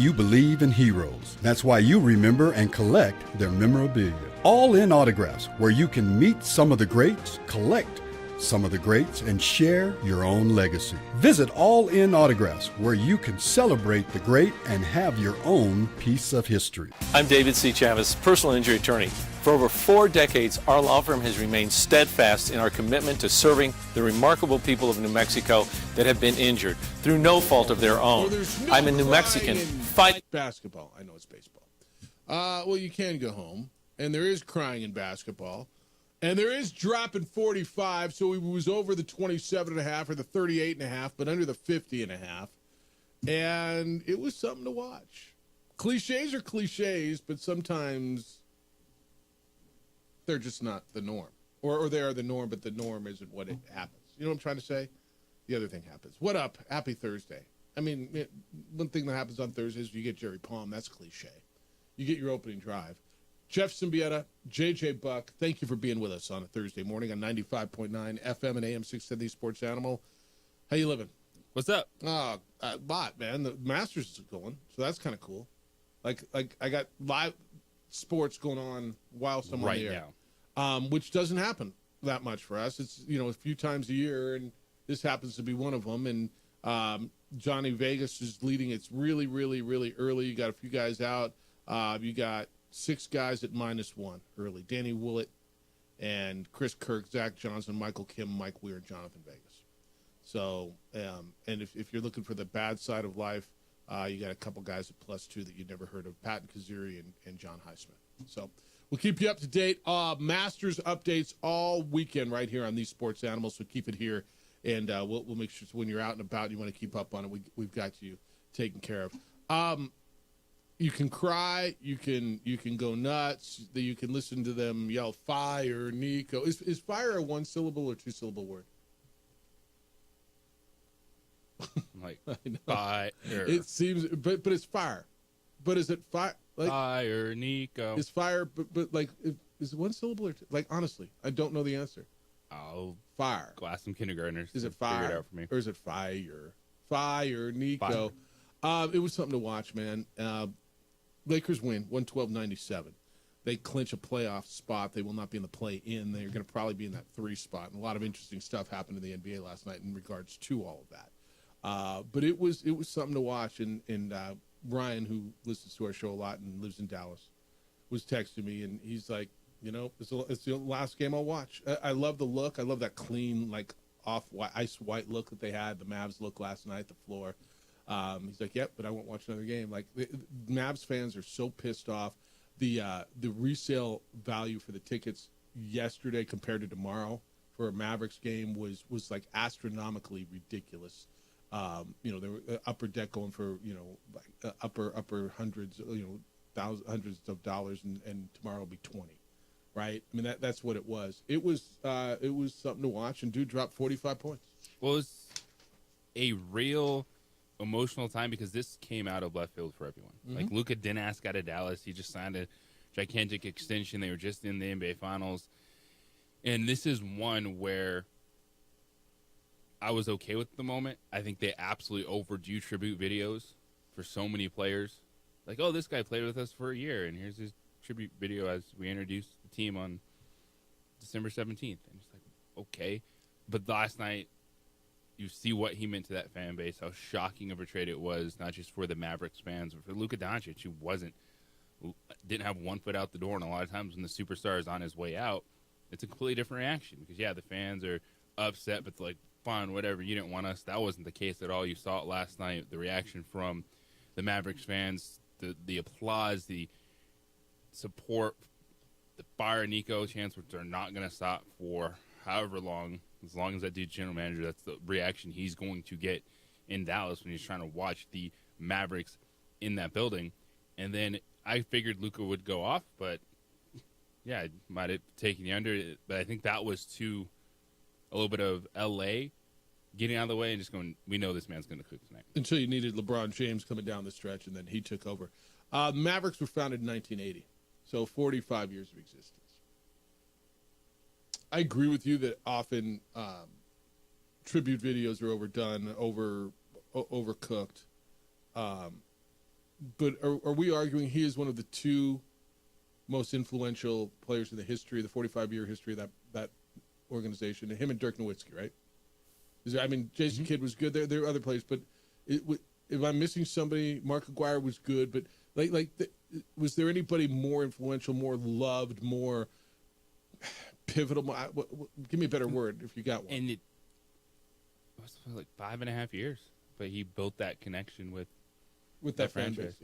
you believe in heroes. That's why you remember and collect their memorabilia. All In Autographs, where you can meet some of the greats, collect some of the greats, and share your own legacy. Visit All In Autographs, where you can celebrate the great and have your own piece of history. I'm David C. Chavez, personal injury attorney. For over 4 decades, our law firm has remained steadfast in our commitment to serving the remarkable people of New Mexico that have been injured through no fault of their own. I'm a New Mexican. Fight basketball. I know it's baseball. Well, you can go home, and there is crying in basketball. And there is dropping 45, so it was over the 27.5 or the 38.5, but under the 50.5. And it was something to watch. Cliches are cliches, but sometimes they're just not the norm. Or they are the norm, but the norm isn't what it happens. You know what I'm trying to say? The other thing happens. What up? Happy Thursday. I mean, one thing that happens on Thursdays is you get Jerry Palm. That's cliche. You get your opening drive. Jeff Symbieta, JJ Buck, thank you for being with us on a Thursday morning on 95.9 FM and AM 670 Sports Animal. How you living? What's up? A lot, man. The Masters is going, so that's kind of cool. Like I got live sports going on whilst I'm on the air. Now. Which doesn't happen that much for us. It's, a few times a year, and this happens to be one of them. And Johnny Vegas is leading. It's really, really, really early. You got a few guys out. You got 6 guys at -1 early. Danny Willett and Chris Kirk, Zach Johnson, Michael Kim, Mike Weir, and Jonathan Vegas. So, and if you're looking for the bad side of life, you got a couple guys at +2 that you'd never heard of, Patton Kaziri and John Highsmith. So we'll keep you up to date. Masters updates all weekend right here on These Sports Animals, so keep it here. And we'll make sure when you're out and about, you want to keep up on it. We've got you taken care of. You can cry, you can go nuts, you can listen to them yell fire, Nico. Is fire a 1-syllable or 2-syllable word? Like fire. It seems, but it's fire. But is it fire? Like, fire, Nico. Is fire, but like, is it 1 syllable or two? Like, honestly, I don't know the answer. I'll fire. Go ask some kindergartners. Is it fire? Figure it out for me. Or is it fire? Fire, Nico. Fire. It was something to watch, man. Lakers win 112-97. They clinch a playoff spot. They will not be in the play-in. They're going to probably be in that 3 spot. And a lot of interesting stuff happened in the NBA last night in regards to all of that. But it was something to watch. And Ryan, who listens to our show a lot and lives in Dallas, was texting me, and he's like, it's the last game I'll watch. I love the look. I love that clean, like off-white, ice white look that they had. The Mavs look last night, the floor. He's like, yep, but I won't watch another game. Like, Mavs fans are so pissed off. The resale value for the tickets yesterday compared to tomorrow for a Mavericks game was like astronomically ridiculous. There were upper deck going for like upper hundreds, hundreds of dollars, and tomorrow will be 20, right? I mean that's what it was. It was something to watch, and dude dropped 45 points. Well, it was a real emotional time because this came out of left field for everyone. Mm-hmm. Like, Luka didn't ask out of Dallas. He just signed a gigantic extension. They were just in the NBA Finals. And this is one where I was okay with the moment. I think they absolutely overdo tribute videos for so many players. Like, oh, this guy played with us for a year, and here's his tribute video as we introduced the team on December 17th. And it's like, okay. But last night, you see what he meant to that fan base, how shocking of a trade it was, not just for the Mavericks fans, but for Luka Doncic, who didn't have one foot out the door. And a lot of times when the superstar is on his way out, it's a completely different reaction because, yeah, the fans are upset, but like, fine, whatever, you didn't want us. That wasn't the case at all. You saw it last night, the reaction from the Mavericks fans, the applause, the support, the fire Nico chants, which are not going to stop for however long. As long as that dude's general manager, that's the reaction he's going to get in Dallas when he's trying to watch the Mavericks in that building. And then I figured Luka would go off, but yeah, I might have taken the under. But I think that was a little bit of L.A. getting out of the way and just going, we know this man's going to cook tonight. Until you needed LeBron James coming down the stretch, and then he took over. Mavericks were founded in 1980, so 45 years of existence. I agree with you that often tribute videos are overdone, overcooked. but are we arguing he is one of the two most influential players in the history, the 45-year history of that organization? Him and Dirk Nowitzki, right? Jason Kidd was good. There are other players, but if I'm missing somebody, Mark Aguirre was good, but was there anybody more influential, more loved, more pivotal? Give me a better word if you got one. And it was like 5.5 years, but he built that connection with that franchise.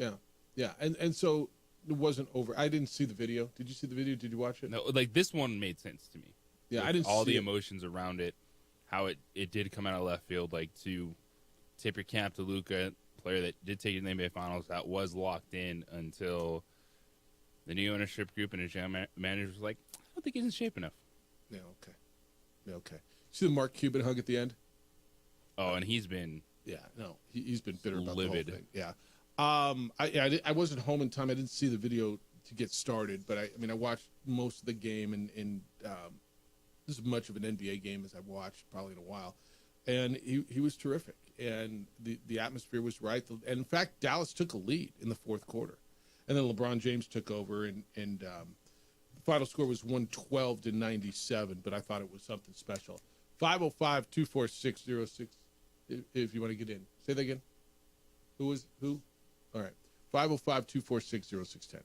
Yeah. And so it wasn't over. I didn't see the video. Did you see the video? Did you watch it? No, like this one made sense to me. Yeah, With I didn't all see the it. emotions around it, how it did come out of left field, like to tip your cap to Luka, player that did take it in the NBA Finals, that was locked in until the new ownership group and his general manager was like, I don't think he's in shape enough. Yeah, okay. See the Mark Cuban hug at the end? Oh, and he's been he's been bitter about livid. the whole thing. Yeah. I wasn't home in time. I didn't see the video to get started, but I watched most of the game, and this is much of an NBA game as I've watched probably in a while, and he was terrific, and the atmosphere was right, and in fact Dallas took a lead in the fourth quarter, and then LeBron James took over, and the final score was 112-97, but I thought it was something special. 505-246-06 if you want to get in. Say that again. Who? All right. 505-246-0610.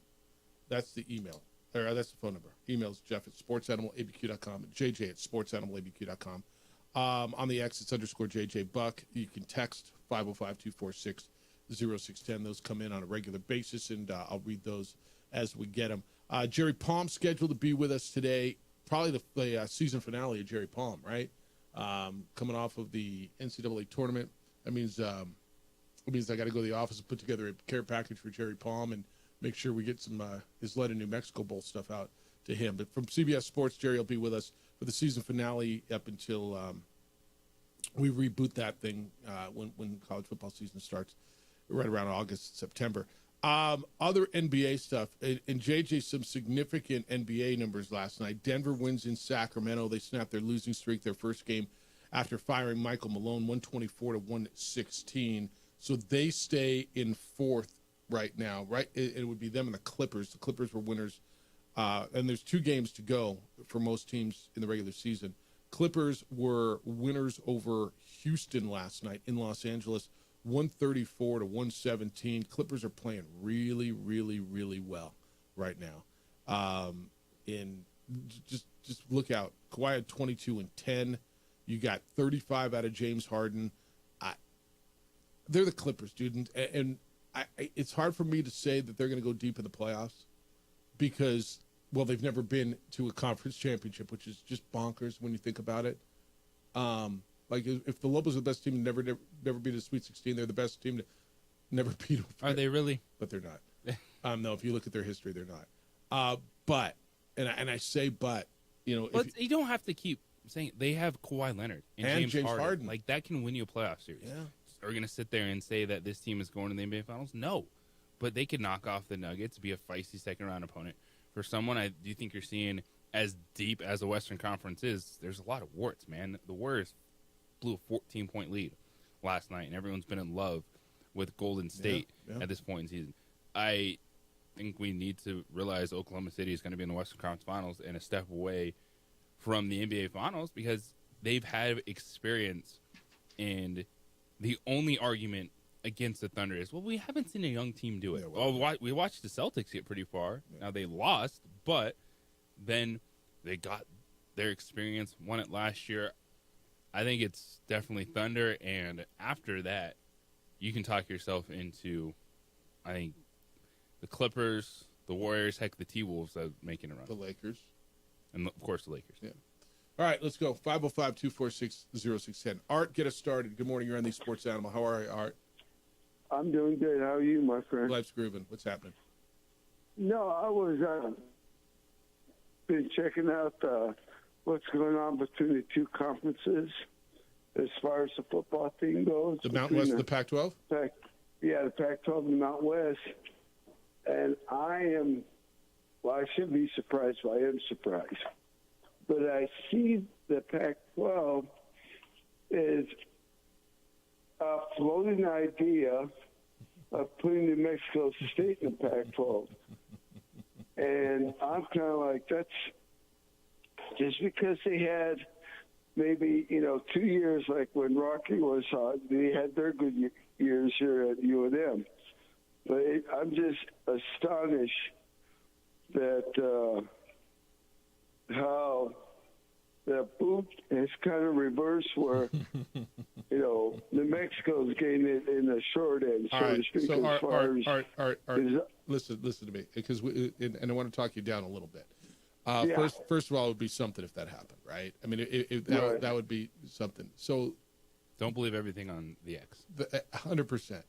That's the email. Or that's the phone number. Email's Jeff at sportsanimалabq.com and JJ at sportsanimалabq.com. On the X, it's _JJ Buck. You can text 505-246-0610. Those come in on a regular basis, and I'll read those as we get them. Jerry Palm scheduled to be with us today. Probably the season finale of Jerry Palm, right? Coming off of the NCAA tournament. That means I got to go to the office and put together a care package for Jerry Palm and make sure we get some his Led in New Mexico Bowl stuff out to him. But from CBS Sports, Jerry will be with us for the season finale up until we reboot that thing when college football season starts, right around August, September. Other NBA stuff, and JJ, some significant NBA numbers last night. Denver wins in Sacramento. They snapped their losing streak, their first game after firing Michael Malone, 124-116. So they stay in fourth right now, right? It would be them and the Clippers. The Clippers were winners. And there's 2 games to go for most teams in the regular season. Clippers were winners over Houston last night in Los Angeles, 134-117. Clippers are playing really, really, really well right now. Just look out. Kawhi had 22 and 10. You got 35 out of James Harden. They're the Clippers, dude, and it's hard for me to say that they're going to go deep in the playoffs because, well, they've never been to a conference championship, which is just bonkers when you think about it. Like if the Lobos are the best team to never beat a Sweet 16, they're the best team to never beat them. Are they really? But they're not. No, if you look at their history, they're not. But I say but, you don't have to keep saying they have Kawhi Leonard and James Harden. Like that can win you a playoff series. Yeah. Are we going to sit there and say that this team is going to the NBA Finals? No. But they could knock off the Nuggets, be a feisty second-round opponent. For someone I do think you're seeing as deep as the Western Conference is, there's a lot of warts, man. The Warriors blew a 14-point lead last night, and everyone's been in love with Golden State at this point in the season. I think we need to realize Oklahoma City is going to be in the Western Conference Finals and a step away from the NBA Finals because they've had experience, and the only argument against the Thunder is, well, we haven't seen a young team do it. We watched the Celtics get pretty far. Yeah. Now, they lost, but then they got their experience, won it last year. I think it's definitely Thunder, and after that, you can talk yourself into, I think, the Clippers, the Warriors, heck, the T-Wolves are making a run. The Lakers. And, of course, the Lakers. Yeah. All right, let's go. 505-246-0610. Art, get us started. Good morning. You're on the Sports Animal. How are you, Art? I'm doing good. How are you, my friend? Life's grooving. What's happening? No, I was been checking out what's going on between the two conferences as far as the football team goes. The Mountain West and the Pac-12? The Pac-12 and the Mountain West. And I shouldn't be surprised, but I am surprised. But I see the Pac-12 is a floating idea of putting New Mexico State in the Pac-12. And I'm kind of like, that's just because they had maybe, 2 years, like when Rocky was hot, they had their good years here at UNM. But I'm just astonished that how the boot has kind of reversed where, New Mexico's getting it in the short end, so to speak. So, Art, listen to me, because and I want to talk you down a little bit. First of all, it would be something if that happened, right? I mean, that would be something. So, don't believe everything on the X. 100%.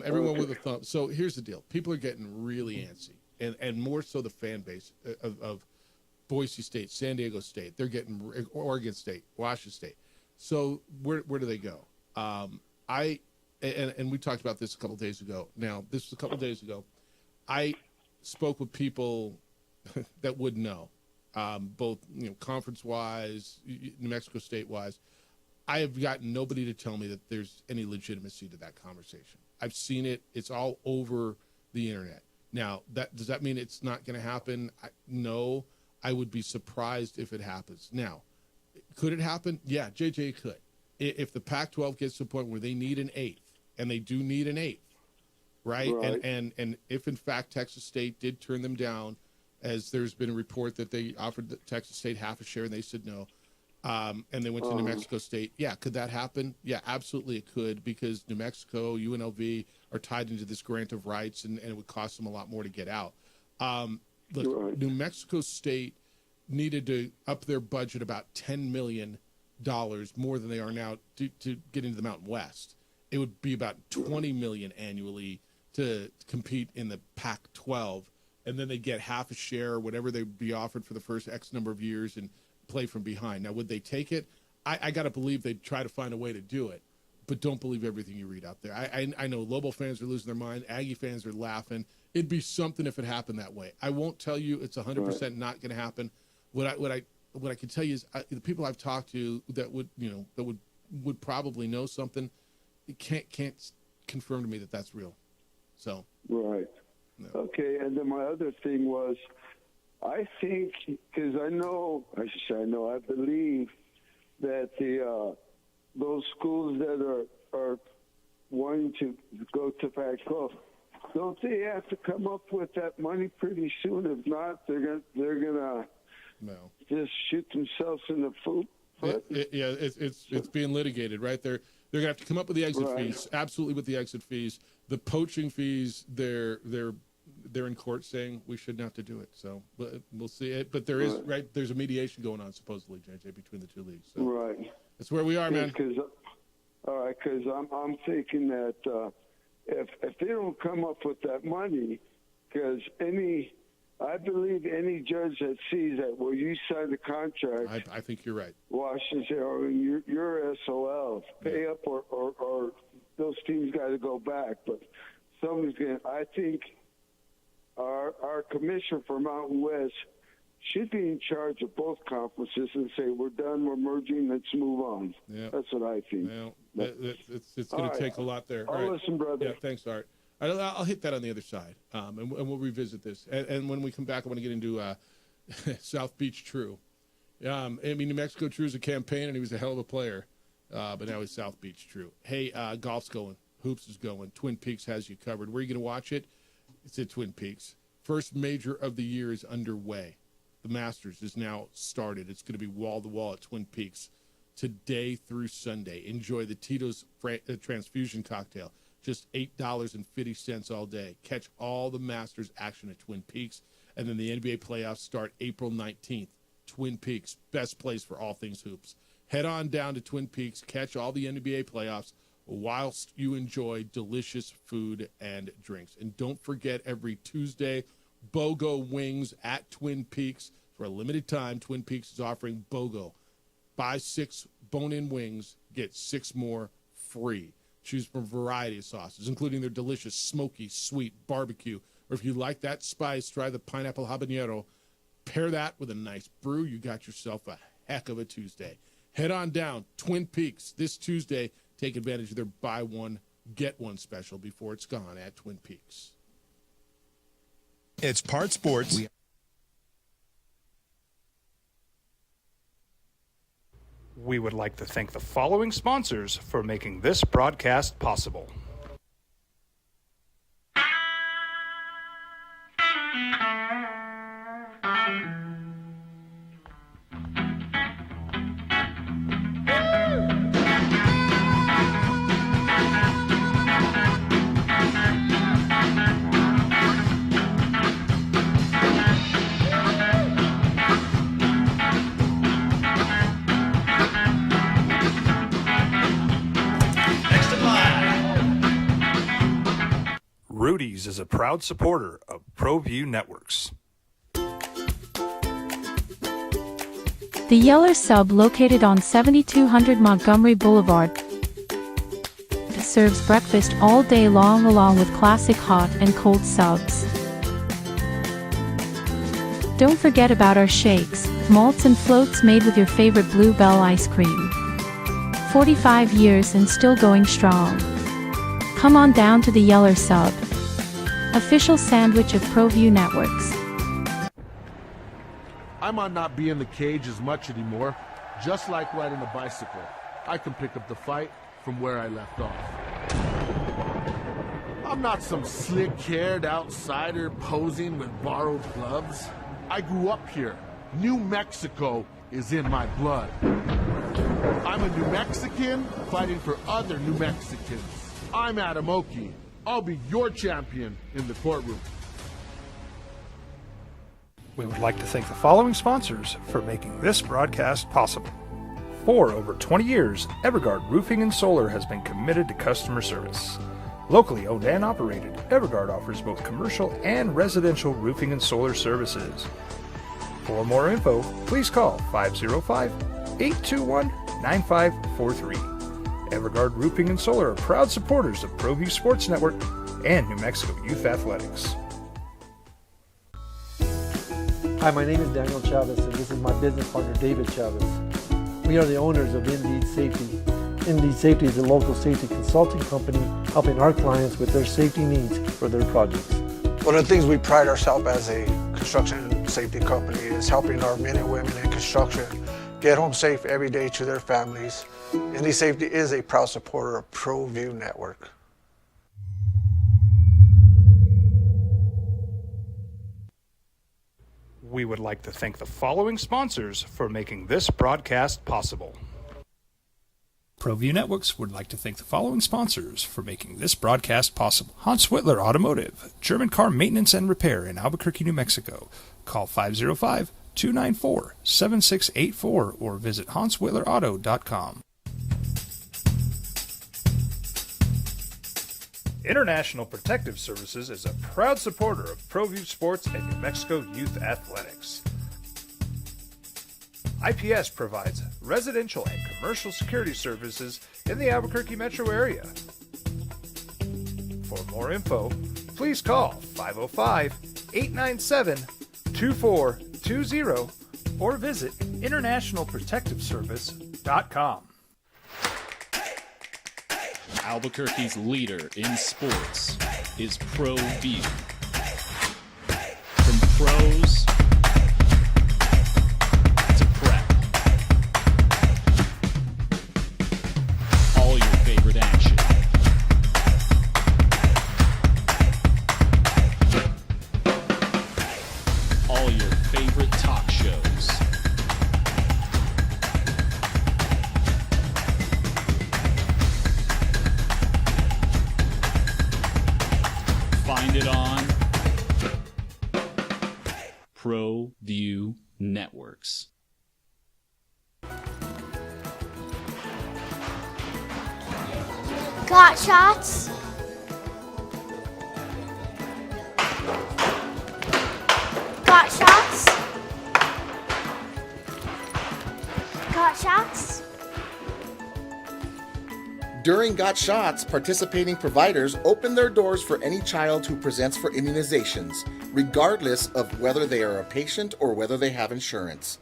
Everyone with a thumb. So here's the deal: people are getting really antsy, and more so the fan base of Boise State, San Diego State. They're getting Oregon State, Washington State. So where do they go? And we talked about this a couple days ago. Now, this was a couple days ago. I spoke with people that would know, both conference-wise, New Mexico State-wise. I have gotten nobody to tell me that there's any legitimacy to that conversation. I've seen it. It's all over the internet. Now, does that mean it's not going to happen? No. I would be surprised if it happens. Now, could it happen? Yeah, JJ could. If the Pac-12 gets to the point where they need an eighth, and they do need an eighth, right? And if, in fact, Texas State did turn them down, as there's been a report that they offered Texas State half a share and they said no, and they went to New Mexico State. Yeah, could that happen? Yeah, absolutely it could, because New Mexico, UNLV are tied into this grant of rights, and it would cost them a lot more to get out. Look, New Mexico State needed to up their budget about $10 million more than they are now to get into the Mountain West. It would be about $20 million annually to compete in the Pac-12, and then they get half a share, whatever they'd be offered for the first X number of years, and play from behind. Now, would they take it? I got to believe they'd try to find a way to do it, but don't believe everything you read out there. I know Lobo fans are losing their mind. Aggie fans are laughing. It'd be something if it happened that way. I won't tell you it's 100% not going to happen. What I can tell you is the people I've talked to that would probably know something, can't confirm to me that that's real. So right. No. Okay, and then my other thing was, I think, because I believe that those schools that are wanting to go to Pac-12, don't they have to come up with that money pretty soon? If not, they're gonna just shoot themselves in the foot. It's being litigated, right? They're gonna have to come up with the exit fees. Absolutely, with the exit fees, the poaching fees. They're in court saying we shouldn't have to do it. So, but we'll see it. But there is there's a mediation going on supposedly, JJ, between the two leagues. So that's where we are, man. Because I'm thinking that if they don't come up with that money, because I believe any judge that sees that, well, you signed the contract. I think you're right. Washington, or you're SOL. Pay up, or those teams got to go back. But somebody's going to, I think our commissioner for Mountain West should be in charge of both conferences and say, we're done, we're merging, let's move on. Yeah. That's what I think. Well, it's going to take a lot there. I'll listen, brother. Yeah, thanks, Art. I'll hit that on the other side, and we'll revisit this. And when we come back, I want to get into South Beach True. New Mexico True is a campaign, and he was a hell of a player, but now he's South Beach True. Hey, golf's going. Hoops is going. Twin Peaks has you covered. Where are you going to watch it? It's at Twin Peaks. First major of the year is underway. The Masters is now started. It's going to be wall-to-wall at Twin Peaks today through Sunday. Enjoy the Tito's Transfusion Cocktail. Just $8.50 all day. Catch all the Masters action at Twin Peaks. And then the NBA playoffs start April 19th. Twin Peaks, best place for all things hoops. Head on down to Twin Peaks. Catch all the NBA playoffs whilst you enjoy delicious food and drinks. And don't forget, every Tuesday, BOGO Wings at Twin Peaks. For a limited time, Twin Peaks is offering BOGO. Buy 6 bone-in wings, get 6 more free. Choose from a variety of sauces, including their delicious smoky, sweet barbecue. Or if you like that spice, try the pineapple habanero. Pair that with a nice brew. You got yourself a heck of a Tuesday. Head on down Twin Peaks this Tuesday. Take advantage of their buy one, get one special before it's gone at Twin Peaks. It's Part Sports. We would like to thank the following sponsors for making this broadcast possible. Rudy's is a proud supporter of ProView Networks. The Yeller Sub, located on 7200 Montgomery Boulevard, serves breakfast all day long along with classic hot and cold subs. Don't forget about our shakes, malts and floats made with your favorite Blue Bell ice cream. 45 years and still going strong. Come on down to the Yeller Sub, official sandwich of ProView Networks. I might not be in the cage as much anymore. Just like riding a bicycle, I can pick up the fight from where I left off. I'm not some slick-haired outsider posing with borrowed gloves. I grew up here. New Mexico is in my blood. I'm a New Mexican fighting for other New Mexicans. I'm Adam Oki. I'll be your champion in the courtroom. We would like to thank the following sponsors for making this broadcast possible. For over 20 years, Evergard Roofing and Solar has been committed to customer service. Locally owned and operated, Evergard offers both commercial and residential roofing and solar services. For more info, please call 505-821-9543. Evergard Roofing and Solar are proud supporters of ProView Sports Network and New Mexico Youth Athletics. Hi, my name is Daniel Chavez, and this is my business partner, David Chavez. We are the owners of Indeed Safety. Indeed Safety is a local safety consulting company helping our clients with their safety needs for their projects. One of the things we pride ourselves as a construction safety company is helping our men and women in construction get home safe every day to their families. Indeed Safety is a proud supporter of ProView Network. We would like to thank the following sponsors for making this broadcast possible. ProView Networks would like to thank the following sponsors for making this broadcast possible. Hans Whitler Automotive, German car maintenance and repair in Albuquerque, New Mexico. Call 505-294-7684 or visit hanswhitlerauto.com. International Protective Services is a proud supporter of ProView Sports and New Mexico Youth Athletics. IPS provides residential and commercial security services in the Albuquerque metro area. For more info, please call 505-897-2420 or visit internationalprotectiveservice.com. Albuquerque's leader in sports is ProView. From pros to prep, all your favorite action. All your favorite talk shows. Find it on ProView Networks. Got shots? Got shots? Got shots? During Got Shots, participating providers open their doors for any child who presents for immunizations, regardless of whether they are a patient or whether they have insurance.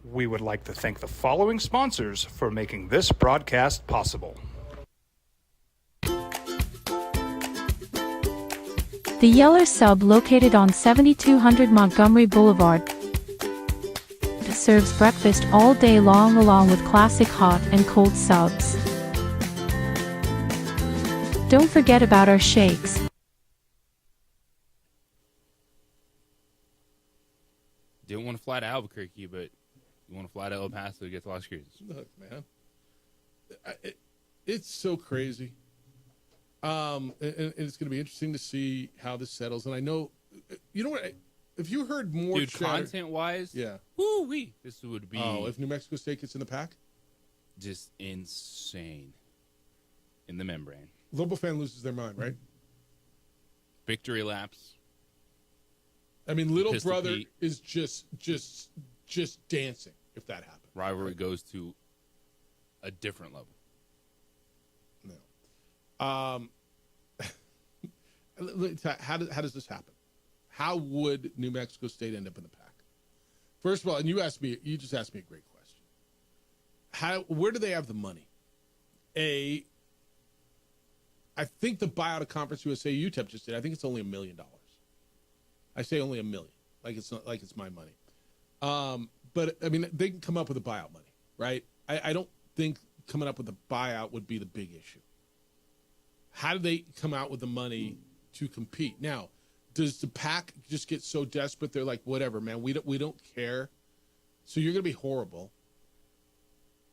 We would like to thank the following sponsors for making this broadcast possible. The Yeller Sub, located on 7200 Montgomery Boulevard, serves breakfast all day long along with classic hot and cold subs. Don't forget about our shakes. Didn't want to fly to Albuquerque, but you want to fly to El Paso to get to Las Cruces. Look, man, it's so crazy. And it's going to be interesting to see how this settles. And I know, you know what? If you heard more, Dude, content-wise, yeah, woo-wee, this would be. Oh, if New Mexico State gets in the pack, just insane in the membrane. Lobo fan loses their mind, right? Victory laps. I mean, Little Pistol Brother Pete. is just dancing if that happens. Rivalry goes to a different level. No. How does this happen? How would New Mexico State end up in the pack? First of all, and you just asked me a great question. Where do they have the money? I think the buyout of Conference USA UTEP just did. I think it's only $1 million. I say only $1 million, like it's not like it's my money. But I mean, they can come up with a buyout money, right? I don't think coming up with a buyout would be the big issue. How do they come out with the money to compete? Now, does the pack just get so desperate they're like, whatever, man, we don't care, so you're going to be horrible?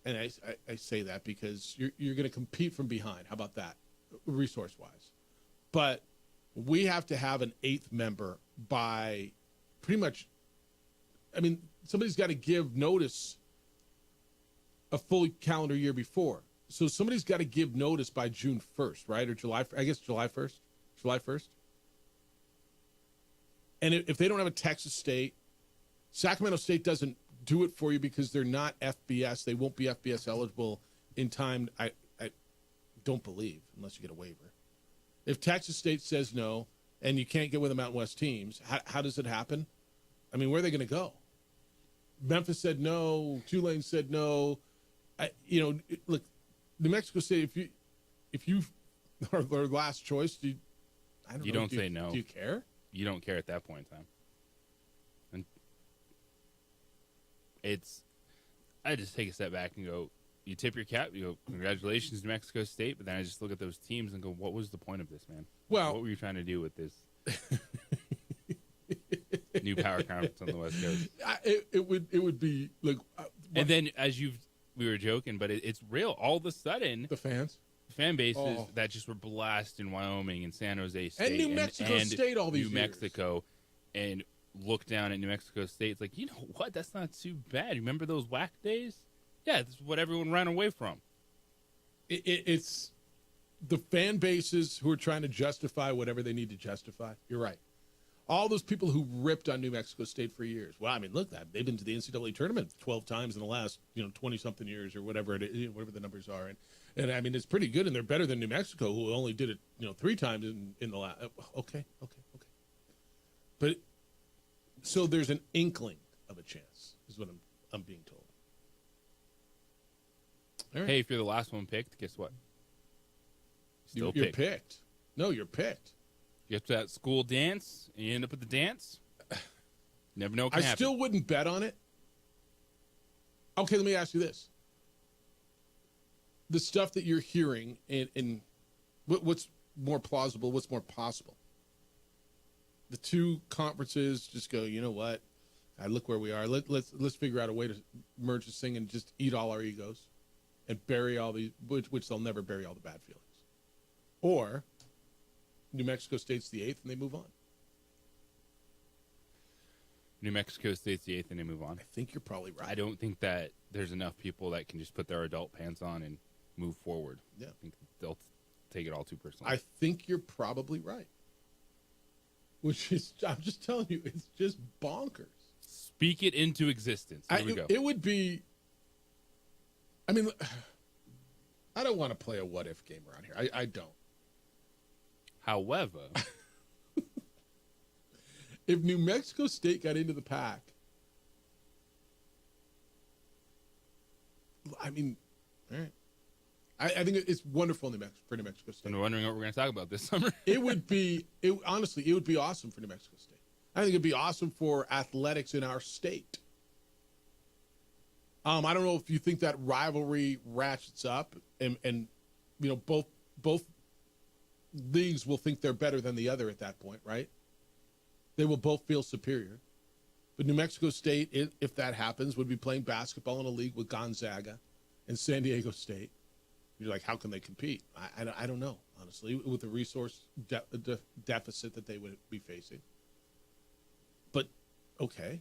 And I say that because you're going to compete from behind. How about that, resource-wise? But we have to have an 8th member by pretty much, I mean, somebody's got to give notice a full calendar year before. So somebody's got to give notice by June 1st, right? Or July 1st? July 1st? And if they don't have a Texas State, Sacramento State doesn't do it for you because they're not FBS. They won't be FBS eligible in time, I don't believe, unless you get a waiver. If Texas State says no, and you can't get with the Mountain West teams, how does it happen? I mean, where are they going to go? Memphis said no. Tulane said no. Look, New Mexico State, if you are their last choice, you don't say no. Do you care? You don't care at that point in time. And I just take a step back and go, you tip your cap, you go, congratulations, New Mexico State. But then I just look at those teams and go, what was the point of this, man? Well, what were you trying to do with this new power conference on the West Coast? It would be like, and then we were joking, but it's real. All of a sudden, the fan bases that just were blasted in Wyoming and San Jose State and New Mexico State all these New years. Mexico, and look down at New Mexico State. It's like, you know what? That's not too bad. Remember those whack days? Yeah, this is what everyone ran away from. It's the fan bases who are trying to justify whatever they need to justify. You're right. All those people who ripped on New Mexico State for years. Well, I mean, look, they've been to the NCAA tournament 12 times in the last 20-something years or whatever whatever the numbers are. And I mean, it's pretty good, and they're better than New Mexico, who only did it 3 times in the last. Okay. But so there's an inkling of a chance, is what I'm being told. Right. Hey, if you're the last one picked, guess what? You're picked. No, you're picked. You get to that school dance, and you end up at the dance. Never know what can happen. Still wouldn't bet on it. Okay, let me ask you this. The stuff that you're hearing, and what's more plausible, what's more possible? The 2 conferences just go, you know what? Look where we are. Let's figure out a way to merge this thing and just eat all our egos and bury all these, which they'll never bury all the bad feelings. Or New Mexico State's the 8th and they move on. New Mexico State's the 8th and they move on. I think you're probably right. I don't think that there's enough people that can just put their adult pants on and move forward. Yeah. I think they'll take it all too personally. I think you're probably right. Which is, I'm just telling you, it's just bonkers. Speak it into existence. Here we go. It would be, I mean, I don't want to play a what-if game around here. I don't. However, if New Mexico State got into the pack, I mean, all right. I think it's wonderful for New Mexico State. I'm wondering what we're going to talk about this summer. Honestly, it would be awesome for New Mexico State. I think it'd be awesome for athletics in our state. I don't know if you think that rivalry ratchets up, and you know both leagues will think they're better than the other at that point, right? They will both feel superior. But New Mexico State, if that happens, would be playing basketball in a league with Gonzaga and San Diego State. You're like, how can they compete? I don't know, honestly, with the resource deficit that they would be facing. But, okay.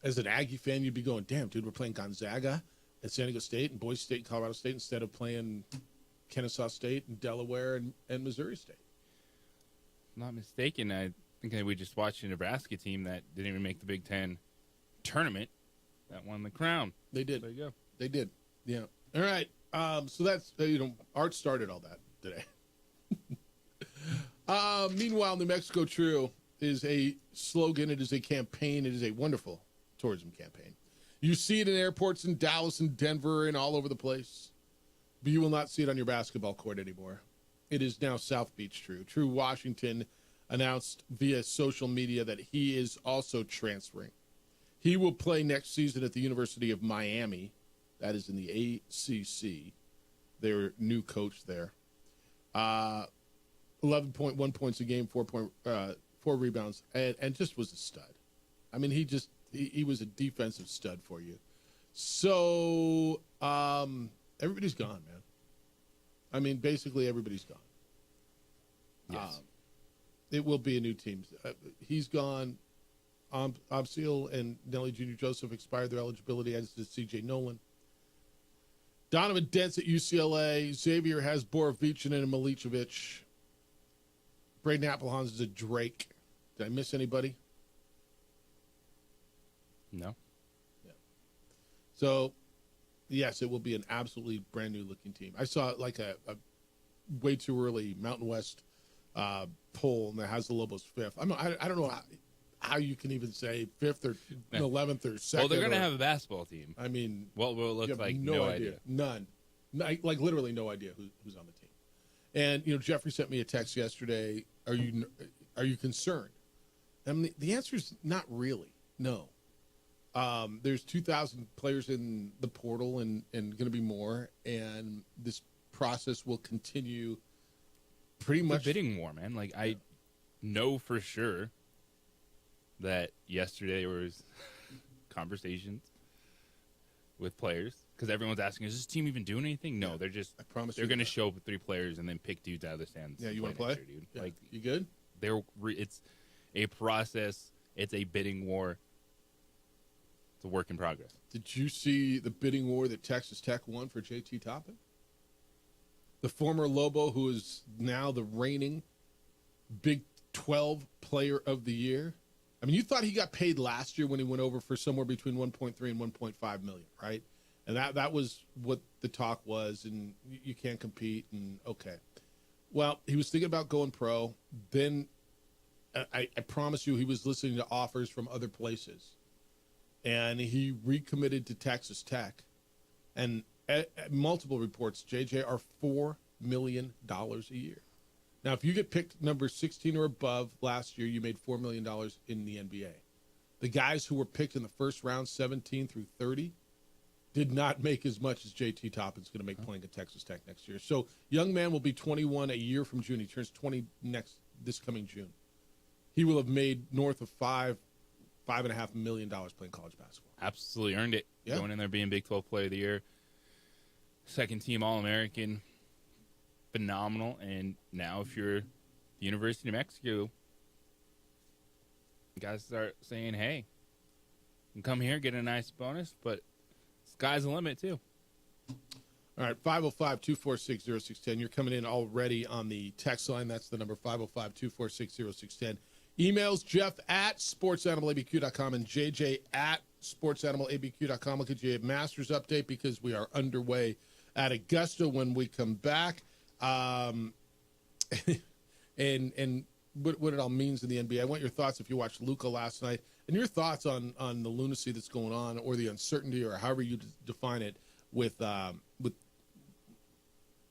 As an Aggie fan, you'd be going, damn, dude, we're playing Gonzaga and San Diego State and Boise State and Colorado State instead of playing Kennesaw State and Delaware and Missouri State. Not mistaken, I think that we just watched a Nebraska team that didn't even make the Big Ten tournament that won the crown. They did. There you go. They did. Yeah. All right. So that's, Art started all that today. Meanwhile, New Mexico True is a slogan. It is a campaign. It is a wonderful tourism campaign. You see it in airports in Dallas and Denver and all over the place, but you will not see it on your basketball court anymore. It is now South Beach True. True Washington announced via social media that he is also transferring. He will play next season at the University of Miami. That is in the ACC. Their new coach there. 11.1 points a game, 4 rebounds, and just was a stud. I mean, he was a defensive stud for you. So everybody's gone, man. I mean, basically everybody's gone. Yes. It will be a new team. He's gone. Obsil and Nelly Jr. Joseph expired their eligibility, as did C.J. Nolan. Donovan Dent's at UCLA. Xavier has Borovic and Milicevic. Braden Appelhans is a Drake. Did I miss anybody? No. Yeah. So, yes, it will be an absolutely brand new looking team. I saw like a way too early Mountain West poll, and that has the Lobos fifth. I don't know how you can even say fifth or 11th or second. Well, they're going to have a basketball team. I mean, what will it look like? No idea. None. Like literally no idea who's on the team. And Jeffrey sent me a text yesterday. Are you concerned? I mean, the answer is not really. No. There's 2,000 players in the portal and going to be more, and this process will continue pretty much. It's a bidding war, man. Like, I know for sure that yesterday there was conversations with players because everyone's asking, is this team even doing anything? No, they're just. I promise they're going to show up with 3 players and then pick dudes out of the stands. Yeah, you want to play? Year, dude. Yeah. Like, you good? It's a process. It's a bidding war. It's a work in progress. Did you see the bidding war that Texas Tech won for JT Toppin? The former Lobo, who is now the reigning Big 12 Player of the Year. I mean, you thought he got paid last year when he went over for somewhere between 1.3 and 1.5 million, right? And that was what the talk was, and you can't compete, and okay. Well, he was thinking about going pro. Then I promise you he was listening to offers from other places. And he recommitted to Texas Tech. And at multiple reports, JJ are $4 million a year. Now, if you get picked number 16 or above last year, you made $4 million in the NBA. The guys who were picked in the first round, 17 through 30, did not make as much as JT Toppin's going to make playing at Texas Tech next year. So, young man will be 21 a year from June. He turns 20 this coming June. He will have made north of $5.5 million playing college basketball. Absolutely earned it. Yeah. Going in there being Big 12 Player of the Year, second team All-American, phenomenal. And now if you're the University of New Mexico, you guys start saying, hey, you can come here, get a nice bonus, but sky's the limit too. All right, 505-246-0610. You're coming in already on the text line. That's the number, 505-246-0610. Emails, Jeff at sportsanimалabq.com and JJ at sportsanimалabq.com. We'll get you a Masters update because we are underway at Augusta when we come back. And what it all means in the NBA. I want your thoughts if you watched Luka last night and your thoughts on the lunacy that's going on or the uncertainty or however you define it with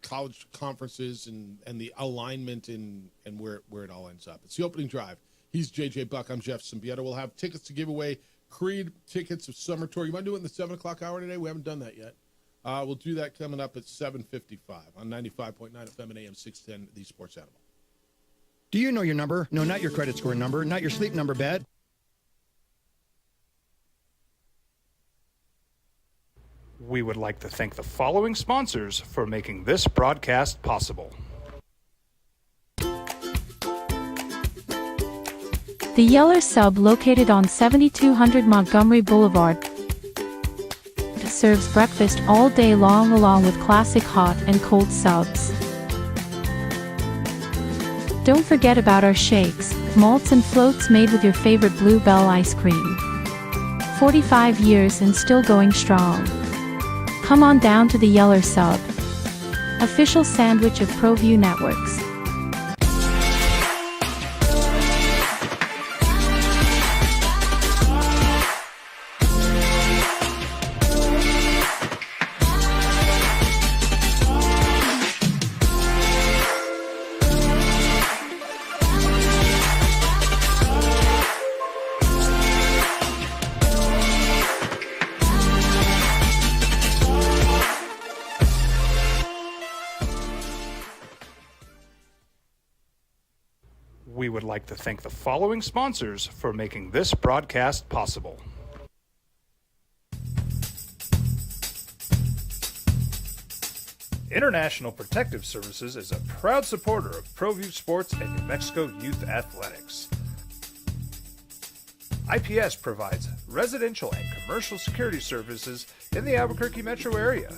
college conferences and the alignment and where it all ends up. It's the opening drive. He's JJ Buck. I'm Jeff Symbieta. We'll have tickets to give away. Creed tickets of Summer Tour. You want to do it in the 7 o'clock hour today? We haven't done that yet. We'll do that coming up at 7:55 on 95.9 FM and AM 610, The Sports Animal. Do you know your number? No, not your credit score number, not your sleep number, bad. We would like to thank the following sponsors for making this broadcast possible. The Yeller Sub, located on 7200 Montgomery Boulevard, serves breakfast all day long along with classic hot and cold subs. Don't forget about our shakes, malts and floats made with your favorite Blue Bell ice cream. 45 years and still going strong. Come on down to the Yeller Sub, official sandwich of ProView Networks. We would like to thank the following sponsors for making this broadcast possible. International Protective Services is a proud supporter of ProView Sports and New Mexico Youth Athletics. IPS provides residential and commercial security services in the Albuquerque metro area.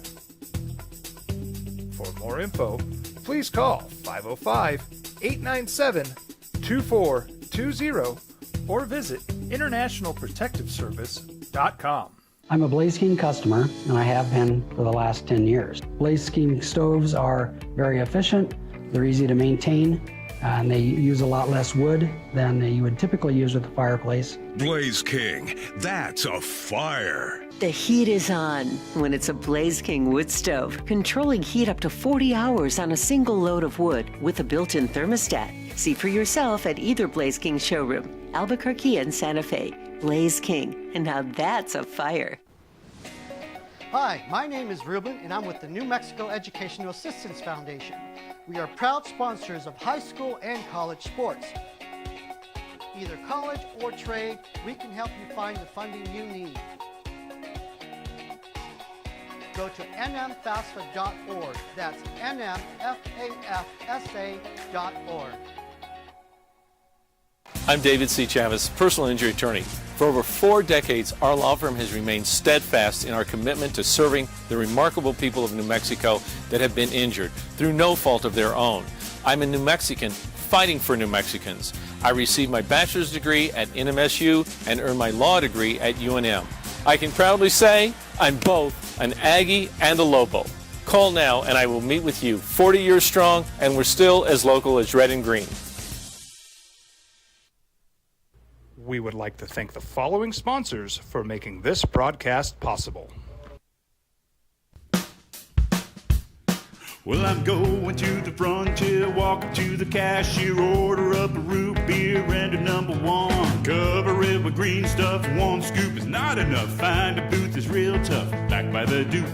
For more info, please call 505-897-2420 or visit internationalprotectiveservice.com. I'm a Blaze King customer, and I have been for the last 10 years. Blaze King stoves are very efficient, they're easy to maintain, and they use a lot less wood than you would typically use with a fireplace. Blaze King, that's a fire. The heat is on when it's a Blaze King wood stove, controlling heat up to 40 hours on a single load of wood with a built-in thermostat. See for yourself at either Blaze King showroom, Albuquerque and Santa Fe. Blaze King, and now that's a fire. Hi, my name is Ruben, and I'm with the New Mexico Educational Assistance Foundation. We are proud sponsors of high school and college sports. Either college or trade, we can help you find the funding you need. Go to nmfafsa.org. That's nmfafsa.org. I'm David C. Chavez, personal injury attorney. For over 4 decades, our law firm has remained steadfast in our commitment to serving the remarkable people of New Mexico that have been injured through no fault of their own. I'm a New Mexican fighting for New Mexicans. I received my bachelor's degree at NMSU and earned my law degree at UNM. I can proudly say I'm both an Aggie and a Lobo. Call now and I will meet with you. 40 years strong, and we're still as local as red and green. We would like to thank the following sponsors for making this broadcast possible. Well, I'm going to the frontier, walk up to the cashier, order up a root beer and a number one. Cover it with green stuff, 1 scoop is not enough. Find a booth is real tough, back by the Duke.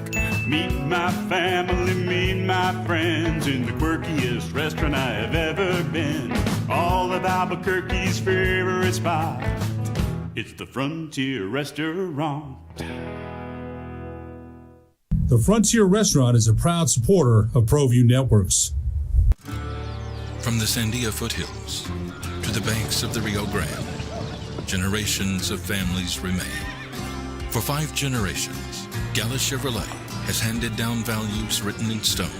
Meet my family, meet my friends in the quirkiest restaurant I have ever been. All of Albuquerque's favorite spot, it's the Frontier Restaurant. The Frontier Restaurant is a proud supporter of ProView Networks. From the Sandia foothills to the banks of the Rio Grande, generations of families remain. For 5 generations, Gallus Chevrolet has handed down values written in stone,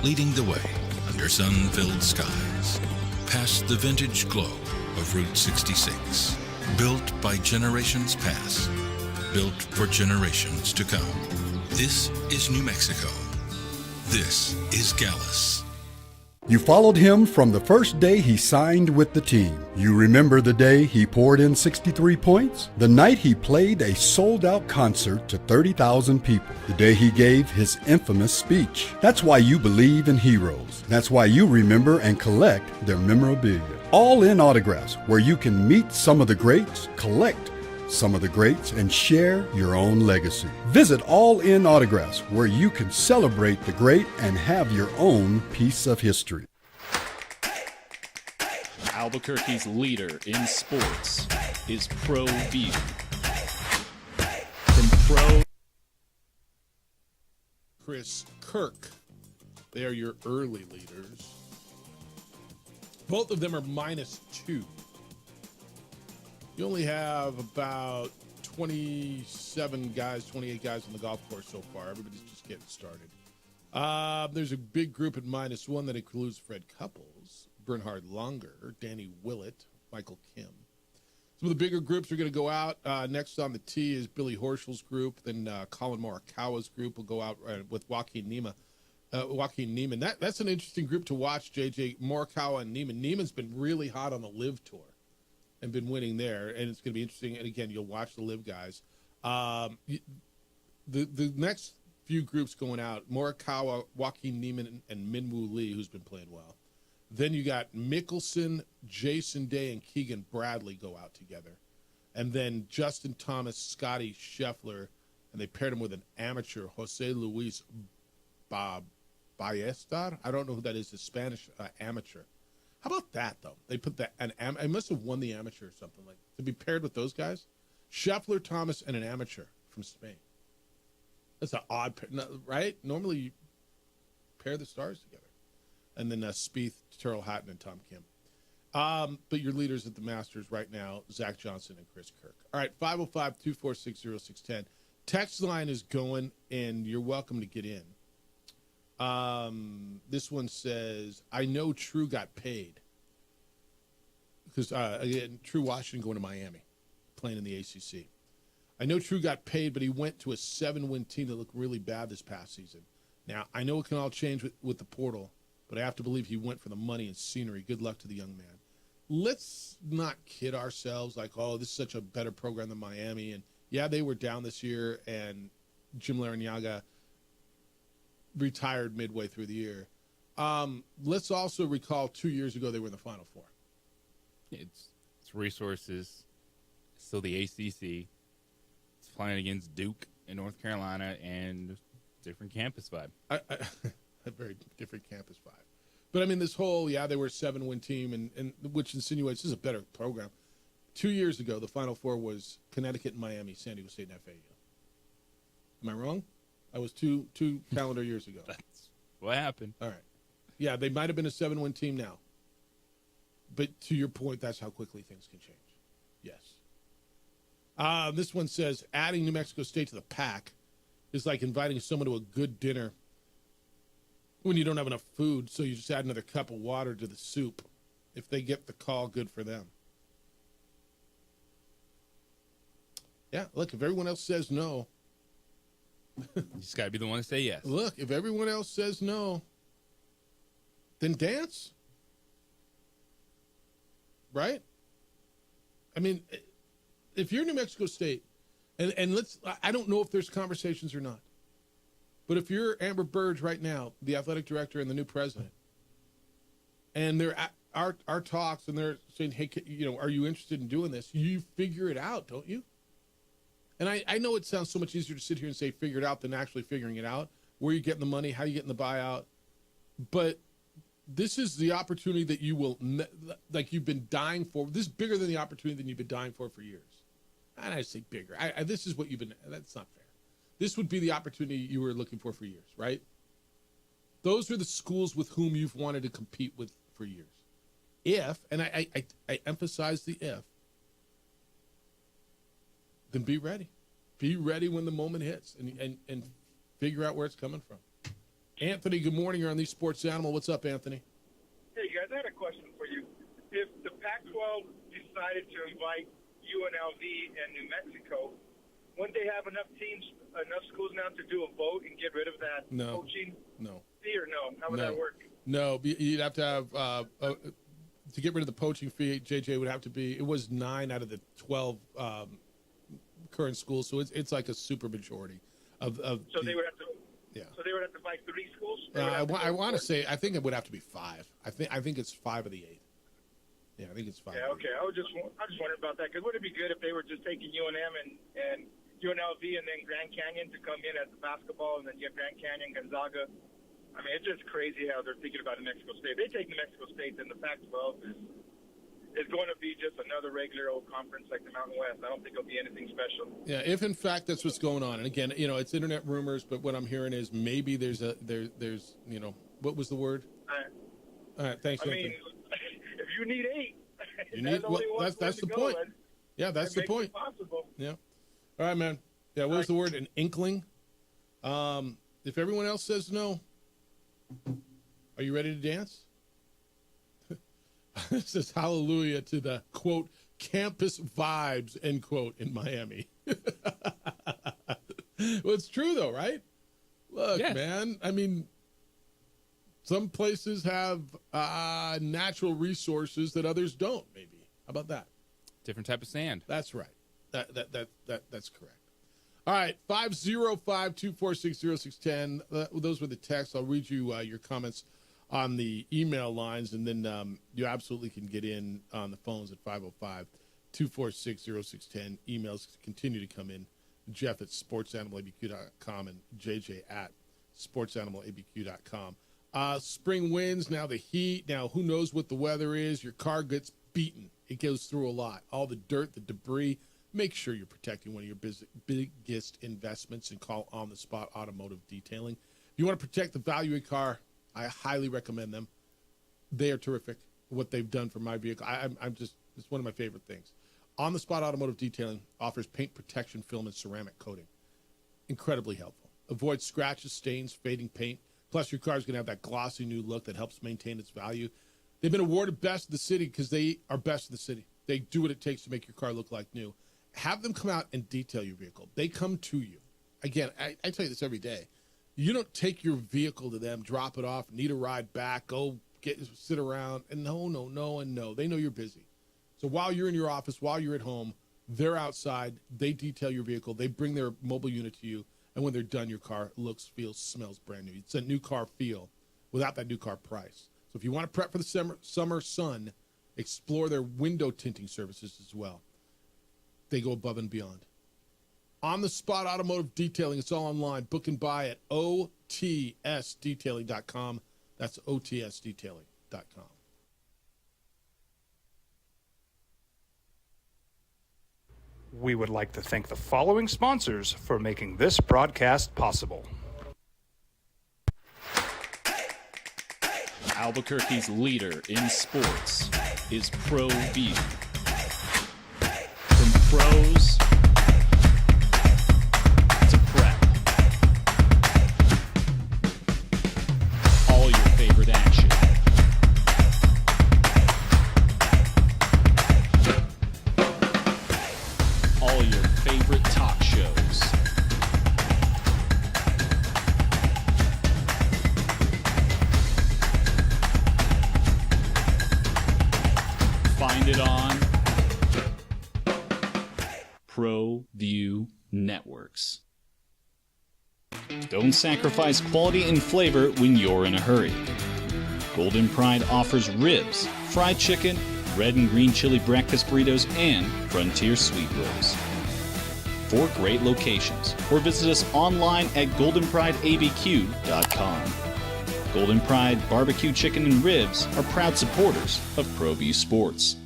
leading the way under sun-filled skies, past the vintage glow of Route 66. Built by generations past, built for generations to come. This is New Mexico. This is Gallus. You followed him from the first day he signed with the team. You remember the day he poured in 63 points? The night he played a sold-out concert to 30,000 people. The day he gave his infamous speech. That's why you believe in heroes. That's why you remember and collect their memorabilia. All In Autographs, where you can meet some of the greats, collect some of the greats, and share your own legacy. Visit All In Autographs, where you can celebrate the great and have your own piece of history. Albuquerque's leader in sports is ProView. From Pro... Chris Kirk. They are your early leaders. Both of them are -2. You only have about 27 guys, 28 guys on the golf course so far. Everybody's just getting started. There's a big group at -1 that includes Fred Couples, Bernhard Langer, Danny Willett, Michael Kim. Some of the bigger groups are going to go out. Next on the tee is Billy Horschel's group. Then Colin Morikawa's group will go out with Joaquin Niemann. That's an interesting group to watch, JJ. Morikawa and Niemann. Niemann's been really hot on the LIV Tour and been winning there, and it's going to be interesting. And again, you'll watch the LIV guys. The next few groups going out: Morikawa, Joaquin Niemann, and Minwoo Lee, who's been playing well. Then you got Mickelson, Jason Day, and Keegan Bradley go out together, and then Justin Thomas, Scotty Scheffler, and they paired him with an amateur, Jose Luis Ballester. I don't know who that is. The Spanish amateur. How about that, though? They put that I must have won the amateur or something like to be paired with those guys. Scheffler, Thomas, and an amateur from Spain. That's an odd pair, right? Normally, you pair the stars together. And then Spieth, Tyrrell Hatton, and Tom Kim. But your leaders at the Masters right now, Zach Johnson and Chris Kirk. All right, 505-246-0610. Text line is going, and you're welcome to get in. This one says, I know True got paid. Because, again, True Washington going to Miami, playing in the ACC. I know True got paid, but he went to a 7-win team that looked really bad this past season. Now, I know it can all change with the portal, but I have to believe he went for the money and scenery. Good luck to the young man. Let's not kid ourselves like, oh, this is such a better program than Miami. And, yeah, they were down this year, and Jim Larrañaga retired midway through the year. Let's also recall 2 years ago they were in the Final Four. It's resources. It's still the ACC. It's playing against Duke in North Carolina and different campus vibe. A very different campus vibe. But, I mean, this whole, they were a 7-win team, and which insinuates this is a better program. 2 years ago, the Final Four was Connecticut and Miami, San Diego State and FAU. Am I wrong? I was two calendar years ago. That's what happened. All right. Yeah, they might have been a 7-win team now. But to your point, that's how quickly things can change. Yes. This one says, adding New Mexico State to the pack is like inviting someone to a good dinner when you don't have enough food, so you just add another cup of water to the soup. If they get the call, good for them. Yeah, look, if everyone else says no. You just got to be the one to say yes. Look, if everyone else says no, then dance. Right? I mean, if you're New Mexico State, and I don't know if there's conversations or not, but if you're Amber Burge right now, the athletic director and the new president, and they're at our talks and they're saying, hey, are you interested in doing this? You figure it out, don't you? And I know it sounds so much easier to sit here and say figure it out than actually figuring it out. Where you getting the money, how you getting the buyout. But this is the opportunity that you will, like you've been dying for. This is bigger than the opportunity than you've been dying for years. And I say bigger. This is what you've been, that's not fair. This would be the opportunity you were looking for years, right? Those are the schools with whom you've wanted to compete with for years. If, and I emphasize the if, then be ready. Be ready when the moment hits and figure out where it's coming from. Anthony, good morning. You're on the Sports Animal. What's up, Anthony? Hey, guys, I had a question for you. If the Pac-12 decided to invite UNLV and New Mexico, wouldn't they have enough schools now to do a vote and get rid of that coaching? No. See or no? How would that work? No, you'd have to have to get rid of the poaching fee. JJ would have to be. It was 9 out of the 12 current schools, so it's like a super majority of. So they would have to. Yeah. So they would have to buy 3 schools. I want to say. I think it would have to be 5. I think it's 5 of the 8. Yeah, I think it's 5. Yeah. Okay. I just wondering about that because would it be good if they were just taking UNM and UNLV and then Grand Canyon to come in as the basketball, and then you have Grand Canyon, Gonzaga. I mean, it's just crazy how they're thinking about New Mexico State. They take New Mexico State, then the Pac-12 is going to be just another regular old conference like the Mountain West. I don't think it'll be anything special. Yeah, if in fact that's what's going on, and again, it's internet rumors, but what I'm hearing is maybe there's what was the word? All right, thanks. I mean, if you need 8, you need. That's the point. Yeah, that's the point. Possible. Yeah. All right, man. Yeah, what was the word? An inkling. If everyone else says no, are you ready to dance? This is hallelujah to the, quote, campus vibes, end quote, in Miami. Well, it's true, though, right? Look, man, I mean, some places have natural resources that others don't, maybe. How about that? Different type of sand. That's right. That's correct. All right, 505-246-0610. Those were the texts. I'll read you your comments on the email lines, and then you absolutely can get in on the phones at 505-246-0610. Emails continue to come in. Jeff at sportsanimалabq.com and JJ at sportsanimалabq.com. Spring winds, now the heat. Now, who knows what the weather is? Your car gets beaten. It goes through a lot. All the dirt, the debris. Make sure you're protecting one of your biggest investments and call On the Spot Automotive Detailing. If you want to protect the value of your car, I highly recommend them. They are terrific, what they've done for my vehicle. It's one of my favorite things. On the Spot Automotive Detailing offers paint protection film and ceramic coating. Incredibly helpful. Avoid scratches, stains, fading paint. Plus, your car is going to have that glossy new look that helps maintain its value. They've been awarded Best of the City because they are best of the city. They do what it takes to make your car look like new. Have them come out and detail your vehicle. They come to you. Again, I tell you this every day. You don't take your vehicle to them, drop it off, need a ride back, go sit around, and no. They know you're busy. So while you're in your office, while you're at home, they're outside. They detail your vehicle. They bring their mobile unit to you, and when they're done, your car looks, feels, smells brand new. It's a new car feel without that new car price. So if you want to prep for the summer sun, explore their window tinting services as well. They go above and beyond. On the Spot Automotive Detailing, it's all online. Book and buy at otsdetailing.com. That's otsdetailing.com. We would like to thank the following sponsors for making this broadcast possible. Albuquerque's leader in sports is Pro View. From pros to prep, all your favorite action. All your favorite talk shows. Find it on ProView Networks. Don't sacrifice quality and flavor when you're in a hurry. Golden Pride offers ribs, fried chicken, red and green chili breakfast burritos, and Frontier Sweet Rolls. 4 great locations, or visit us online at goldenprideabq.com. Golden Pride Barbecue Chicken and Ribs are proud supporters of ProView Sports.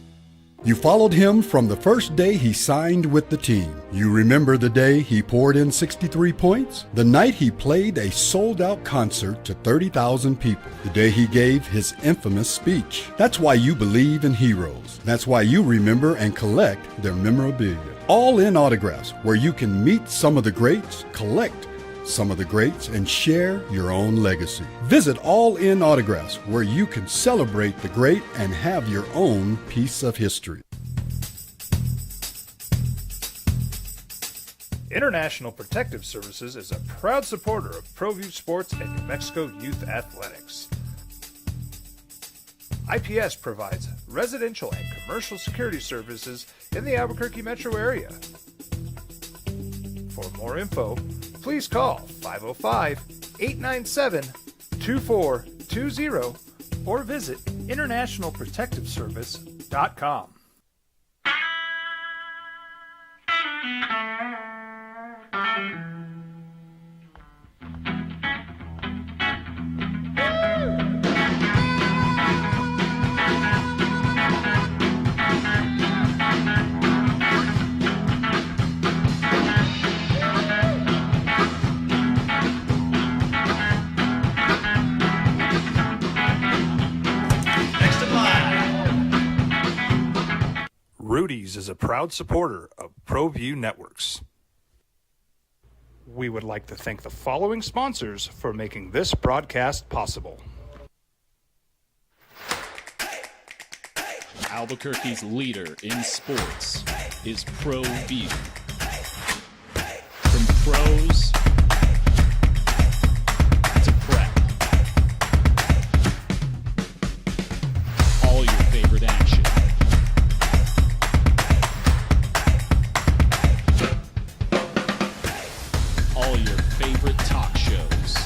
You followed him from the first day he signed with the team. You remember the day he poured in 63 points? The night he played a sold-out concert to 30,000 people. The day he gave his infamous speech. That's why you believe in heroes. That's why you remember and collect their memorabilia. All in Autographs, where you can meet some of the greats, collect some of the greats, and share your own legacy. Visit All In Autographs, where you can celebrate the great and have your own piece of history. International Protective Services is a proud supporter of ProView Sports and New Mexico Youth Athletics. IPS provides residential and commercial security services in the Albuquerque metro area. For more info, please call 505-897-2420 or visit internationalprotectiveservice.com. Rudy's is a proud supporter of ProView Networks. We would like to thank the following sponsors for making this broadcast possible. Albuquerque's leader in sports is ProView. From pros to prep, all your favorite action. All your favorite talk shows.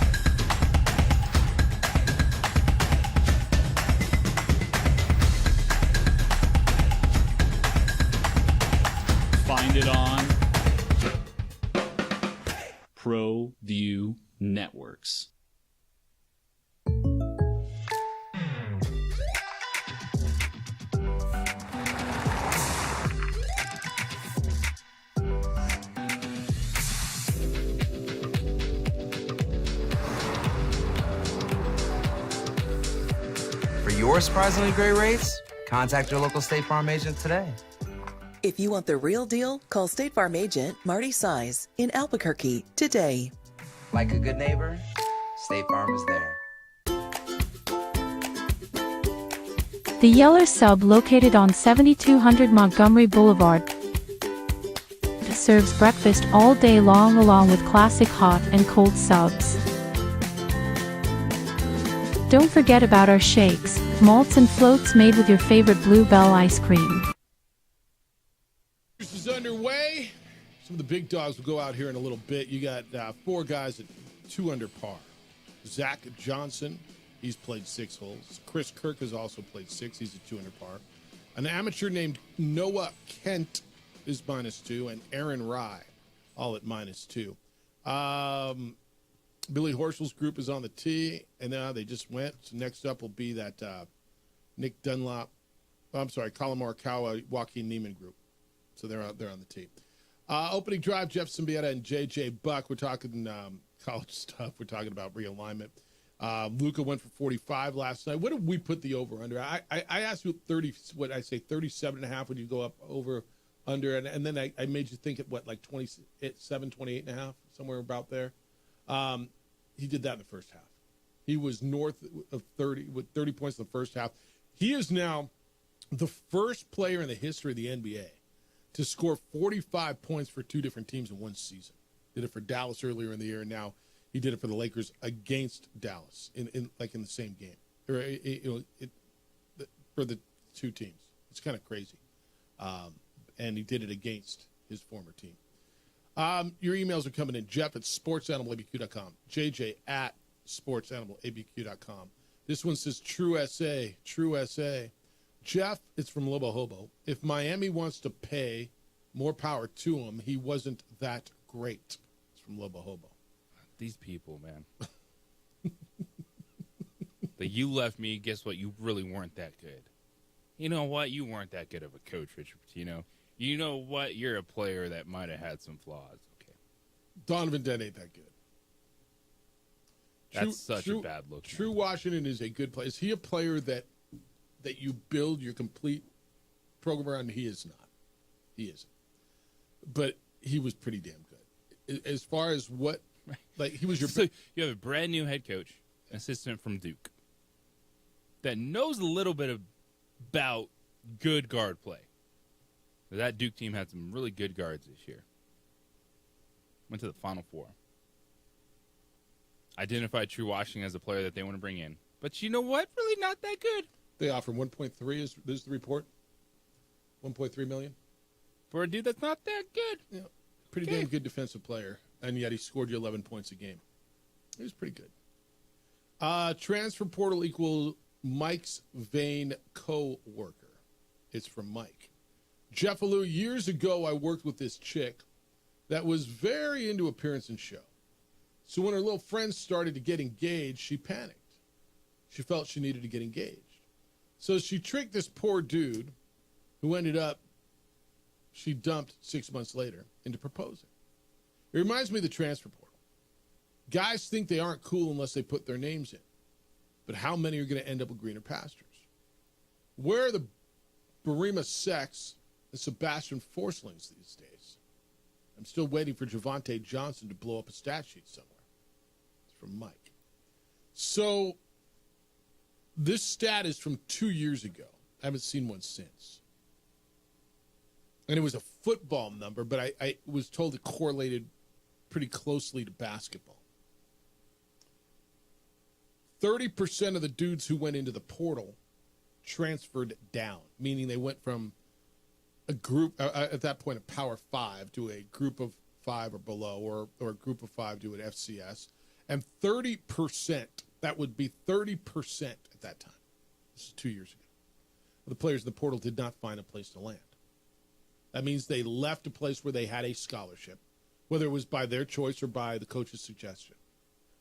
Find it on ProView Networks. For your surprisingly great rates, contact your local State Farm agent today. If you want the real deal, call State Farm agent Marty Size in Albuquerque today. Like a good neighbor, State Farm is there. The Yeller Sub, located on 7200 Montgomery Boulevard, serves breakfast all day long along with classic hot and cold subs. Don't forget about our shakes, malts and floats made with your favorite Bluebell ice cream. This is underway. Some of the big dogs will go out here in a little bit. You got four guys at 2 under par. Zach Johnson, he's played 6 holes. Chris Kirk has also played 6. He's at 2 under par. An amateur named Noah Kent is -2, and Aaron Rye, all at -2. Billy Horschel's group is on the tee, and now they just went. So next up will be that Nick Dunlop, Colin Morikawa, Joaquin Neiman group. So they're out there on the tee. Opening drive, Jeff Symbieta and J.J. Buck. We're talking college stuff. We're talking about realignment. Luka went for 45 last night. What did we put the over-under? I asked you 37.5 when you go up over under, and then I made you think at like 27, 28.5, somewhere about there. He did that in the first half. He was north of 30 with 30 points in the first half. He is now the first player in the history of the NBA to score 45 points for 2 different teams in one season. Did it for Dallas earlier in the year, and now he did it for the Lakers against Dallas in the same game, or for the 2 teams. It's kind of crazy, and he did it against his former team. Your emails are coming in. Jeff at sportsanimалabq.com. JJ at sportsanimалabq.com. This one says True SA. Jeff, it's from Lobo Hobo. If Miami wants to pay, more power to him. He wasn't that great. It's from Lobo Hobo. These people, man. That you left me, guess what? You really weren't that good. You know what? You weren't that good of a coach, Richard Pitino. You know what? You're a player that might have had some flaws. Okay. Donovan Dent ain't that good. That's such a bad look. True Washington is a good player. Is he a player that you build your complete program around? He is not. He isn't. But he was pretty damn good. As far as what, like, he was your... So you have a brand new head coach, assistant from Duke, that knows a little bit about good guard play. That Duke team had some really good guards this year. Went to the Final Four. Identified True Washington as a player that they want to bring in. But you know what? Really not that good. They offer 1.3. Is this the report? 1.3 million for a dude that's not that good. Yeah, pretty damn good defensive player, and yet he scored you 11 points a game. He was pretty good. Transfer portal equal Mike's vain co-worker. It's from Mike. Jeff Alou, years ago I worked with this chick that was very into appearance and show. So when her little friends started to get engaged, she panicked. She felt she needed to get engaged. So she tricked this poor dude who ended up, she dumped 6 months later, into proposing. It reminds me of the transfer portal. Guys think they aren't cool unless they put their names in. But how many are going to end up with greener pastures? Where are the Barima Sex and Sebastian Forslings these days? I'm still waiting for Javante Johnson to blow up a stat sheet somewhere. It's from Mike. So this stat is from 2 years ago. I haven't seen one since. And it was a football number, but I was told it correlated pretty closely to basketball. 30% of the dudes who went into the portal transferred down, meaning they went from a group, at that point, a Power 5 to a group of 5 or below, or a group of 5 to an FCS. And 30%, that would be 30% at that time. This is 2 years ago. The players in the portal did not find a place to land. That means they left a place where they had a scholarship, whether it was by their choice or by the coach's suggestion.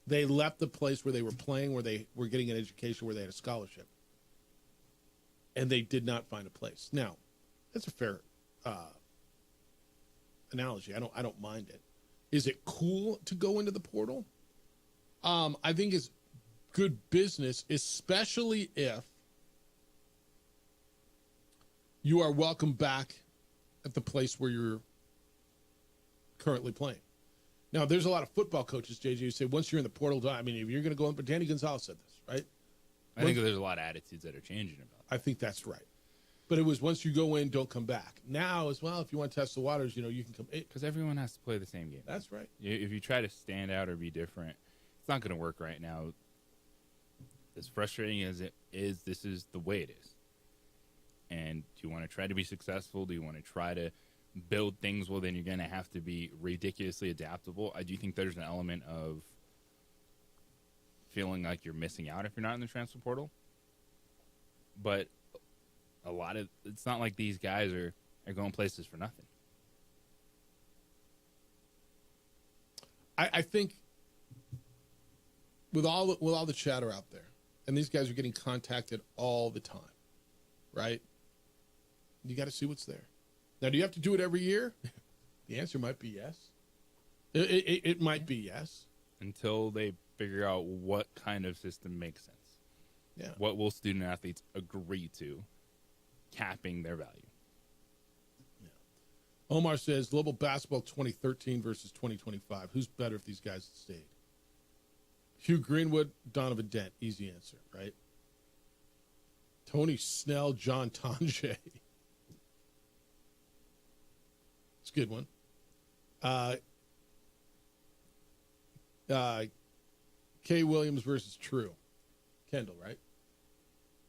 They left the place where they were playing, where they were getting an education, where they had a scholarship. And they did not find a place. Now, that's a fair analogy. I don't mind it. Is it cool to go into the portal? I think it's good business, especially if you are welcome back at the place where you're currently playing. Now, there's a lot of football coaches, JJ, who say once you're in the portal, I mean, if you're going to go in, but Danny Gonzalez said this, right? I think there's a lot of attitudes that are changing about it. I think that's right. But it was once you go in, don't come back. Now, as well, if you want to test the waters, you can come in. Because everyone has to play the same game. That's right. If you try to stand out or be different, it's not going to work right now. As frustrating as it is, this is the way it is. And do you want to try to be successful? Do you want to try to build things? Well, then you're going to have to be ridiculously adaptable. I do think there's an element of feeling like you're missing out if you're not in the transfer portal. But it's not like these guys are going places for nothing. I think with all the chatter out there, and these guys are getting contacted all the time, right? You got to see what's there. Now, do you have to do it every year? The answer might be yes. It might be yes. Until they figure out what kind of system makes sense. Yeah. What will student athletes agree to, capping their value? Yeah. Omar says, Global Basketball 2013 versus 2025. Who's better if these guys had stayed? Hugh Greenwood, Donovan Dent. Easy answer, right? Tony Snell, John Tonje. It's a good one. Kay Williams versus True. Kendall, right?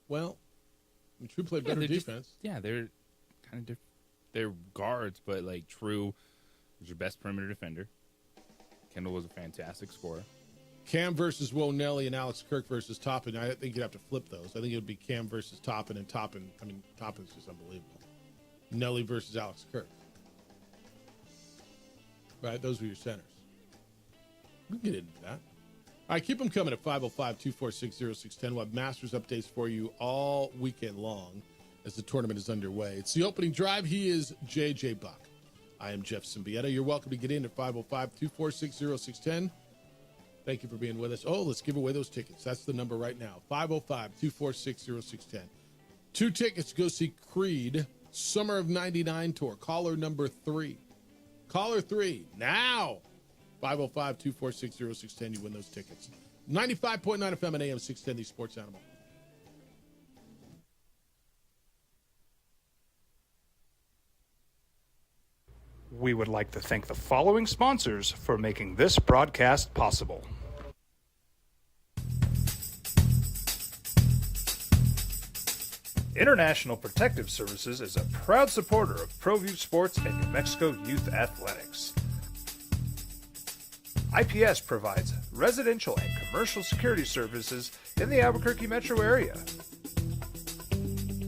Well, I mean, True played better defense. They're kind of different. They're guards, but like True was your best perimeter defender. Kendall was a fantastic scorer. Cam versus Will Nelly and Alex Kirk versus Toppin. I think you'd have to flip those. I think it would be Cam versus Toppin and Toppin. I mean, Toppin's just unbelievable. Nelly versus Alex Kirk. Right, those were your centers. We can get into that. All right, keep them coming at 505-246-0610. We'll have Masters updates for you all weekend long as the tournament is underway. It's the opening drive. He is JJ Buck. I am Jeff Symbieta. You're welcome to get in at 505-246-0610. Thank you for being with us. Oh, let's give away those tickets. That's the number right now, 505-246-0610. 2 tickets to go see Creed, Summer of 99 tour. Caller number 3. Caller 3, now. 505-246-0610. You win those tickets. 95.9 FM and AM 610, the Sports Animal. We would like to thank the following sponsors for making this broadcast possible. International Protective Services is a proud supporter of ProView Sports and New Mexico Youth Athletics. IPS provides residential and commercial security services in the Albuquerque metro area.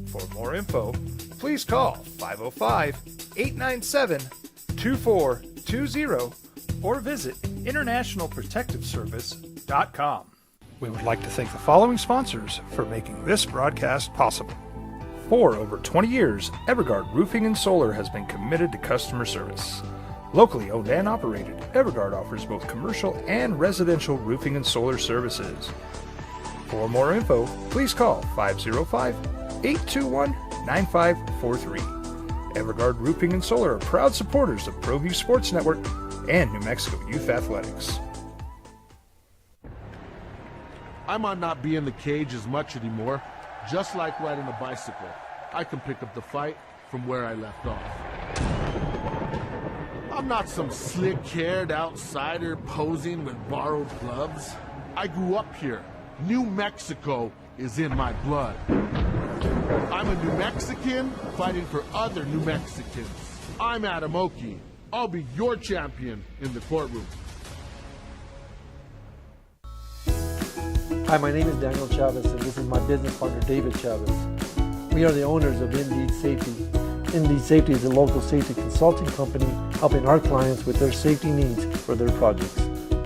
For more info, please call 505-897-2420 or visit internationalprotectiveservice.com. We would like to thank the following sponsors for making this broadcast possible. For over 20 years, Evergard Roofing and Solar has been committed to customer service. Locally owned and operated, Evergard offers both commercial and residential roofing and solar services. For more info, please call 505-821-9543. Evergard Roofing and Solar are proud supporters of ProView Sports Network and New Mexico Youth Athletics. I might not be in the cage as much anymore. Just like riding a bicycle, I can pick up the fight from where I left off. I'm not some slick-haired outsider posing with borrowed gloves. I grew up here. New Mexico is in my blood. I'm a New Mexican fighting for other New Mexicans. I'm Adam Oki. I'll be your champion in the courtroom. Hi, my name is Daniel Chavez, and this is my business partner, David Chavez. We are the owners of Indeed Safety. Indeed Safety is a local safety consulting company helping our clients with their safety needs for their projects.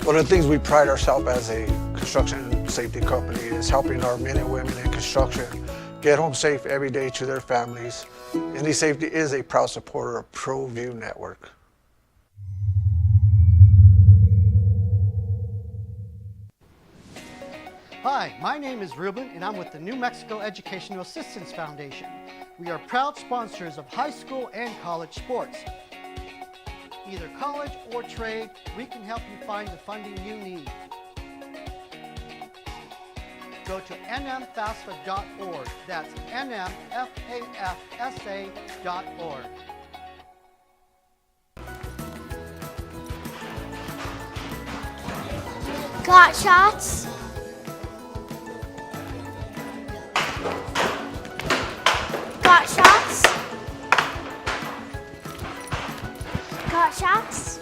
One of the things we pride ourselves as a construction safety company is helping our men and women in construction get home safe every day to their families. Indeed Safety is a proud supporter of ProView Network. Hi, my name is Ruben, and I'm with the New Mexico Educational Assistance Foundation. We are proud sponsors of high school and college sports. Either college or trade, we can help you find the funding you need. Go to nmfafsa.org. That's nmfafsa.org. Got shots? Got shots? Got shots?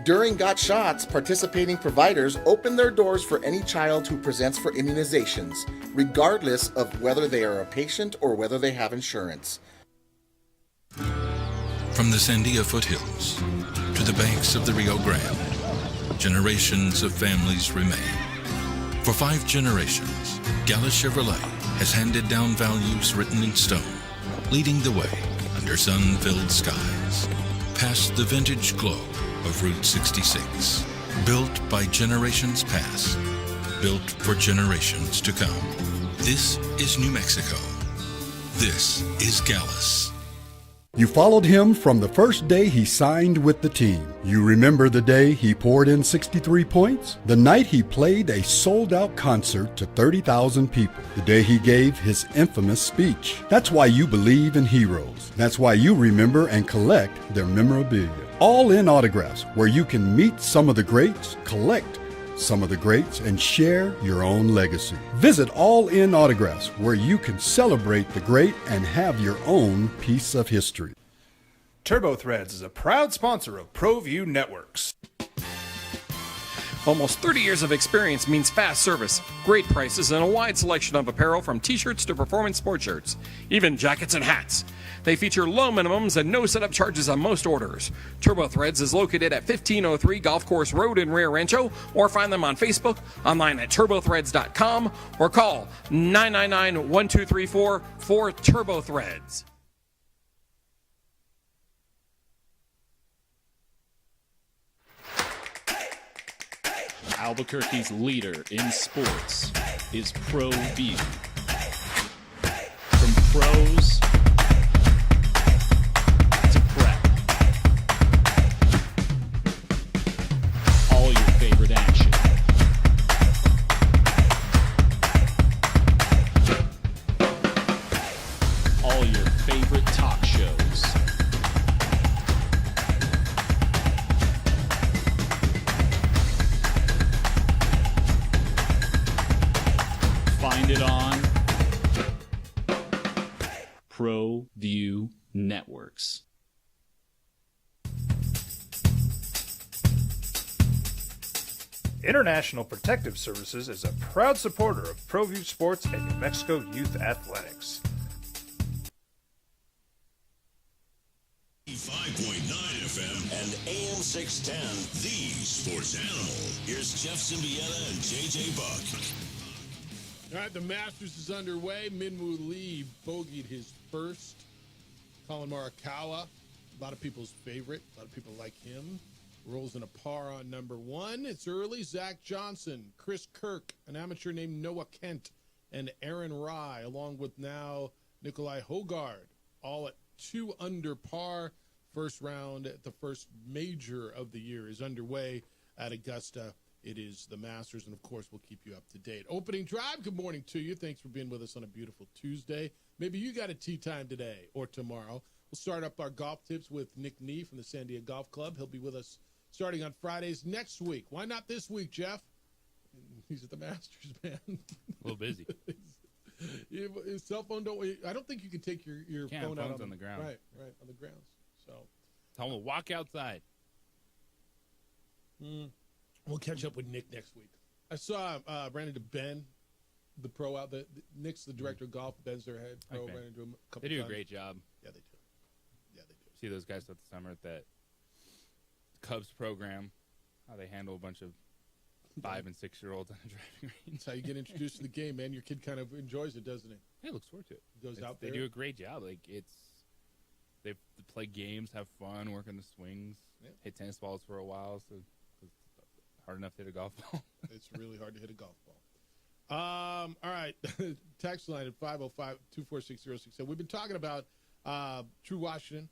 During Got Shots, participating providers open their doors for any child who presents for immunizations, regardless of whether they are a patient or whether they have insurance. From the Sandia foothills to the banks of the Rio Grande, generations of families remain. For 5 generations, Gallus Chevrolet has handed down values written in stone, leading the way under sun-filled skies, past the vintage glow of Route 66. Built by generations past, built for generations to come. This is New Mexico. This is Gallus. You followed him from the first day he signed with the team. You remember the day he poured in 63 points? The night he played a sold-out concert to 30,000 people. The day he gave his infamous speech. That's why you believe in heroes. That's why you remember and collect their memorabilia. All in Autographs, where you can meet some of the greats, collect some of the greats, and share your own legacy. Visit All In Autographs, where you can celebrate the great and have your own piece of history. TurboThreads is a proud sponsor of ProView Networks. Almost 30 years of experience means fast service, great prices, and a wide selection of apparel from t-shirts to performance sports shirts, even jackets and hats. They feature low minimums and no setup charges on most orders. TurboThreads is located at 1503 Golf Course Road in Rio Rancho, or find them on Facebook, online at turbothreads.com, or call 999-1234 for TurboThreads. Albuquerque's leader in sports is ProView. From pros to prep, all your favorite action. All your favorite talk shows. Find it on ProView Networks. International Protective Services is a proud supporter of ProView Sports and New Mexico Youth Athletics. 5.9 FM and AM 610, the sports animal. Here's Jeff Symbieta and JJ Buck. All right, the Masters is underway. Minwoo Lee bogeyed his first. Colin Morikawa, a lot of people's favorite. A lot of people like him. Rolls in a par on number one. It's early. Zach Johnson, Chris Kirk, an amateur named Noah Kent, and Aaron Rai, along with now Nikolai Hogard, all at 2 under par. First round at the first major of the year is underway at Augusta. It is the Masters, and of course, we'll keep you up to date. Opening drive, good morning to you. Thanks for being with us on a beautiful Tuesday. Maybe you got a tee time today or tomorrow. We'll start up our golf tips with Nick Nee from the San Diego Golf Club. He'll be with us starting on Fridays next week. Why not this week, Jeff? He's at the Masters, man. A little busy. His cell phone I don't think you can take your phone out on the ground. Right, on the grounds. So tell him to walk outside. We'll catch up with Nick next week. I saw Brandon Ben, the pro out there. Nick's the director of golf. Ben's their head pro. Okay. Ran into him a couple They do times. a great job. Yeah, they do. See those guys throughout the summer at that Cubs program, how they handle a bunch of 5- and 6-year-olds on a driving range. That's how you get introduced to the game, man. Your kid kind of enjoys it, doesn't he? He looks forward to it. He goes out there. They do a great job. Like they play games, have fun, work on the swings, hit tennis balls for a while. So it's hard enough to hit a golf ball. It's really hard to hit a golf ball. All right. Text line at 505-246-06. We've been talking about True Washington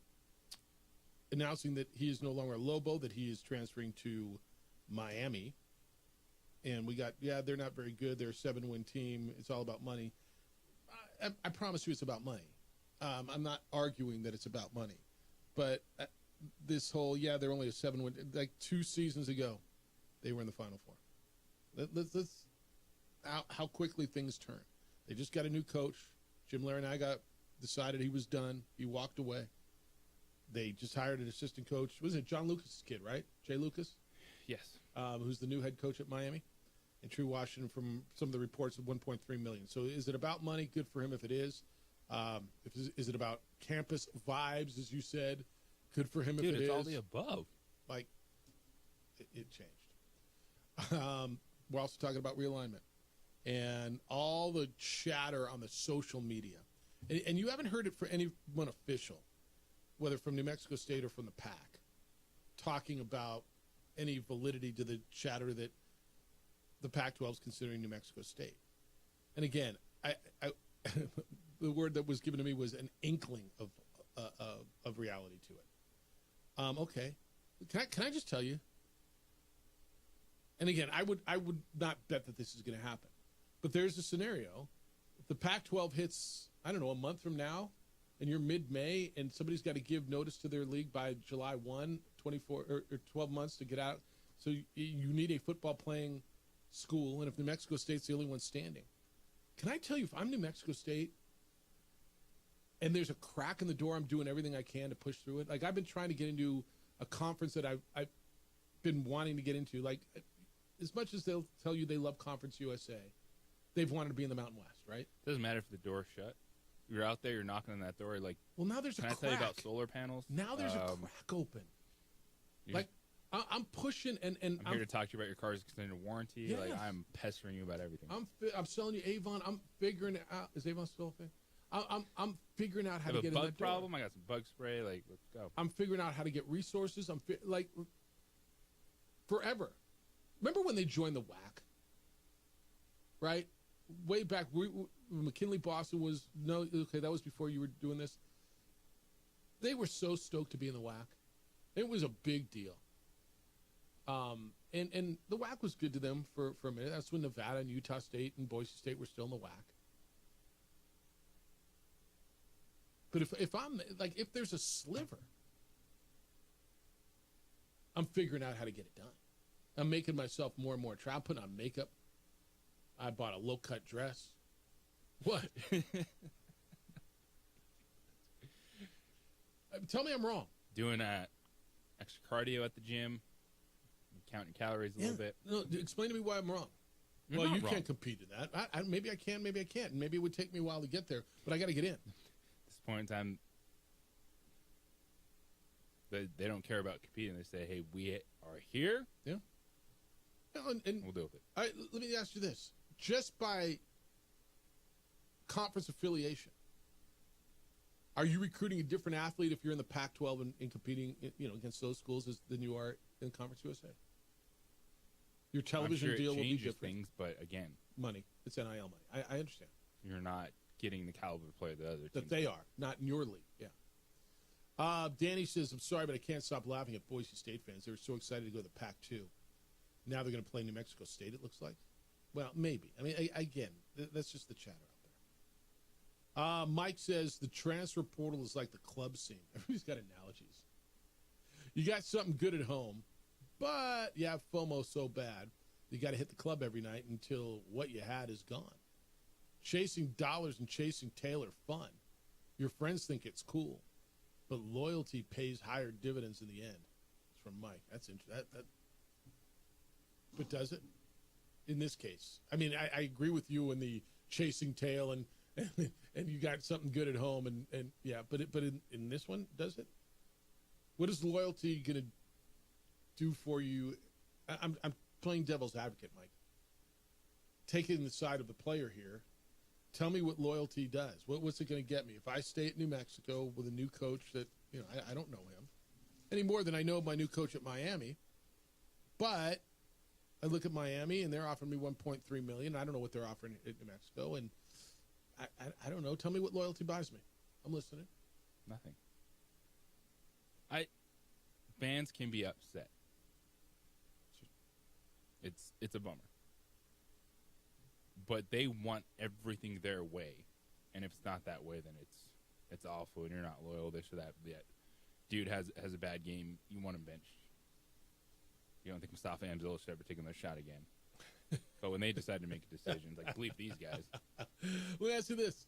announcing that he is no longer a Lobo, that he is transferring to Miami. And we got, they're not very good. They're a 7-win team. It's all about money. I promise you it's about money. I'm not arguing that it's about money. But this whole, they're only a 7-win. Like 2 seasons ago, they were in the Final Four. Let's how quickly things turn. They just got a new coach. Jim Larinaga decided he was done. He walked away. They just hired an assistant coach. Was it John Lucas' kid, right? Jay Lucas? Yes. Who's the new head coach at Miami. And True Washington, from some of the reports, of $1.3 million. So is it about money? Good for him if it is. Is it about campus vibes, as you said? Good for him if it is. Dude, it's all the above. Like, it changed. We're also talking about realignment and all the chatter on the social media. And you haven't heard it from anyone official, whether from New Mexico State or from the PAC, talking about any validity to the chatter that the Pac-12 is considering New Mexico State. And again, I the word that was given to me was an inkling of reality to it. Okay, can I just tell you? And again, I would not bet that this is going to happen, but there's a scenario. If the Pac-12 hits, I don't know, a month from now, and you're mid-May, and somebody's got to give notice to their league by July 1, 24 or 12 months to get out. So you need a football-playing school, and if New Mexico State's the only one standing. Can I tell you, if I'm New Mexico State and there's a crack in the door, I'm doing everything I can to push through it. Like, I've been trying to get into a conference that I've been wanting to get into. Like, as much as they'll tell you they love Conference USA, they've wanted to be in the Mountain West, right? Doesn't matter if the door's shut. You're out there, you're knocking on that door, like, well, now there's a crack. Can I tell you about solar panels? Now there's a crack open. Like, I'm pushing, and I'm here to talk to you about your car's extended warranty. Yes. Like, I'm pestering you about everything. I'm selling you Avon. I'm figuring out. Is Avon still a thing? I'm figuring out how to get in that door. Bug problem? I got some bug spray. Like, let's go. I'm figuring out how to get resources. Like, forever. Remember when they joined the WAC? Right? Way back, McKinley Boston was, that was before you were doing this. They were so stoked to be in the WAC. It was a big deal. And the WAC was good to them for a minute. That's when Nevada and Utah State and Boise State were still in the WAC. But if there's a sliver, I'm figuring out how to get it done. I'm making myself more and more attractive. I'm putting on makeup. I bought a low-cut dress. What? Tell me I'm wrong. Doing extra cardio at the gym, counting calories a little bit. No, explain to me why I'm wrong. You're well, not you wrong. can't compete in that. Maybe I can, maybe I can't. And maybe it would take me a while to get there, but I got to get in. At this point in time, they don't care about competing. They say, hey, we are here. Yeah. And we'll deal with it. All right, let me ask you this. Just by conference affiliation, are you recruiting a different athlete if you're in the Pac-12 and competing, against those schools than you are in Conference USA? Your television I'm sure deal it will be changes different. things, but again, money. It's NIL money. I understand. You're not getting the caliber of player that other teams That they are, not in your league. Yeah. Danny says, I'm sorry, but I can't stop laughing at Boise State fans. They were so excited to go to the Pac-2. Now they're going to play New Mexico State, it looks like. Well, maybe. I mean, again, that's just the chatter out there. Mike says, the transfer portal is like the club scene. Everybody's got analogies. You got something good at home, but you have FOMO so bad, you got to hit the club every night until what you had is gone. Chasing dollars and chasing tail are fun. Your friends think it's cool, but loyalty pays higher dividends in the end. It's from Mike. That's interesting. But does it? In this case, I mean, I agree with you in the chasing tail and you got something good at home and yeah, but in this one, does it? What is loyalty going to do for you? I'm playing devil's advocate, Mike. Taking the side of the player here. Tell me what loyalty does. What's it going to get me? If I stay at New Mexico with a new coach that, I don't know him any more than I know my new coach at Miami, but I look at Miami and they're offering me $1.3 million. I don't know what they're offering at New Mexico, and I don't know. Tell me what loyalty buys me. I'm listening. Nothing. Fans can be upset. It's a bummer. But they want everything their way, and if it's not that way, then it's awful, and you're not loyal. This or that. Dude has a bad game. You want him benched. You don't think Mustafa Amzil should ever take another shot again. But when they decide to make a decision, it's like, bleep these guys. Let me ask you this: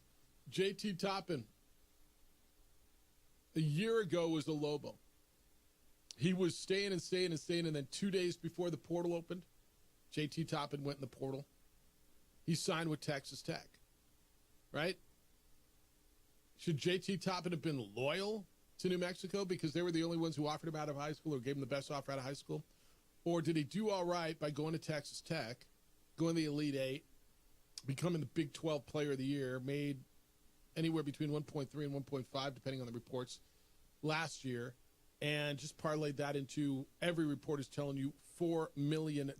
JT Toppin, a year ago was a Lobo. He was staying, and then 2 days before the portal opened, JT Toppin went in the portal. He signed with Texas Tech, right? Should JT Toppin have been loyal to New Mexico because they were the only ones who offered him out of high school or gave him the best offer out of high school? Or did he do all right by going to Texas Tech, going to the Elite Eight, becoming the Big 12 Player of the Year, made anywhere between 1.3 and 1.5, depending on the reports, last year, and just parlayed that into every report is telling you $4 million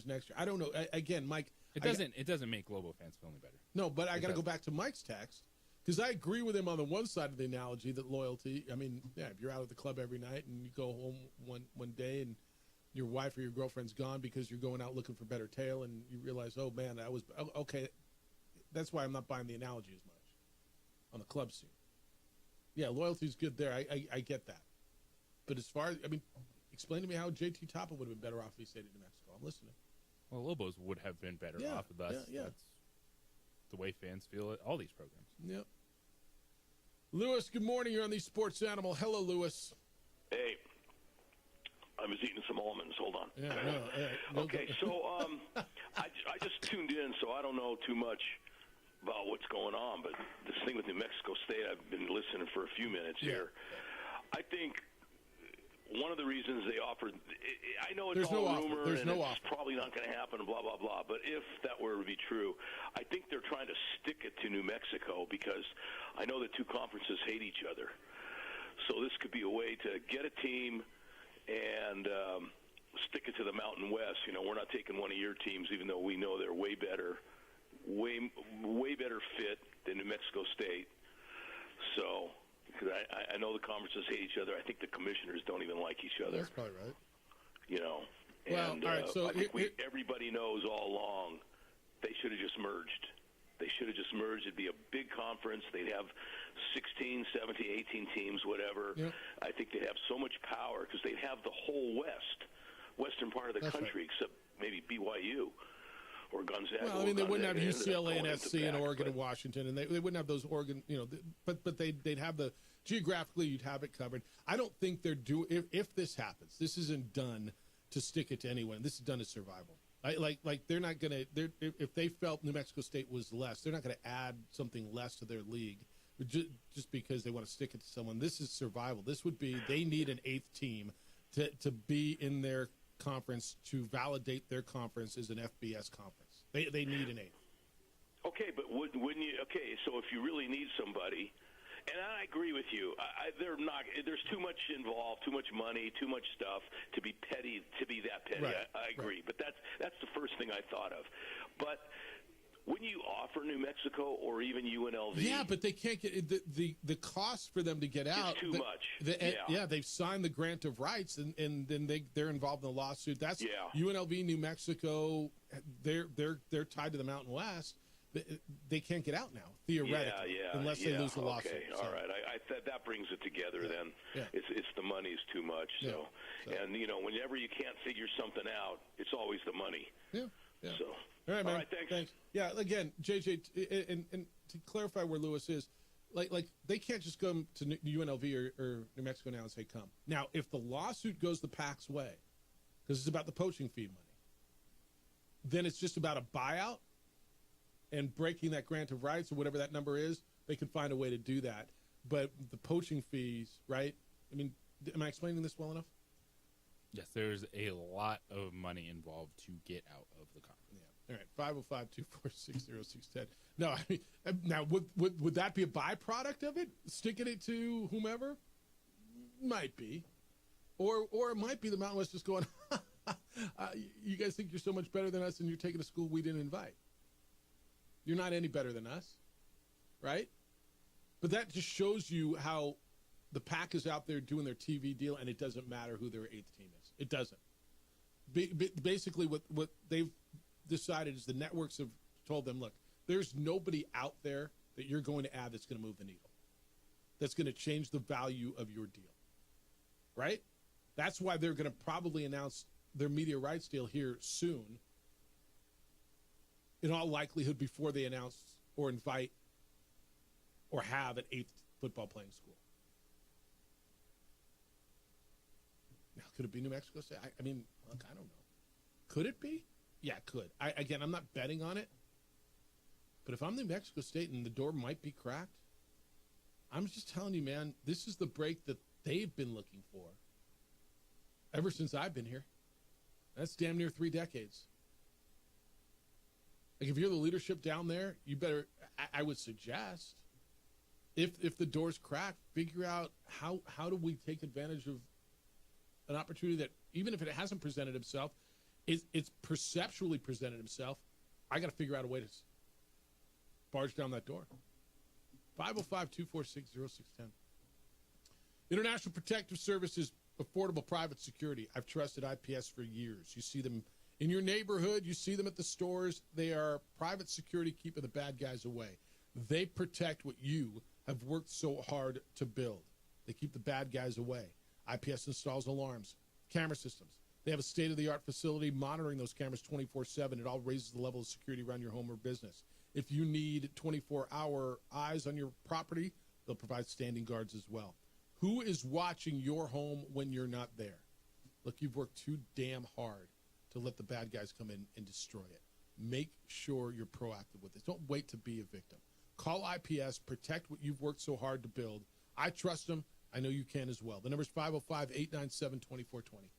next year? I don't know. Again, Mike, It doesn't make Lobo fans feel any better. no, but I got to go back to Mike's text because I agree with him on the one side of the analogy that loyalty. I mean, yeah, if you're out at the club every night and you go home one day and your wife or your girlfriend's gone because you're going out looking for better tail and you realize, oh man, that was okay. That's why I'm not buying the analogy as much on the club scene. Yeah, loyalty's good there. I get that. But as far as, explain to me how JT Toppin would have been better off if he stayed in New Mexico. I'm listening. Well, Lobos would have been better off with us. Yeah. That's the way fans feel at all these programs. Yep. Lewis, good morning. You're on the Sports Animal. Hello, Lewis. Hey, I was eating some almonds. Hold on. Yeah, okay, so I just tuned in, so I don't know too much about what's going on. But this thing with New Mexico State, I've been listening for a few minutes here. I think one of the reasons they offered, I know it's all rumor and it's probably not going to happen, blah, blah, blah. But if that were to be true, I think they're trying to stick it to New Mexico because I know the two conferences hate each other. So this could be a way to get a team and stick it to the Mountain West. We're not taking one of your teams, even though we know they're way better fit than New Mexico State. So, because I know the conferences hate each other. I think the commissioners don't even like each other. That's probably right. Well, all right, so I think everybody knows all along they should have just merged. They should have just merged. It'd be a big conference. They'd have 16, 17, 18 teams, whatever. Yep. I think they'd have so much power because they'd have the whole western part of the country, except maybe BYU. or Gonzaga. Well, I mean, they wouldn't have Gonzaga ended up UCLA and going into SC and back, Oregon but- and Washington, and they wouldn't have those Oregon, but they'd have the geographically you'd have it covered. I don't think they're if this happens, this isn't done to stick it to anyone. This is done as survival. Like they're not gonna. If they felt New Mexico State was less, they're not gonna add something less to their league just because they want to stick it to someone. This is survival. This would be they need an 8th team to be in their conference to validate their conference as an FBS conference. They need an 8th. Okay, but wouldn't you? Okay, so if you really need somebody, and I agree with you, they're not. There's too much involved, too much money, too much stuff to be petty. To be that petty, Right, I agree. But that's the first thing I thought of. But wouldn't you offer New Mexico or even UNLV? Yeah, but they can't get the cost for them to get out. It's too much. Yeah, they've signed the grant of rights, and then they're involved in the lawsuit. That's UNLV, New Mexico. They're tied to the Mountain West. They can't get out now, theoretically, unless they lose the lawsuit. Okay, all right. That brings it together then. Yeah. It's the money's too much. So, and whenever you can't figure something out, it's always the money. Yeah. So, all right, man. All right, thanks. Yeah, again, JJ, and to clarify where Lewis is, like they can't just come to UNLV or New Mexico now and say come. Now, if the lawsuit goes the PAC's way, because it's about the poaching fee money, then it's just about a buyout and breaking that grant of rights or whatever that number is. They could find a way to do that. But the poaching fees, right? I mean, am I explaining this well enough? Yes, there's a lot of money involved to get out of the conference. Yeah. All right, 505-246-0610. No, I mean, now would that be a byproduct of it? Sticking it to whomever? Might be. Or it might be the Mountain West just going, you guys think you're so much better than us and you're taking a school we didn't invite. You're not any better than us, right? But that just shows you how the PAC is out there doing their TV deal, and it doesn't matter who their 8th team is. It doesn't. Basically, what they've decided is the networks have told them, look, there's nobody out there that you're going to add that's going to move the needle, that's going to change the value of your deal, right? That's why they're going to probably announce their media rights deal here soon, in all likelihood before they announce or invite or have an 8th football playing school. Now, could it be New Mexico State? I mean, look, I don't know. Could it be? Yeah, it could. Again, I'm not betting on it. But if I'm New Mexico State and the door might be cracked, I'm just telling you, man, this is the break that they've been looking for ever since I've been here. That's damn near 3 decades. Like, if you're the leadership down there, you better, I would suggest, if the door's cracked, figure out how do we take advantage of an opportunity that, even if it hasn't presented itself, it's perceptually presented itself. I got to figure out a way to barge down that door. 505-246-0610. International Protective Services, affordable private security. I've trusted IPS for years. You see them in your neighborhood. You see them at the stores. They are private security, keeping the bad guys away. They protect what you have worked so hard to build. They keep the bad guys away. IPS installs alarms, camera systems. They have a state-of-the-art facility monitoring those cameras 24/7. It all raises the level of security around your home or business. If you need 24-hour eyes on your property, they'll provide standing guards as well. Who is watching your home when you're not there? Look, you've worked too damn hard to let the bad guys come in and destroy it. Make sure you're proactive with this. Don't wait to be a victim. Call IPS. Protect what you've worked so hard to build. I trust them. I know you can as well. The number is 505-897-2420.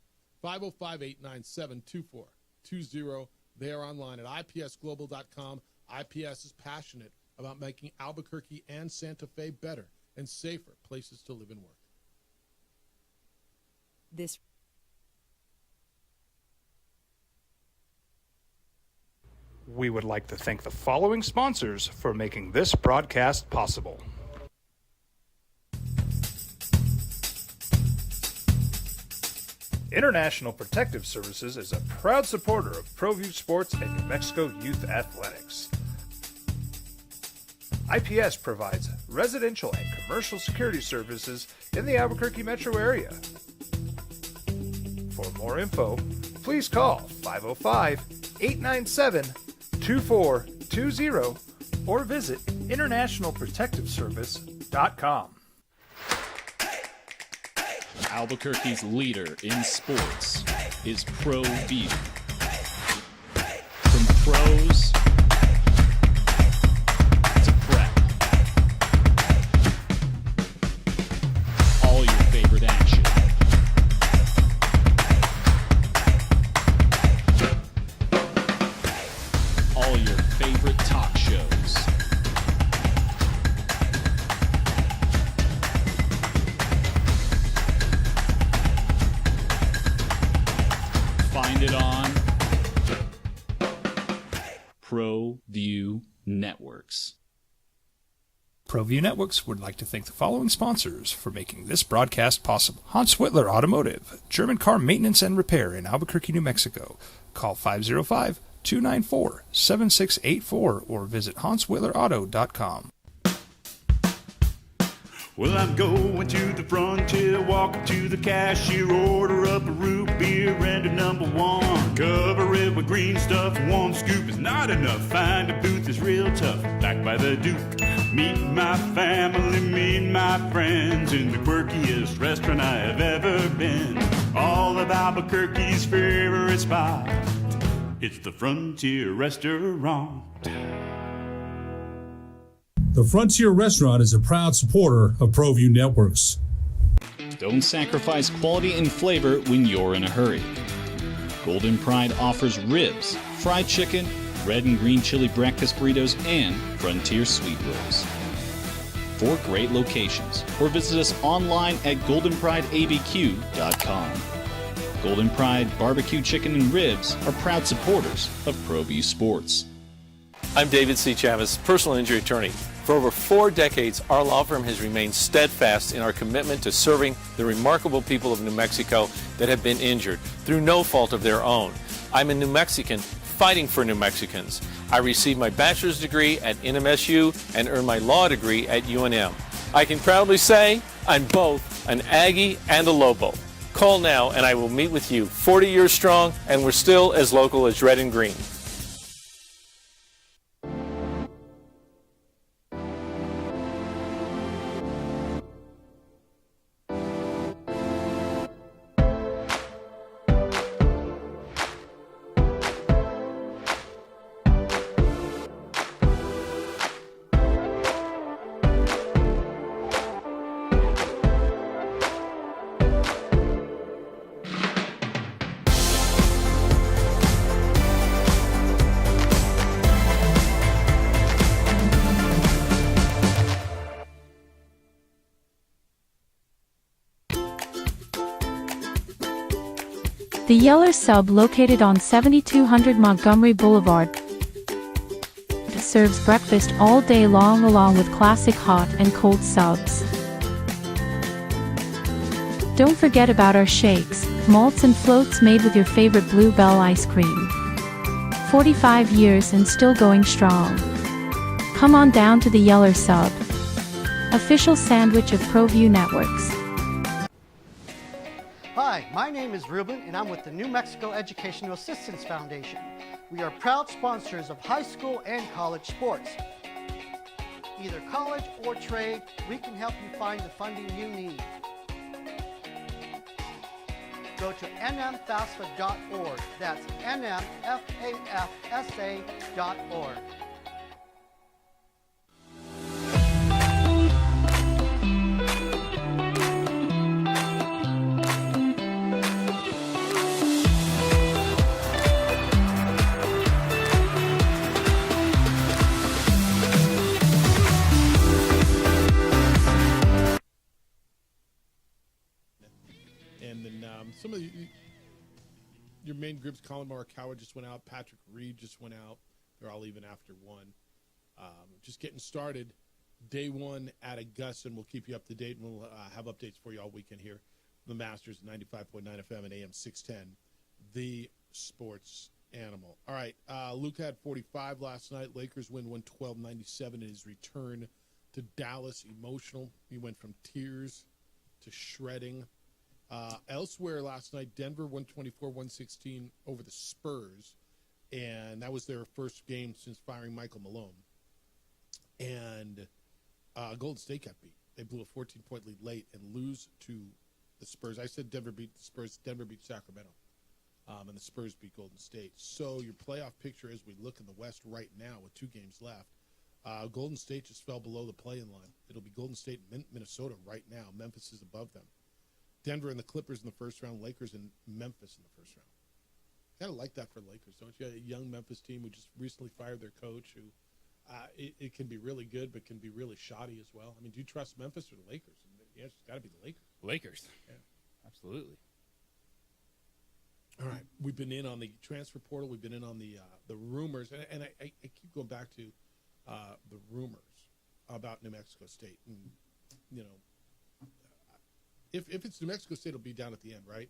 505-897-2420. They are online at ipsglobal.com. IPS is passionate about making Albuquerque and Santa Fe better and safer places to live and work. We would like to thank the following sponsors for making this broadcast possible. International Protective Services is a proud supporter of ProView Sports and New Mexico Youth Athletics. IPS provides residential and commercial security services in the Albuquerque metro area. For more info, please call 505-897-2420. 2420 or visit internationalprotectiveservice.com. Albuquerque's leader in sports is ProView. From pros to prep, all your favorite action. All your favorite talk shows. Find it on ProView Networks. ProView Networks would like to thank the following sponsors for making this broadcast possible. Hans Whitler Automotive, German car maintenance and repair in Albuquerque, New Mexico. Call 505-294-7684 or visit hanswhitlerauto.com. Well, I'm going to the frontier, walking to the cashier, order up a root beer and a number one. Cover it with green stuff, one scoop is not enough. Find a booth is real tough, back by the Duke. Meet my family, meet my friends in the quirkiest restaurant I have ever been. All of Albuquerque's favorite spot, it's the Frontier Restaurant. The Frontier Restaurant is a proud supporter of ProView Networks. Don't sacrifice quality and flavor when you're in a hurry. Golden Pride offers ribs, fried chicken, red and green chili breakfast burritos, and Frontier sweet rolls. 4 great locations, or visit us online at goldenprideabq.com. Golden Pride Barbecue Chicken and Ribs are proud supporters of ProView Sports. I'm David C. Chavez, personal injury attorney. For over 4 decades, our law firm has remained steadfast in our commitment to serving the remarkable people of New Mexico that have been injured through no fault of their own. I'm a New Mexican fighting for New Mexicans. I received my bachelor's degree at NMSU and earned my law degree at UNM. I can proudly say I'm both an Aggie and a Lobo. Call now and I will meet with you. 40 years strong, and we're still as local as red and green. The Yeller Sub, located on 7200 Montgomery Boulevard, serves breakfast all day long along with classic hot and cold subs. Don't forget about our shakes, malts and floats made with your favorite Blue Bell ice cream. 45 years and still going strong. Come on down to the Yeller Sub, official sandwich of ProView Networks. Hi, my name is Ruben, and I'm with the New Mexico Educational Assistance Foundation. We are proud sponsors of high school and college sports. Either college or trade, we can help you find the funding you need. Go to nmfafsa.org. That's nmfafsa.org. Some of your main groups, Colin Morikawa just went out, Patrick Reed just went out. They're all leaving after one. Just getting started. Day one at Augusta, and we'll keep you up to date, and we'll have updates for you all weekend here. The Masters, 95.9 FM and AM 610, the sports animal. All right, Luke had 45 last night. Lakers win 112-97 in his return to Dallas. Emotional. He went from tears to shredding. Elsewhere last night, Denver 124-116 over the Spurs. and that was their first game since firing Michael Malone. And Golden State got beat. They blew a 14-point lead late and lose to the Spurs. I said Denver beat the Spurs. Denver beat Sacramento, and the Spurs beat Golden State. So your playoff picture as we look in the West right now with 2 games left, Golden State just fell below the play-in line. It'll be Golden State and Minnesota right now. Memphis is above them. Denver and the Clippers in the first round. Lakers and Memphis in the first round. Kind of like that for Lakers, don't you? A young Memphis team who just recently fired their coach, who it can be really good but can be really shoddy as well. I mean, do you trust Memphis or the Lakers? Yeah, it's got to be the Lakers. Lakers. Yeah. Absolutely. All right. We've been in on the transfer portal. We've been in on the rumors. And I keep going back to the rumors about New Mexico State. And, you know, if it's New Mexico State, it'll be down at the end, right?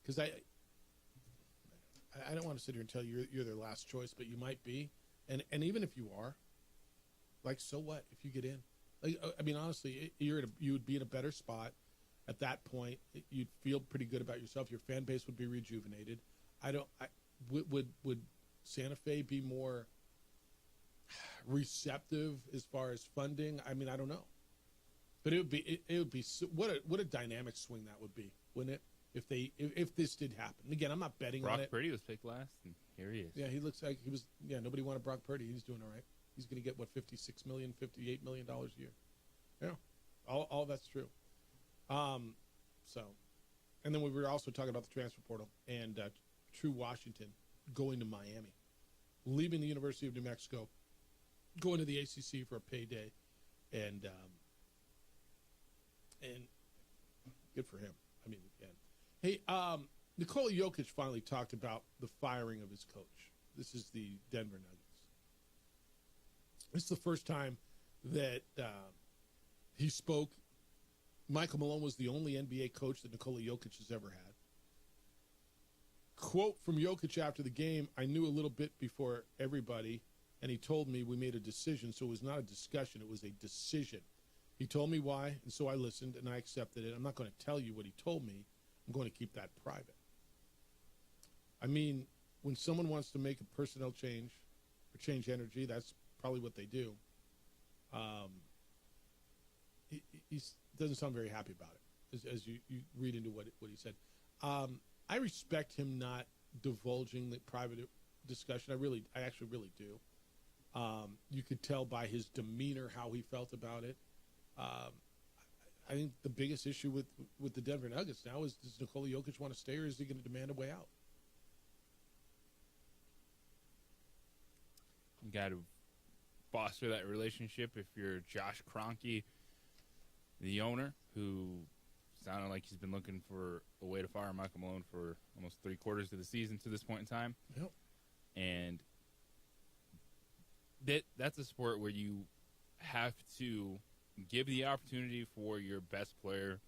Because I don't want to sit here and tell you you're their last choice, but you might be. And even if you are, like, so what if you get in? Like, I mean, honestly, you would be in a better spot at that point. You'd feel pretty good about yourself. Your fan base would be rejuvenated. Would Santa Fe be more receptive as far as funding? I mean, I don't know, but it would be what a dynamic swing that would be, wouldn't it? If this did happen. And again, I'm not betting on it. Brock Purdy was picked last, and here he is. Yeah, he looks like he was. Yeah, nobody wanted Brock Purdy. He's doing all right. He's going to get, what, $56 million, $58 million a year. Yeah, all that's true. So, and then we were also talking about the transfer portal and True Washington going to Miami, leaving the University of New Mexico, going to the ACC for a payday, and good for him. I mean, again. Hey, Nikola Jokic finally talked about the firing of his coach. This is the Denver Nuggets. This is the first time that he spoke. Michael Malone was the only NBA coach that Nikola Jokic has ever had. Quote from Jokic after the game, "I knew a little bit before everybody, and he told me we made a decision, so it was not a discussion, it was a decision. He told me why, and so I listened, and I accepted it. I'm not going to tell you what he told me. I'm going to keep that private." I mean, when someone wants to make a personnel change or change energy, that's probably what they do. He doesn't sound very happy about it, as you read into what he said. I respect him not divulging the private discussion. I actually really do. You could tell by his demeanor how he felt about it. I think the biggest issue with the Denver Nuggets now is, does Nikola Jokic want to stay, or is he going to demand a way out? You got to foster that relationship. If you're Josh Kroenke, the owner, who sounded like he's been looking for a way to fire Michael Malone for almost 3/4 of the season to this point in time. Yep. And that's a sport where you have to give the opportunity for your best player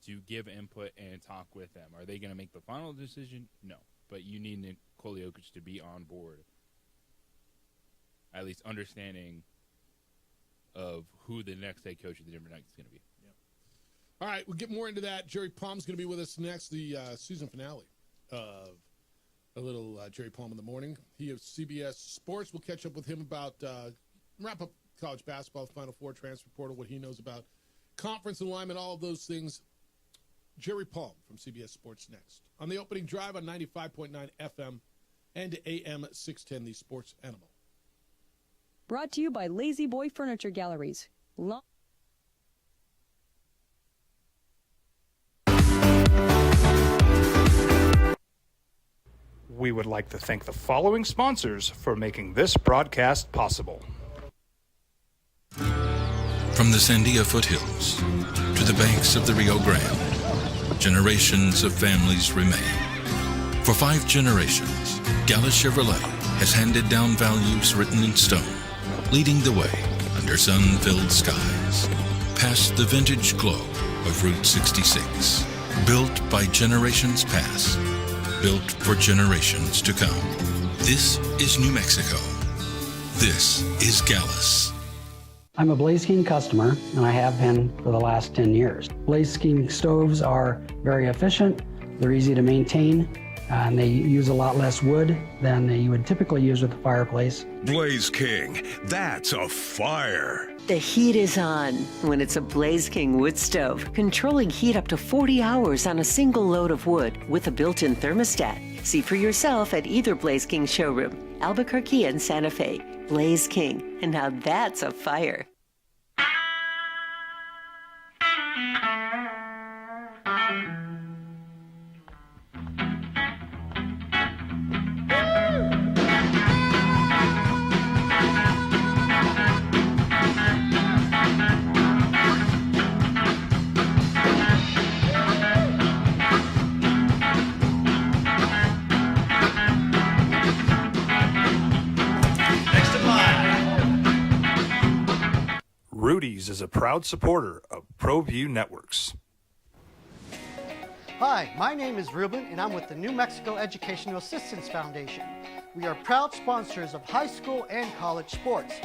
to give input and talk with them. Are they going to make the final decision? No. But you need Nikola Jokic to be on board, at least understanding of who the next head coach of the Denver Nuggets is going to be. Yep. All right, we'll get more into that. Jerry Palm's going to be with us next, the season finale of a little Jerry Palm in the morning. He of CBS Sports. We'll catch up with him about wrap up college basketball, Final Four, transfer portal, what he knows about conference alignment, all of those things. Jerry Palm from CBS Sports next. On the opening drive on 95.9 FM and AM 610, the Sports Animal. Brought to you by Lazy Boy Furniture Galleries. We would like to thank the following sponsors for making this broadcast possible. From the Sandia foothills to the banks of the Rio Grande, generations of families remain. For 5 generations, Gallus Chevrolet has handed down values written in stone, leading the way under sun-filled skies, past the vintage glow of Route 66. Built by generations past, built for generations to come. This is New Mexico. This is Gallus. I'm a Blaze King customer, and I have been for the last 10 years. Blaze King stoves are very efficient. They're easy to maintain, and they use a lot less wood than you would typically use with a fireplace. Blaze King, that's a fire. The heat is on when it's a Blaze King wood stove, controlling heat up to 40 hours on a single load of wood with a built-in thermostat. See for yourself at either Blaze King showroom, Albuquerque and Santa Fe. Blaze King, and now that's a fire. Rudy's is a proud supporter of ProView Networks. Hi, my name is Ruben, and I'm with the New Mexico Educational Assistance Foundation. We are proud sponsors of high school and college sports.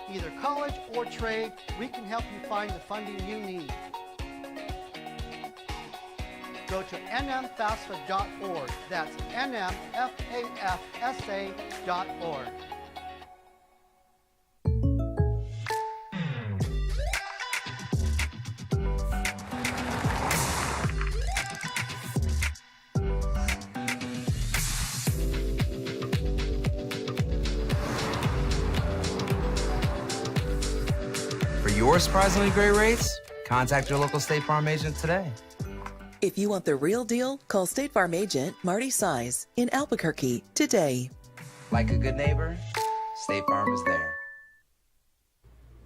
Either college or trade, we can help you find the funding you need. Go to nmfafsa.org. That's nmfafsa.org. For your surprisingly great rates, contact your local State Farm agent today. If you want the real deal, call State Farm agent Marty Size in Albuquerque today. Like a good neighbor, State Farm is there.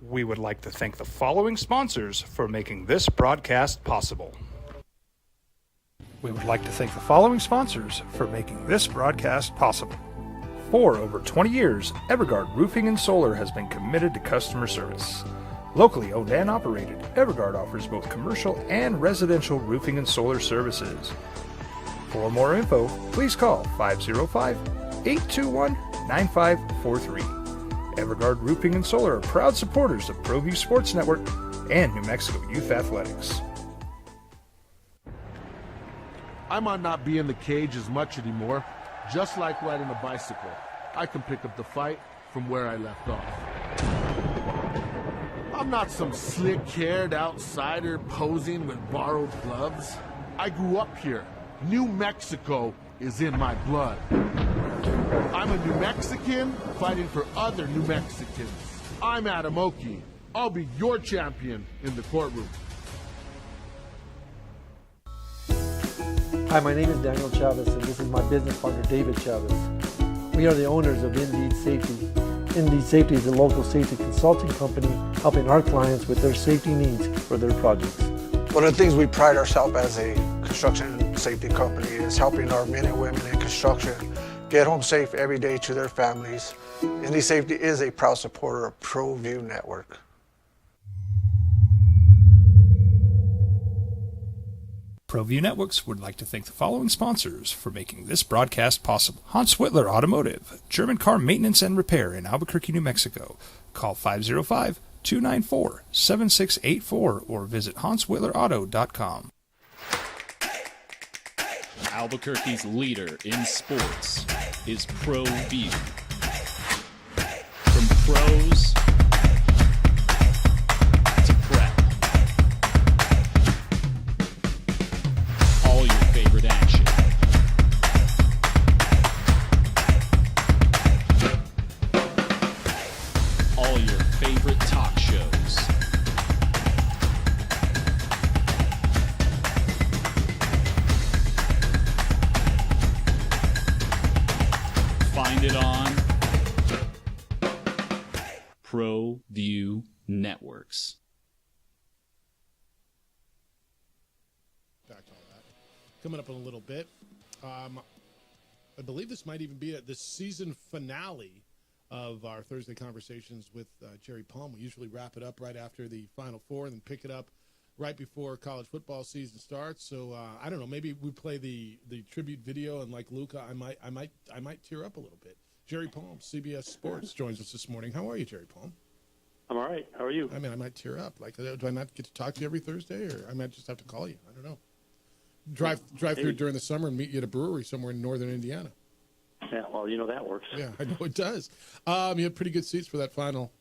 We would like to thank the following sponsors for making this broadcast possible. We would like to thank the following sponsors for making this broadcast possible. For over 20 years, Evergard Roofing and Solar has been committed to customer service. Locally owned and operated, Evergard offers both commercial and residential roofing and solar services. For more info, please call 505-821-9543. Evergard Roofing and Solar are proud supporters of ProView Sports Network and New Mexico Youth Athletics. I might not be in the cage as much anymore. Just like riding a bicycle, I can pick up the fight from where I left off. I'm not some slick-haired outsider posing with borrowed gloves. I grew up here. New Mexico is in my blood. I'm a New Mexican fighting for other New Mexicans. I'm Adam Oki. I'll be your champion in the courtroom. Hi, my name is Daniel Chavez, and this is my business partner, David Chavez. We are the owners of Indeed Safety. Indeed Safety is a local safety consulting company helping our clients with their safety needs for their projects. One of the things we pride ourselves as a construction safety company is helping our men and women in construction get home safe every day to their families. Indeed Safety is a proud supporter of ProView Network. ProView Networks would like to thank the following sponsors for making this broadcast possible. Hans Whitler Automotive, German car maintenance and repair in Albuquerque, New Mexico. Call 505-294-7684 or visit hanswhitlerauto.com. Albuquerque's leader in sports is ProView. From pros to prep. All your favorite action. All your favorite talk shows. Find it on ProView Networks. Back to all that. Coming up in a little bit. I believe this might even be the season finale of our Thursday conversations with Jerry Palm. We usually wrap it up right after the Final Four and then pick it up right before college football season starts. So I don't know. Maybe we play the tribute video, and like Luca, I might tear up a little bit. Jerry Palm, CBS Sports, joins us this morning. How are you, Jerry Palm? I'm all right. How are you? I mean, I might tear up. Like, do I not get to talk to you every Thursday, or I might just have to call you? I don't know. drive through during the summer and meet you at a brewery somewhere in northern Indiana. Yeah, well, that works. Yeah, I know it does. You had pretty good seats for that final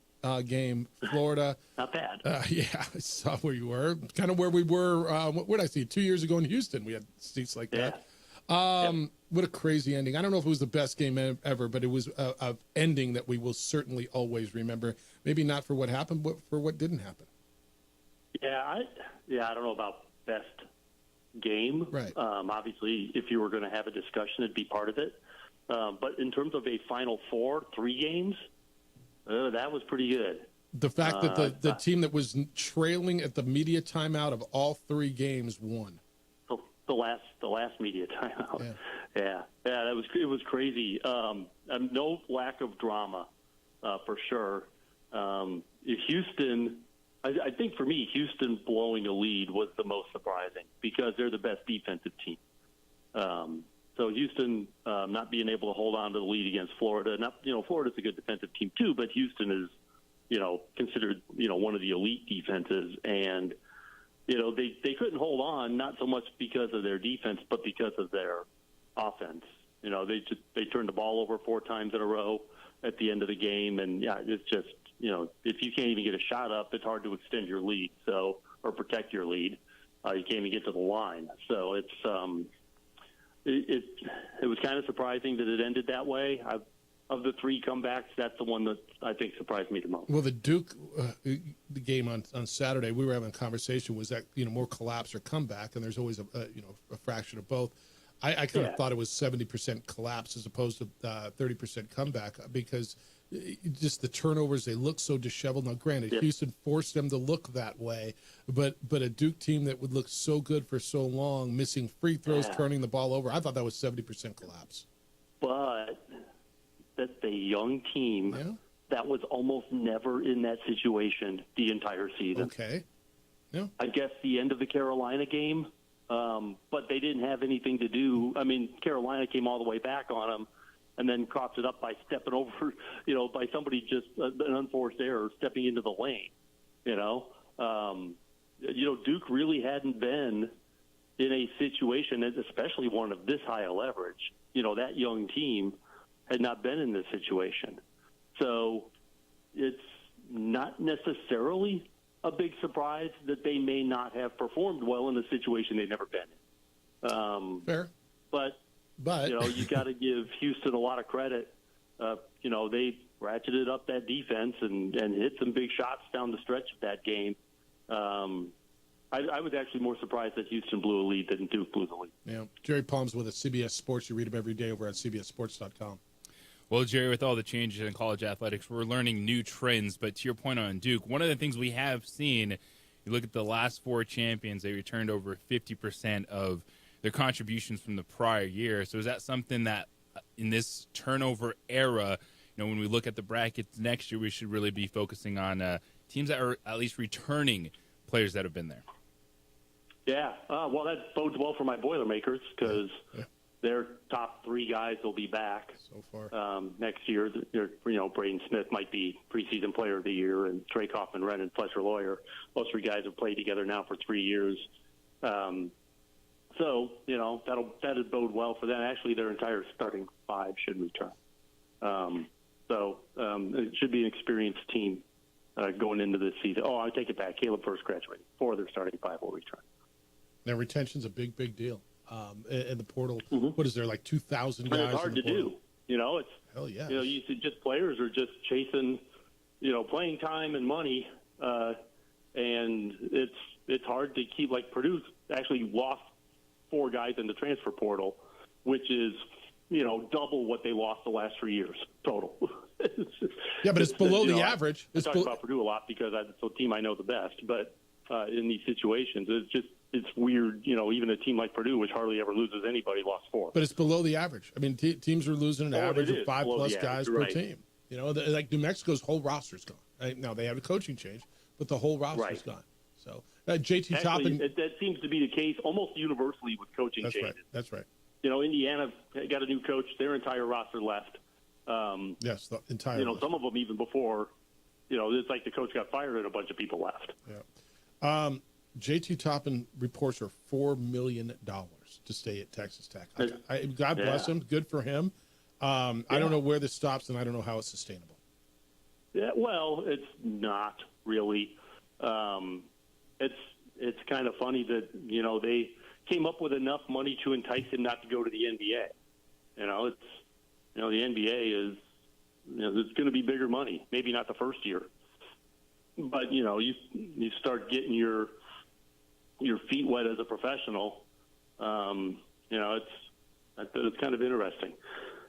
game, Florida. Not bad. Yeah, I saw where you were. Kind of where we were. What did I see? 2 years ago in Houston, we had seats like that. What a crazy ending. I don't know if it was the best game ever, but it was a ending that we will certainly always remember. Maybe not for what happened, but for what didn't happen. Yeah, I don't know about best game. Right. Obviously, if you were going to have a discussion, it'd be part of it. But in terms of a Final Four, 3 games, that was pretty good. The fact that the team that was trailing at the media timeout of all 3 games won. The last media timeout. Yeah, it was crazy. No lack of drama, for sure. Houston, I think for me, Houston blowing a lead was the most surprising because they're the best defensive team. So Houston not being able to hold on to the lead against Florida. Florida's a good defensive team too, but Houston is, considered, one of the elite defenses, and they couldn't hold on, not so much because of their defense, but because of their offense. They turned the ball over 4 times in a row at the end of the game, and it's just, if you can't even get a shot up, it's hard to extend your lead, or protect your lead. You can't even get to the line. So it's it was kind of surprising that it ended that way. Of the 3 comebacks, that's the one that I think surprised me the most. Well, the Duke the game on Saturday, we were having a conversation. Was that more collapse or comeback? And there's always a fraction of both. I kind of thought it was 70% collapse as opposed to 30% comeback because just the turnovers, they look so disheveled. Now, granted, Houston forced them to look that way, but a Duke team that would look so good for so long, missing free throws, turning the ball over, I thought that was 70% collapse. But that's a young team that was almost never in that situation the entire season. Okay. Yeah. I guess the end of the Carolina game, but they didn't have anything to do. I mean, Carolina came all the way back on them and then coughed it up by stepping over, by somebody just an unforced error stepping into the lane. Duke really hadn't been in a situation, especially one of this high a leverage. That young team had not been in this situation. So it's not necessarily a big surprise that they may not have performed well in a situation they've never been in. Fair. But you got to give Houston a lot of credit. They ratcheted up that defense and hit some big shots down the stretch of that game. I was actually more surprised that Houston blew a lead than Duke blew the lead. Yeah. Jerry Palm's with us, CBS Sports. You read him every day over at CBSSports.com. Well, Jerry, with all the changes in college athletics, we're learning new trends. But to your point on Duke, one of the things we have seen, you look at the last 4 champions, they returned over 50% of their contributions from the prior year. So is that something that in this turnover era, when we look at the brackets next year, we should really be focusing on teams that are at least returning players that have been there? Yeah. Well, that bodes well for my Boilermakers because their top 3 guys will be back so far next year. Braden Smith might be preseason player of the year, and Trey Kaufman, Ren, and Fletcher Lawyer. Those 3 guys have played together now for 3 years. So that'll bode well for them. Actually, their entire starting 5 should return. It should be an experienced team going into this season. I take it back. Caleb first graduated. 4 of their starting 5 will return. Now, retention's a big, big deal. In the portal, what is there, like 2,000 guys? It's hard to do. It's hell yeah. You see, just players are just chasing, playing time and money, and it's hard to keep. Like Purdue actually lost 4 guys in the transfer portal, which is double what they lost the last 3 years total. Yeah, but it's below the average. I talk about Purdue a lot because it's a team I know the best, but in these situations, it's weird, even a team like Purdue, which hardly ever loses anybody, lost 4. But it's below the average. I mean, teams are losing an average of 5+ guys per team. Like New Mexico's whole roster's gone. Right? Now, they have a coaching change, but the whole roster's gone. So, JT Toppin. That seems to be the case almost universally with coaching changes. That's right. Indiana got a new coach. Their entire roster left. Yes, the entire roster. Some of them even before, it's like the coach got fired and a bunch of people left. Yeah. JT Toppin reports are $4 million. years to stay at Texas Tech. God bless him. Good for him. I don't know where this stops, and I don't know how it's sustainable. Yeah, well, it's not really. It's kind of funny that, they came up with enough money to entice him not to go to the NBA. The NBA is, it's going to be bigger money. Maybe not the first year, but you start getting your feet wet as a professional. It's kind of interesting.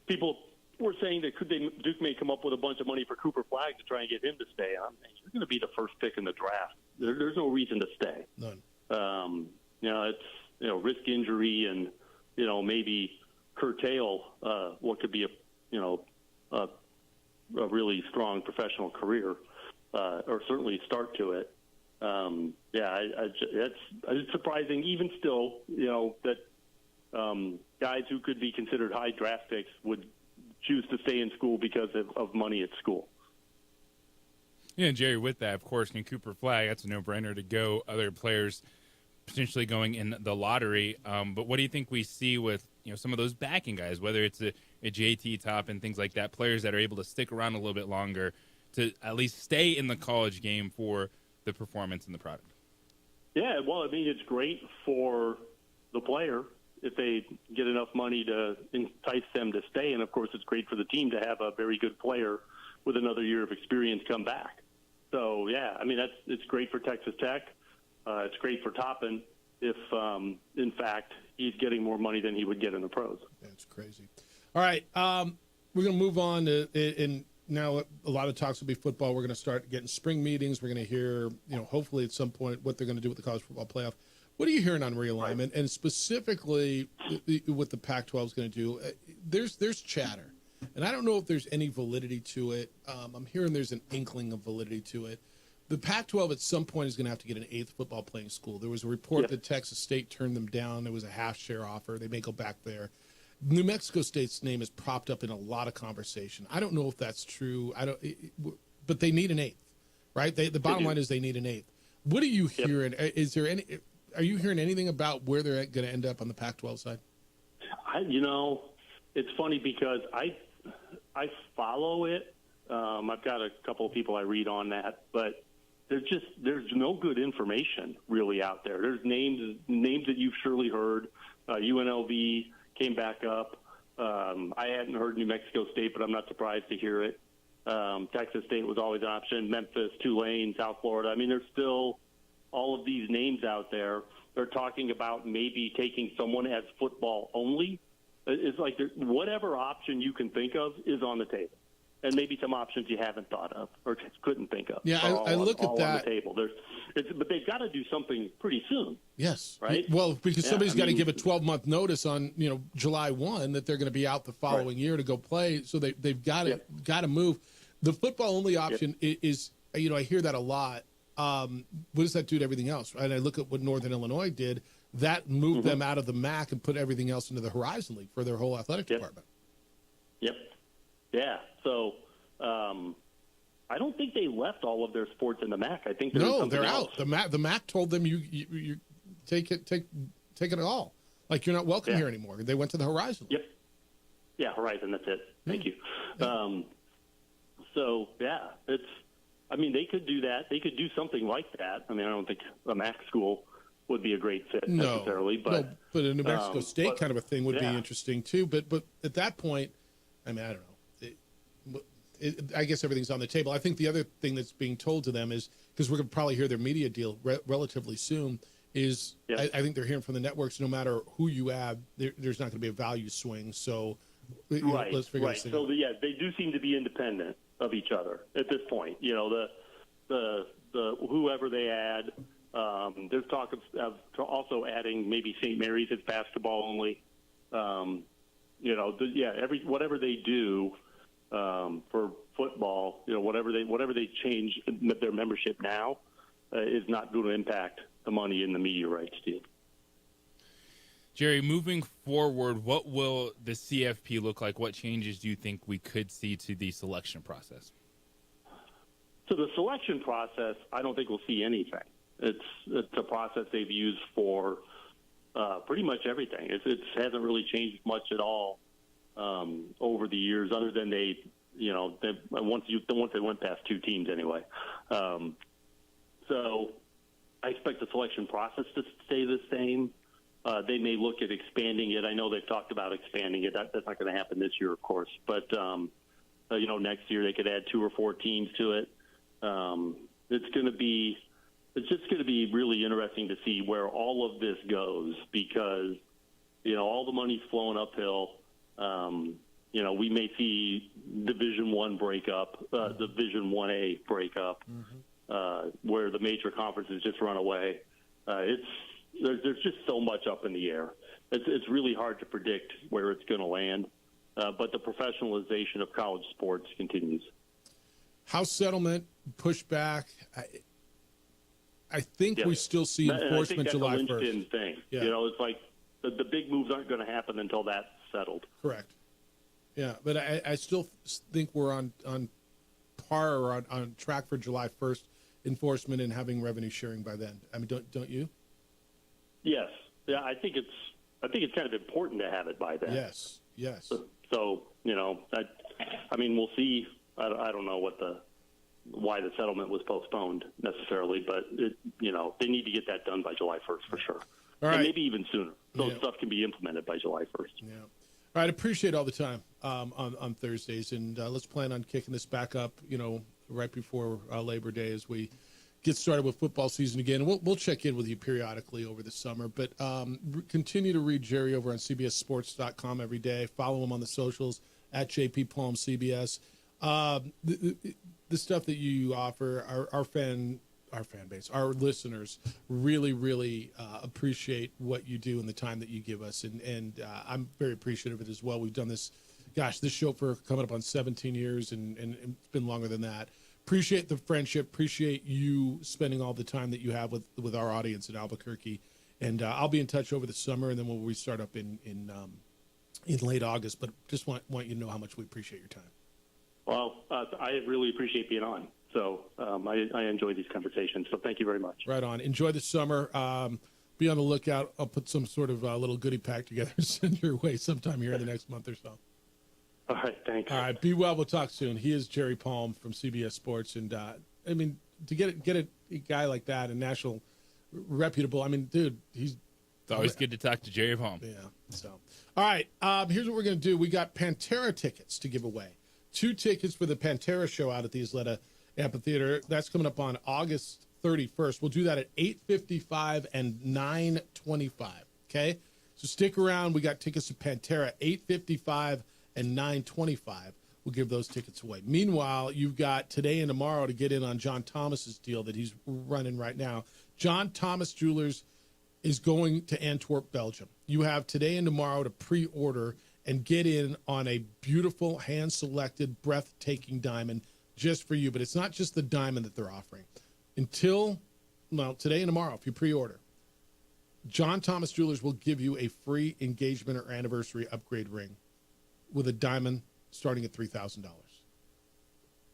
People were saying that Duke may come up with a bunch of money for Cooper Flagg to try and get him to stay. You're going to be the first pick in the draft. There's no reason to stay. None. It's risk injury and maybe curtail what could be a really strong professional career, or certainly start to it. It's surprising, even still, that guys who could be considered high draft picks would choose to stay in school because of money at school. Yeah, and Jerry, with that, of course, Cooper Flagg, that's a no-brainer to go. Other players potentially going in the lottery. But what do you think we see with some of those backing guys, whether it's a JT Top and things like that, players that are able to stick around a little bit longer to at least stay in the college game for the performance and the product? Yeah, well, it's great for the player if they get enough money to entice them to stay. And, of course, it's great for the team to have a very good player with another year of experience come back. So, it's great for Texas Tech. It's great for Toppin if, in fact, he's getting more money than he would get in the pros. That's crazy. All right, we're going to move on to and now a lot of talks will be football. We're going to start getting spring meetings. We're going to hear, hopefully at some point what they're going to do with the college football playoff. What are you hearing on realignment, and specifically what the Pac-12 is going to do? There's chatter, and I don't know if there's any validity to it. I'm hearing there's an inkling of validity to it. The Pac-12 at some point is going to have to get an 8th football playing school. There was a report that Texas State turned them down. There was a half-share offer. They may go back there. New Mexico State's name is propped up in a lot of conversation. I don't know if that's true. But they need an 8th, right? The bottom line is they need an 8th. What are you hearing? Are you hearing anything about where they're going to end up on the Pac-12 side? It's funny because I follow it. I've got a couple of people I read on that, but there's no good information really out there. There's names that you've surely heard. UNLV came back up. I hadn't heard New Mexico State, but I'm not surprised to hear it. Texas State was always an option. Memphis, Tulane, South Florida. There's still all of these names out there. They're talking about maybe taking someone as football only. It's like whatever option you can think of is on the table. And maybe some options you haven't thought of or just couldn't think of. Yeah, I look at that. On the table. But they've got to do something pretty soon. Yes. Right? Well, because somebody's got to give a 12-month notice on July 1 that they're going to be out the following year to go play. So they've got to move. The football only option is I hear that a lot. What does that do to everything else? Right? I look at what Northern Illinois did. That moved them out of the MAC and put everything else into the Horizon League for their whole athletic department. Yep. Yeah. So I don't think they left all of their sports in the MAC. I think they're out. The MAC told them you take it all. Like you're not welcome here anymore. They went to the Horizon. Yep. Yeah, Horizon. That's it. Thank you. So it's. They could do that. They could do something like that. I don't think a MAC school would be a great fit necessarily, but a New Mexico State kind of a thing would be interesting too. But at that point, I don't know. I guess everything's on the table. I think the other thing that's being told to them is, because we're going to probably hear their media deal relatively soon, is I think they're hearing from the networks, no matter who you add, there's not going to be a value swing. So let's figure this thing out. So they do seem to be independent of each other at this point. The whoever they add, there's talk of also adding maybe St. Mary's as basketball only. Whatever they do for football, whatever they change their membership now is not going to impact the money in the media rights deal. Jerry, moving forward, what will the CFP look like? What changes do you think we could see to the selection process? So the selection process, I don't think we'll see anything. It's a process they've used for pretty much everything. It hasn't really changed much at all over the years, other than once they went past 2 teams anyway. So I expect the selection process to stay the same. They may look at expanding it. I know they've talked about expanding it. That's not going to happen this year, of course. But, next year they could add 2 or 4 teams to it. It's just going to be really interesting to see where all of this goes, because, all the money's flowing uphill. We may see Division I break up, Division 1A break up, where the major conferences just run away. There's just so much up in the air. It's really hard to predict where it's going to land, but the professionalization of college sports continues. House settlement, pushback. I think we still see enforcement July 1st. I think that's a linchpin thing. Yeah. It's like the big moves aren't going to happen until that's settled. Correct. Yeah, but I still think we're on par or on track for July 1st enforcement and having revenue sharing by then. I mean, don't you? Yes. Yeah, I think it's kind of important to have it by then. Yes. So we'll see. I don't know why the settlement was postponed necessarily, but they need to get that done by July 1st for sure. All right. And maybe even sooner. So stuff can be implemented by July 1st. Yeah. All right. Appreciate all the time on Thursdays, and let's plan on kicking this back up, right before Labor Day as we get started with football season again. And we'll check in with you periodically over the summer, but continue to read Jerry over on CBSSports.com every day. Follow him on the socials at JP Palm CBS. The stuff that you offer, our fan base, our listeners really, really appreciate what you do and the time that you give us. And I'm very appreciative of it as well. We've done this show for coming up on 17 years, and it's been longer than that. Appreciate the friendship. Appreciate you spending all the time that you have with our audience in Albuquerque. And I'll be in touch over the summer, and then we'll restart up in late August. But just want you to know how much we appreciate your time. Well, I really appreciate being on. So I enjoy these conversations. So thank you very much. Right on. Enjoy the summer. Be on the lookout. I'll put some sort of little goodie pack together and send your way sometime here in the next month or so. All right. Thanks. All right. Be well. We'll talk soon. He is Jerry Palm from CBS Sports. And, to get a guy like that, a national reputable, dude, it's always good to talk to Jerry Palm. Yeah. So, all right. Here's what we're going to do. We got Pantera tickets to give away. 2 tickets for the Pantera show out at the Isleta Amphitheater. That's coming up on August 31st. We'll do that at 8:55 and 9:25. Okay? So stick around. We got tickets to Pantera, 8:55 and 9:25. We'll give those tickets away. Meanwhile, you've got today and tomorrow to get in on John Thomas's deal that he's running right now. John Thomas Jewelers is going to Antwerp, Belgium. You have today and tomorrow to pre-order and get in on a beautiful, hand-selected, breathtaking diamond just for you. But it's not just the diamond that they're offering. Today and tomorrow, if you pre-order, John Thomas Jewelers will give you a free engagement or anniversary upgrade ring with a diamond starting at $3,000.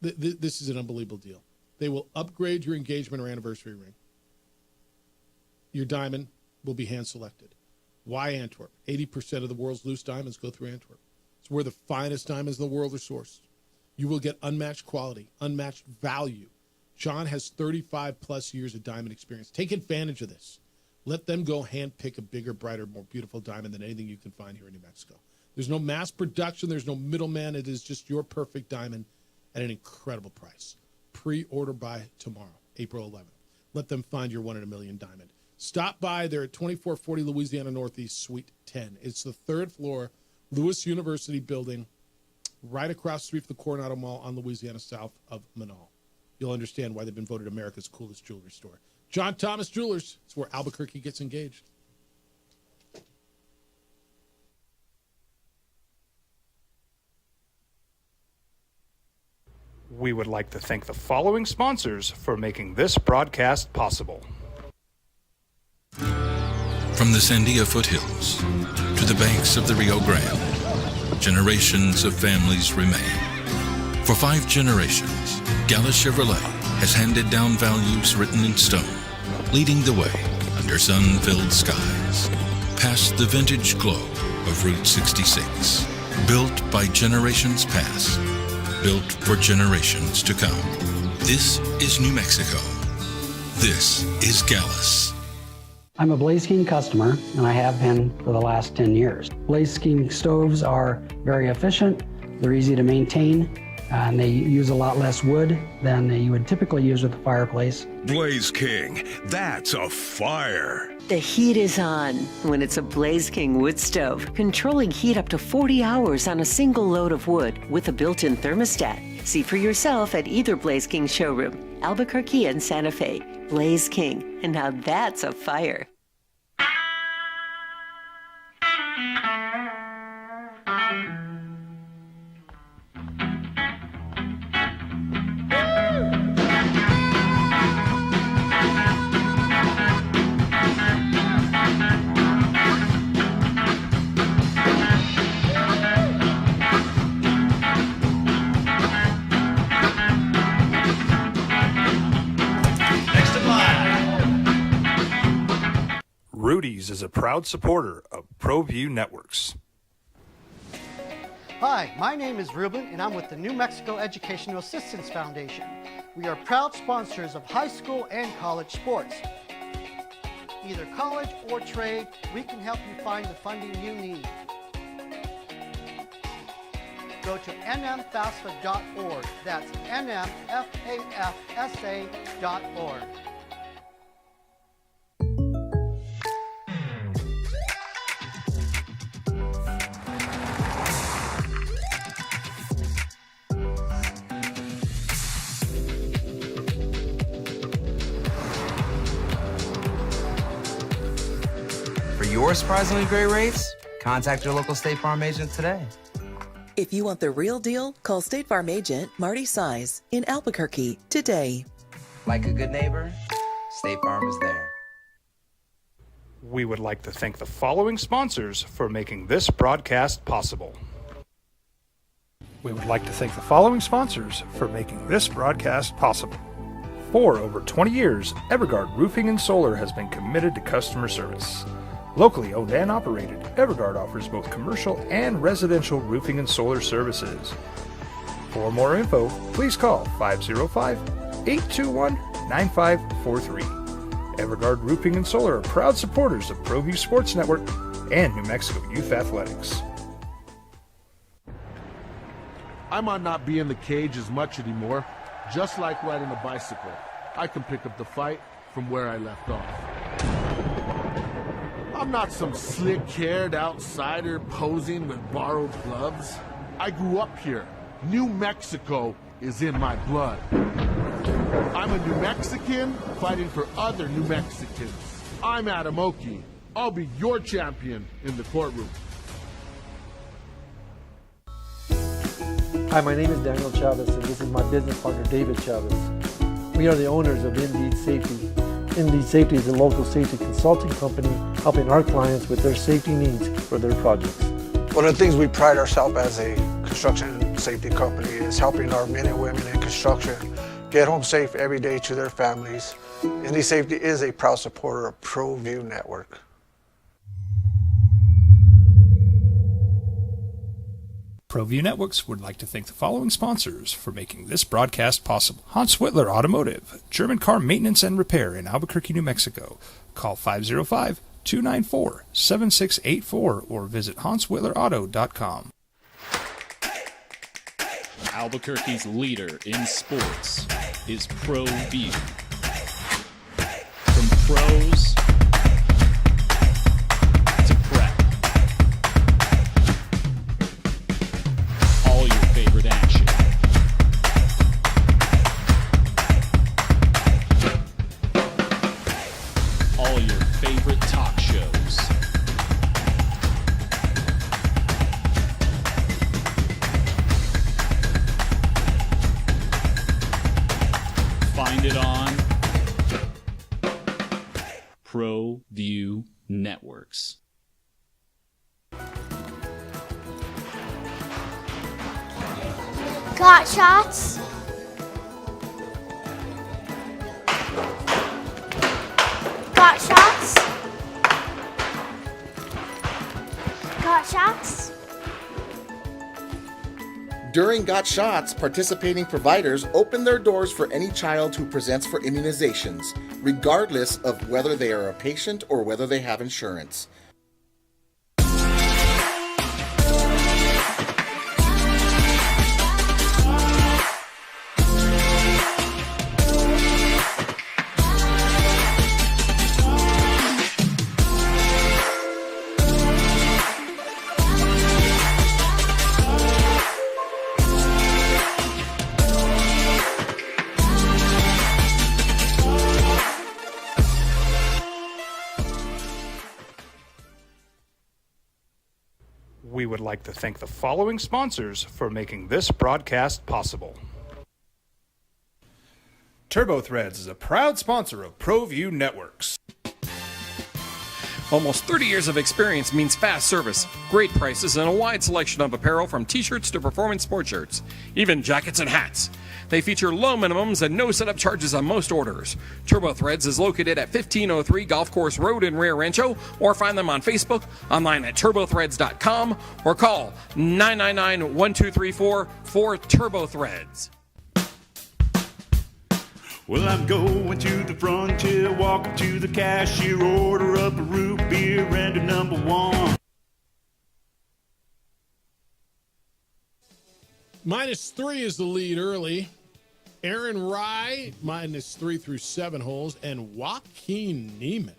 This is an unbelievable deal. They will upgrade your engagement or anniversary ring. Your diamond will be hand-selected. Why Antwerp? 80% of the world's loose diamonds go through Antwerp. It's where the finest diamonds in the world are sourced. You will get unmatched quality, unmatched value. John has 35-plus years of diamond experience. Take advantage of this. Let them go hand-pick a bigger, brighter, more beautiful diamond than anything you can find here in New Mexico. There's no mass production. There's no middleman. It is just your perfect diamond at an incredible price. Pre-order by tomorrow, April 11th. Let them find your 1 in a million diamond. Stop by. They're at 2440 Louisiana Northeast, Suite 10. It's the 3rd floor, Lewis University building, right across the street from the Coronado Mall on Louisiana, south of Manal. You'll understand why they've been voted America's coolest jewelry store. John Thomas Jewelers. It's where Albuquerque gets engaged. We would like to thank the following sponsors for making this broadcast possible. From the Sandia foothills to the banks of the Rio Grande, generations of families remain. For 5 generations, Gallus Chevrolet has handed down values written in stone, leading the way under sun-filled skies. past the vintage glow of Route 66. Built by generations past, built for generations to come. This is New Mexico. This is Gallus. I'm a Blaze King customer, and I have been for the last 10 years. Blaze King stoves are very efficient, they're easy to maintain, and they use a lot less wood than you would typically use with a fireplace. Blaze King, that's a fire. The heat is on when it's a Blaze King wood stove, controlling heat up to 40 hours on a single load of wood with a built-in thermostat. See for yourself at either Blaze King showroom, Albuquerque and Santa Fe. Blaze King, and now that's a fire. Rudy's is a proud supporter of ProView Networks. Hi, my name is Ruben, and I'm with the New Mexico Educational Assistance Foundation. We are proud sponsors of high school and college sports. Either college or trade, we can help you find the funding you need. Go to nmfafsa.org. That's nmfafsa.org. For your surprisingly great rates, contact your local State Farm agent today. If you want the real deal, call State Farm agent Marty Size in Albuquerque today. Like a good neighbor, State Farm is there. We would like to thank the following sponsors for making this broadcast possible. We would like to thank the following sponsors for making this broadcast possible. For over 20 years, Evergard Roofing and Solar has been committed to customer service. Locally owned and operated, Evergard offers both commercial and residential roofing and solar services. For more info, please call 505-821-9543. Evergard Roofing and Solar are proud supporters of ProView Sports Network and New Mexico Youth Athletics. I might not be in the cage as much anymore. Just like riding a bicycle, I can pick up the fight from where I left off. I'm not some slick-haired outsider posing with borrowed gloves. I grew up here. New Mexico is in my blood. I'm a New Mexican fighting for other New Mexicans. I'm Adam Oki. I'll be your champion in the courtroom. Hi, my name is Daniel Chavez, and this is my business partner, David Chavez. We are the owners of Indeed Safety. Indeed Safety is a local safety consulting company helping our clients with their safety needs for their projects. One of the things we pride ourselves as a construction safety company is helping our men and women in construction get home safe every day to their families. Indeed Safety is a proud supporter of ProView Network. ProView Networks would like to thank the following sponsors for making this broadcast possible. Hans Whitler Automotive, German car maintenance and repair in Albuquerque, New Mexico. Call 505-294-7684 or visit HansWhitlerAuto.com. Albuquerque's leader in sports is ProView. From pros to prep. All your favorite action. All your favorite talk shows. Find it on ProView Networks. Got shots? Got shots? During Got Shots, participating providers open their doors for any child who presents for immunizations, regardless of whether they are a patient or whether they have insurance. We would like to thank the following sponsors for making this broadcast possible. TurboThreads is a proud sponsor of ProView Networks. Almost 30 years of experience means fast service, great prices, and a wide selection of apparel from t-shirts to performance sports shirts, even jackets and hats. They feature low minimums and no setup charges on most orders. TurboThreads is located at 1503 Golf Course Road in Rio Rancho, or find them on Facebook, online at turbothreads.com, or call 999-1234 for TurboThreads. Well, I'm going to the frontier, walk up to the cashier, order up a root beer and a number one. -3 is the lead early. Aaron Rai, -3 through 7 holes. And Joaquin Niemann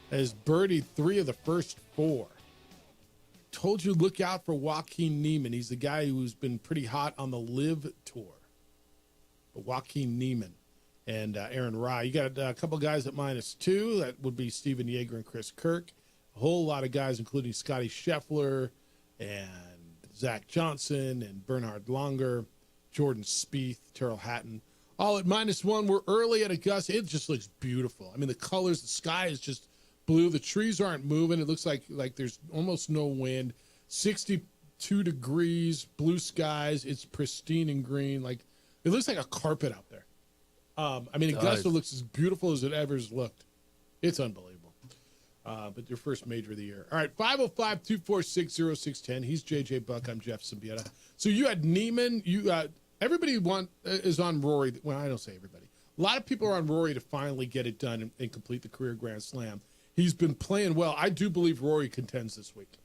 has birdied 3 of the first 4. Told you look out for Joaquin Niemann. He's the guy who's been pretty hot on the LIV Tour. But Joaquin Niemann and Aaron Rai. You got a couple guys at -2. That would be Steven Yeager and Chris Kirk. A whole lot of guys, including Scotty Scheffler and Zach Johnson and Bernhard Langer, Jordan Spieth, Terrell Hatton, all at -1. We're early at Augusta. It just looks beautiful. I mean, the colors, the sky is just blue. The trees aren't moving. It looks like there's almost no wind. 62 degrees, blue skies. It's pristine and green. Like, it looks like a carpet out there. I mean, Augusta looks as beautiful as it ever has looked. It's unbelievable. But your first major of the year. All right, 505-246-0610. He's JJ Buck. I'm Jeff Symbieta. So you had Niemann. Everybody is on Rory. Well, I don't say everybody. A lot of people are on Rory to finally get it done and complete the career Grand Slam. He's been playing well. I do believe Rory contends this week.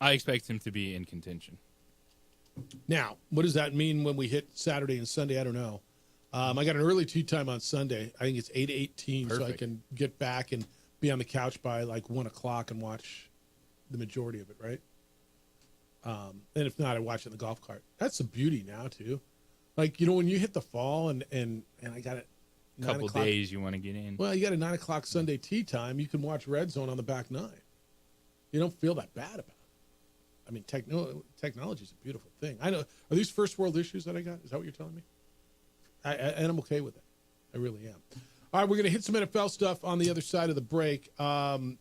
I expect him to be in contention. Now, what does that mean when we hit Saturday and Sunday? I don't know. I got an early tee time on Sunday. I think it's 8:18, so I can get back and be on the couch by like 1 o'clock and watch the majority of it, right? And if not, I watch it in the golf cart. That's the beauty now, too. Like, when you hit the fall and I got it. Couple days you want to get in. Well, you got a 9 o'clock Sunday tee time. You can watch Red Zone on the back 9. You don't feel that bad about it. I mean, technology is a beautiful thing. I know. Are these first world issues that I got? Is that what you're telling me? And I'm okay with it. I really am. All right, we're going to hit some NFL stuff on the other side of the break.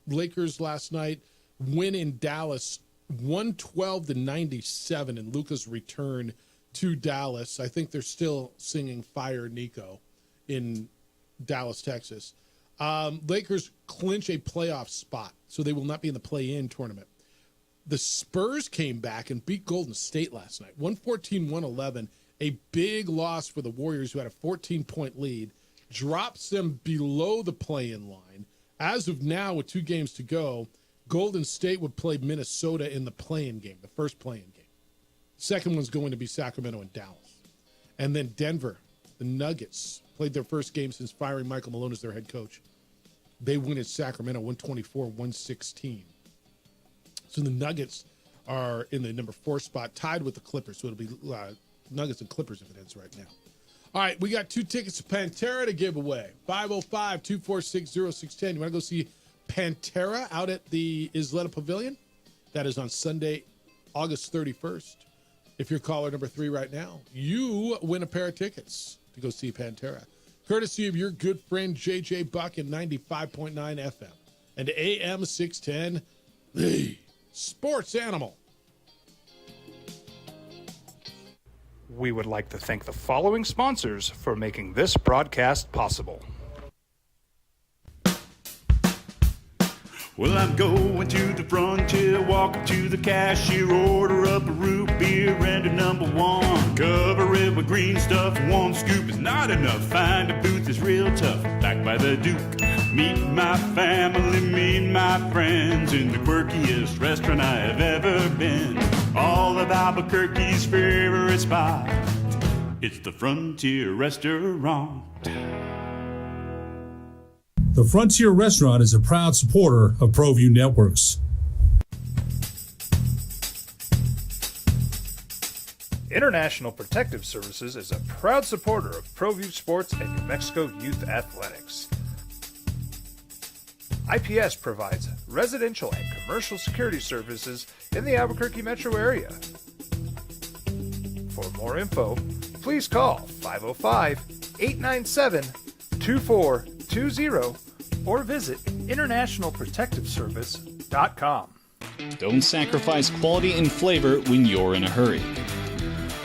Lakers last night win in Dallas 112-97 in Luka's return to Dallas. I think they're still singing Fire Nico in Dallas, Texas. Lakers clinch a playoff spot, so they will not be in the play-in tournament. The Spurs came back and beat Golden State last night, 114-111, a big loss for the Warriors, who had a 14-point lead, drops them below the play-in line. As of now, with 2 games to go, Golden State would play Minnesota in the play-in game, the first play-in game. Second one's going to be Sacramento and Dallas. And then Denver, the Nuggets, played their first game since firing Michael Malone as their head coach. They win at Sacramento 124-116. So the Nuggets are in the number 4 spot, tied with the Clippers. So it'll be Nuggets and Clippers if it ends right now. All right, we got 2 tickets to Pantera to give away. 505-246-0610. You want to go see Pantera out at the Isleta Pavilion? That is on Sunday, August 31st. If you're caller number 3 right now, you win a pair of tickets to go see Pantera. Courtesy of your good friend JJ Buck in 95.9 FM and AM 610, the Sports Animal. We would like to thank the following sponsors for making this broadcast possible. Well, I'm going to the frontier, walking to the cashier, order up a root beer and a number one. Cover it with green stuff, one scoop is not enough. Find a booth that's real tough, back by the Duke. Meet my family, meet my friends in the quirkiest restaurant I have ever been. All of Albuquerque's favorite spot, it's the Frontier Restaurant. The Frontier Restaurant is a proud supporter of ProView Networks. International Protective Services is a proud supporter of ProView Sports and New Mexico Youth Athletics. IPS provides residential and commercial security services in the Albuquerque metro area. For more info, please call 505-897-2420 or visit internationalprotectiveservice.com. Don't sacrifice quality and flavor when you're in a hurry.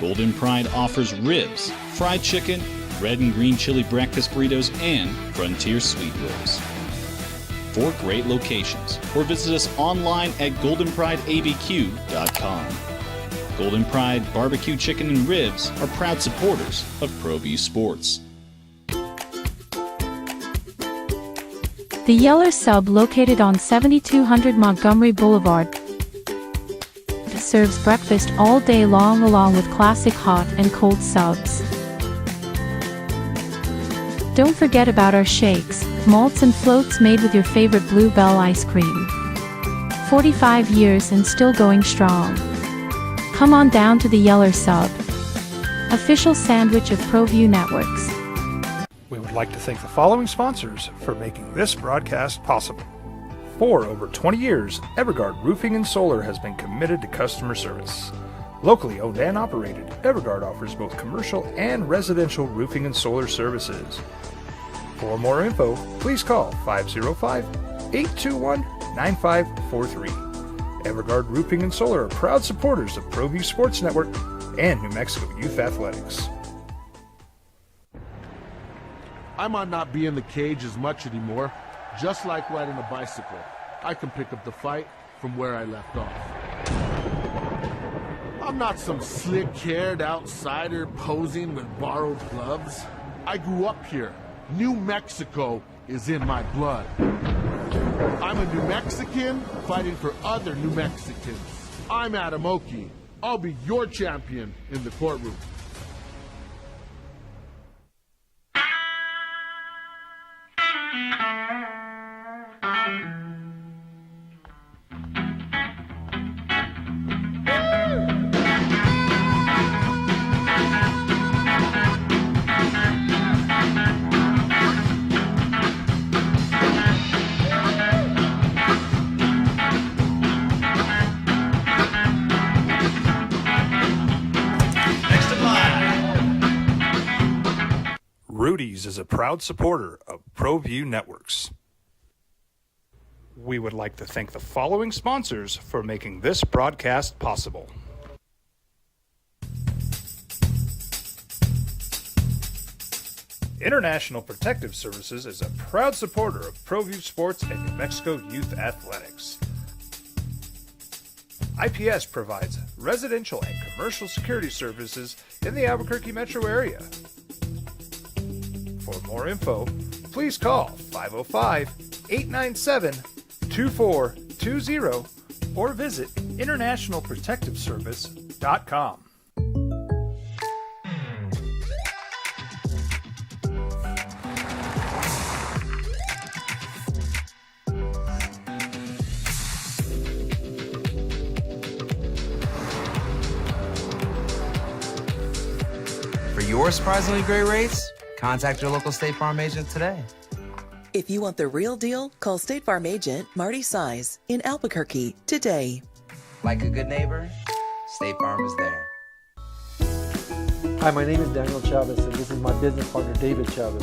Golden Pride offers ribs, fried chicken, red and green chili breakfast burritos, and Frontier sweet rolls. 4 great locations, or visit us online at goldenprideabq.com. Golden Pride Barbecue Chicken and Ribs are proud supporters of ProView Sports. The Yeller Sub, located on 7200 Montgomery Boulevard, serves breakfast all day long along with classic hot and cold subs. Don't forget about our shakes, malts and floats made with your favorite Bluebell ice cream. 45 years and still going strong. Come on down to the Yeller Sub, official sandwich of ProView Networks. We would like to thank the following sponsors for making this broadcast possible. For over 20 years, Evergard Roofing and Solar has been committed to customer service. Locally owned and operated, Evergard offers both commercial and residential roofing and solar services. For more info, please call 505-821-9543. Evergard Roofing and Solar are proud supporters of ProView Sports Network and New Mexico Youth Athletics. I might not be in the cage as much anymore. Just like riding a bicycle, I can pick up the fight from where I left off. I'm not some slick-haired outsider posing with borrowed gloves. I grew up here. New Mexico is in my blood. I'm a New Mexican fighting for other New Mexicans. I'm Adam Oki. I'll be your champion in the courtroom. Rudy's is a proud supporter of ProView Networks. We would like to thank the following sponsors for making this broadcast possible. International Protective Services is a proud supporter of ProView Sports and New Mexico Youth Athletics. IPS provides residential and commercial security services in the Albuquerque metro area. For more info, please call 505-897-2420 or visit internationalprotectiveservice.com. For your surprisingly great rates, contact your local State Farm agent today. If you want the real deal, call State Farm agent Marty Size in Albuquerque today. Like a good neighbor, State Farm is there. Hi, my name is Daniel Chavez, and this is my business partner, David Chavez.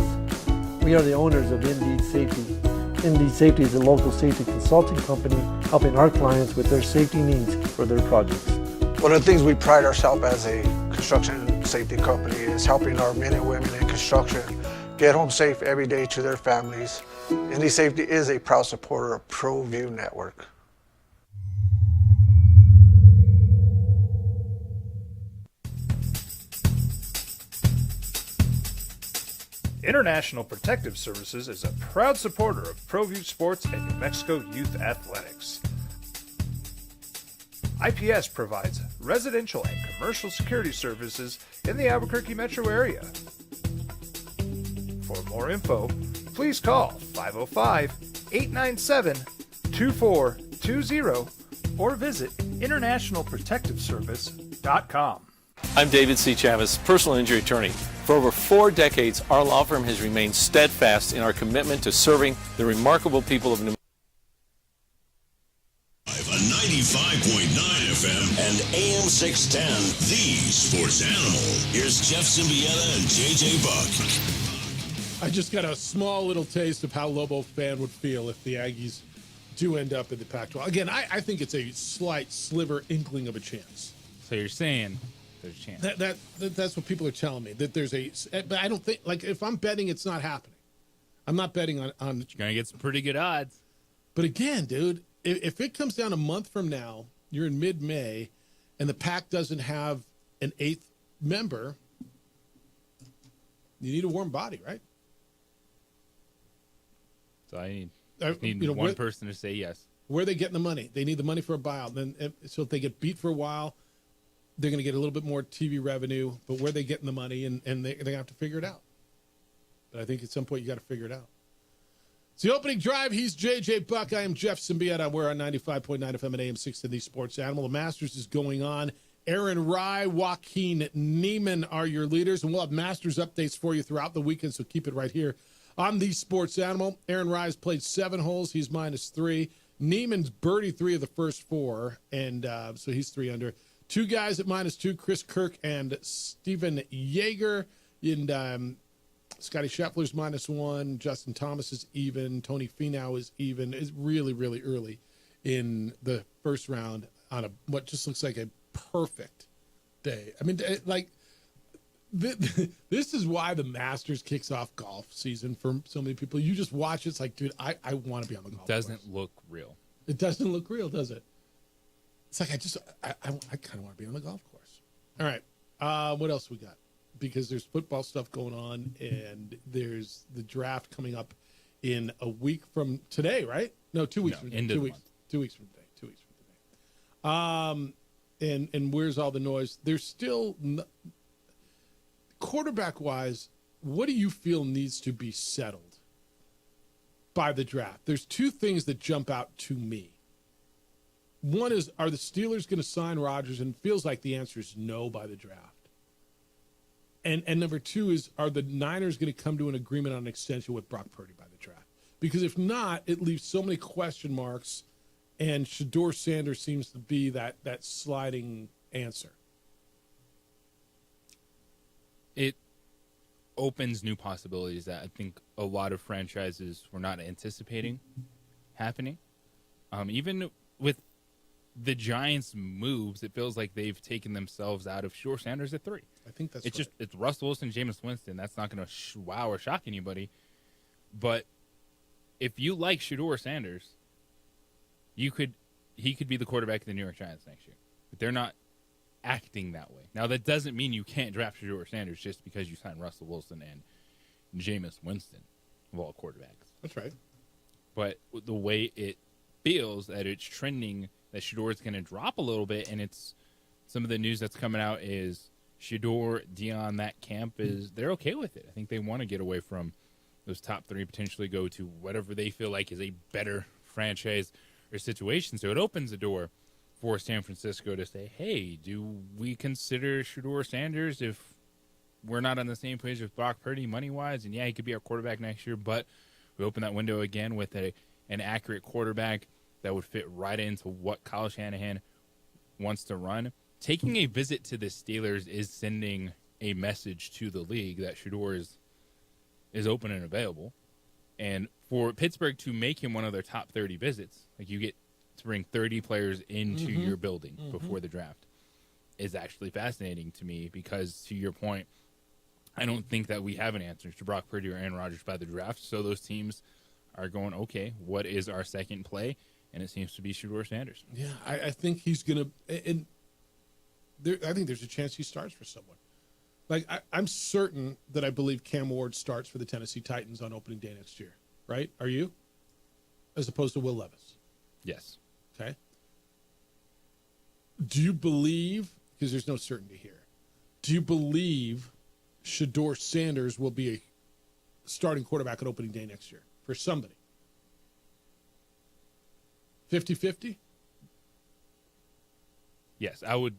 We are the owners of Indeed Safety. Indeed Safety is a local safety consulting company helping our clients with their safety needs for their projects. One of the things we pride ourselves as a construction safety company is helping our men and women in construction get home safe every day to their families. Indy Safety is a proud supporter of ProView Network. International Protective Services is a proud supporter of ProView Sports and New Mexico Youth Athletics. IPS provides residential and commercial security services in the Albuquerque metro area. For more info, please call 505-897-2420 or visit internationalprotectiveservice.com. I'm David C. Chavez, personal injury attorney. For over 4 decades, our law firm has remained steadfast in our commitment to serving the remarkable people of New Mexico. A 95.9 FM and AM 610, the sports animal. Here's Jeff Symbieta and JJ Buck. I just got a small little taste of how Lobo fan would feel if the Aggies do end up in the Pac-12. Again, I think it's a slight sliver inkling of a chance. So you're saying there's a chance. That's what people are telling me, that there's but I don't think, like, if I'm betting, it's not happening. I'm not betting on You're going to get some pretty good odds. But again, dude, if it comes down a month from now, you're in mid-May, and the Pac doesn't have an 8th member, you need a warm body, right? So I need one person to say yes. Where are they getting the money? They need the money for a buyout. So if they get beat for a while, they're going to get a little bit more TV revenue. But where are they getting the money? And they're going to have to figure it out. But I think at some point you got to figure it out. It's the opening drive. He's JJ Buck. I am Jeff Symbieta. We're on 95.9 FM and AM 6 to the Sports Animal. The Masters is going on. Aaron Rai, Joaquin Niemann are your leaders, and we'll have Masters updates for you throughout the weekend, so keep it right here on the Sports Animal. Aaron Rai has played 7 holes. He's -3. Niemann's birdied 3 of the first 4, and so he's 3 under. 2 guys at -2, Chris Kirk and Stephen Yeager. And Scotty Scheffler's -1. Justin Thomas is even. Tony Finau is even. It's really, really early in the first round on what just looks like a perfect day. I mean, like, this is why the Masters kicks off golf season for so many people. You just watch it, it's like, dude, I want to be on the golf course. It doesn't look real. It doesn't look real, does it? It's like, I kind of want to be on the golf course. All right. What else we got? Because there's football stuff going on, and there's the draft coming up in a week from today, right? No, 2 weeks from today. 2 weeks. 2 weeks from today. 2 weeks from today. And where's all the noise? There's still quarterback-wise, what do you feel needs to be settled by the draft? There's 2 things that jump out to me. One is, are the Steelers going to sign Rodgers? And it feels like the answer is no by the draft. And number 2 is, are the Niners going to come to an agreement on an extension with Brock Purdy by the draft? Because if not, it leaves so many question marks, and Shedeur Sanders seems to be that sliding answer. It opens new possibilities that I think a lot of franchises were not anticipating happening. Even with the Giants' moves, it feels like they've taken themselves out of Shedeur Sanders at 3. I think that's it's right. It's Russell Wilson, Jameis Winston. That's not going to wow or shock anybody. But if you like Shedeur Sanders, he could be the quarterback of the New York Giants next year. But they're not acting that way. Now, that doesn't mean you can't draft Shedeur Sanders just because you signed Russell Wilson and Jameis Winston of all quarterbacks. That's right. But the way it feels that it's trending, that Shedeur is going to drop a little bit, and it's some of the news that's coming out is Shedeur, Dion, that camp they're okay with it. I think they want to get away from those top 3, potentially go to whatever they feel like is a better franchise or situation. So it opens the door for San Francisco to say, hey, do we consider Shedeur Sanders if we're not on the same page with Brock Purdy money-wise? And, yeah, he could be our quarterback next year, but we open that window again with an accurate quarterback that would fit right into what Kyle Shanahan wants to run. Taking a visit to the Steelers is sending a message to the league that Shedeur is open and available. And for Pittsburgh to make him one of their top 30 visits, like you get to bring 30 players into your building before the draft, is actually fascinating to me because, to your point, I don't think that we have an answer to Brock Purdy or Aaron Rodgers by the draft. So those teams are going, okay, what is our second play? And it seems to be Shedeur Sanders. Yeah, I think he's going to, and I think there's a chance he starts for someone. Like, I'm certain that I believe Cam Ward starts for the Tennessee Titans on opening day next year, right? Are you? As opposed to Will Levis. Yes. Okay. Do you believe, because there's no certainty here, do you believe Shedeur Sanders will be a starting quarterback on opening day next year for somebody? 50-50? Yes, I would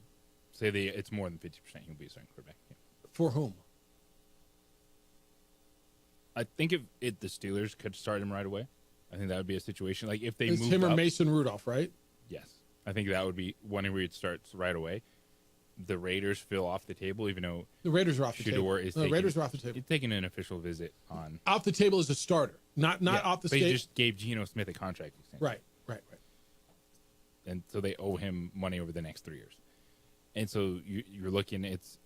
say it's more than 50% he'll be a starting quarterback. Yeah. For whom? I think if the Steelers could start him right away, I think that would be a situation. Like if they It's moved him or up, Mason Rudolph, right? yes, I think that would be one where it starts right away. The Raiders feel off the table, even though The Raiders are off the Shedeur table. is No, taking, Raiders are off the table. He's taking an official visit on. Off the table as a starter, not Yeah, off the but he stage. just gave Geno Smith a contract extension. Right. And so they owe him money over the next 3 years. And so you're looking, it's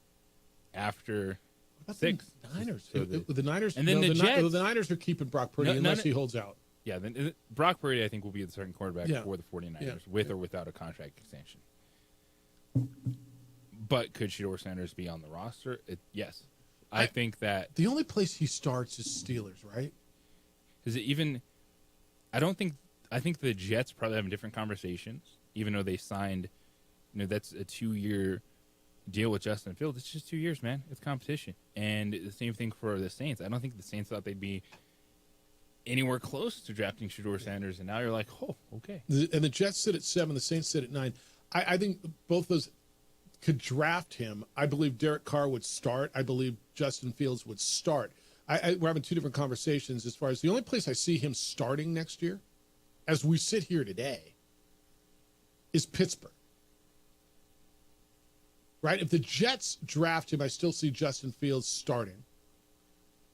after What about 6. the Niners? So The Niners, and then no, the Jets. the Niners are keeping Brock Purdy unless he holds out. Yeah, then Brock Purdy, I think, will be the starting quarterback Yeah. for the 49ers, Yeah. with or without a contract extension. But could Shedeur Sanders be on the roster? Yes. I think that The only place he starts is Steelers, right? is it even. I think the Jets probably having different conversations, even though they signed. That's a 2-year deal with Justin Fields. It's just 2 years, man. It's competition, and the same thing for the Saints. I don't think the Saints thought they'd be anywhere close to drafting Shedeur Sanders, and now you're like, oh, okay. And the Jets sit at 7, the Saints sit at 9. I think both those could draft him. I believe Derek Carr would start. I believe Justin Fields would start. We're having two different conversations as far as the only place I see him starting next year, as we sit here today, is Pittsburgh. Right? If the Jets draft him, I still see Justin Fields starting.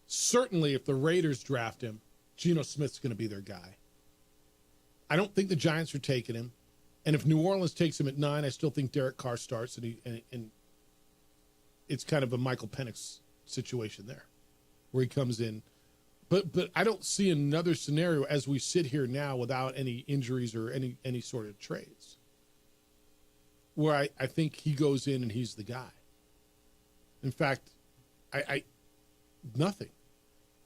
Certainly, if the Raiders draft him, Geno Smith's going to be their guy. I don't think the Giants are taking him. And if New Orleans takes him at 9, I still think Derek Carr starts, and it's kind of a Michael Penix situation there, where he comes in. But I don't see another scenario as we sit here now without any injuries or any sort of trades, where I think he goes in and he's the guy. In fact, I nothing.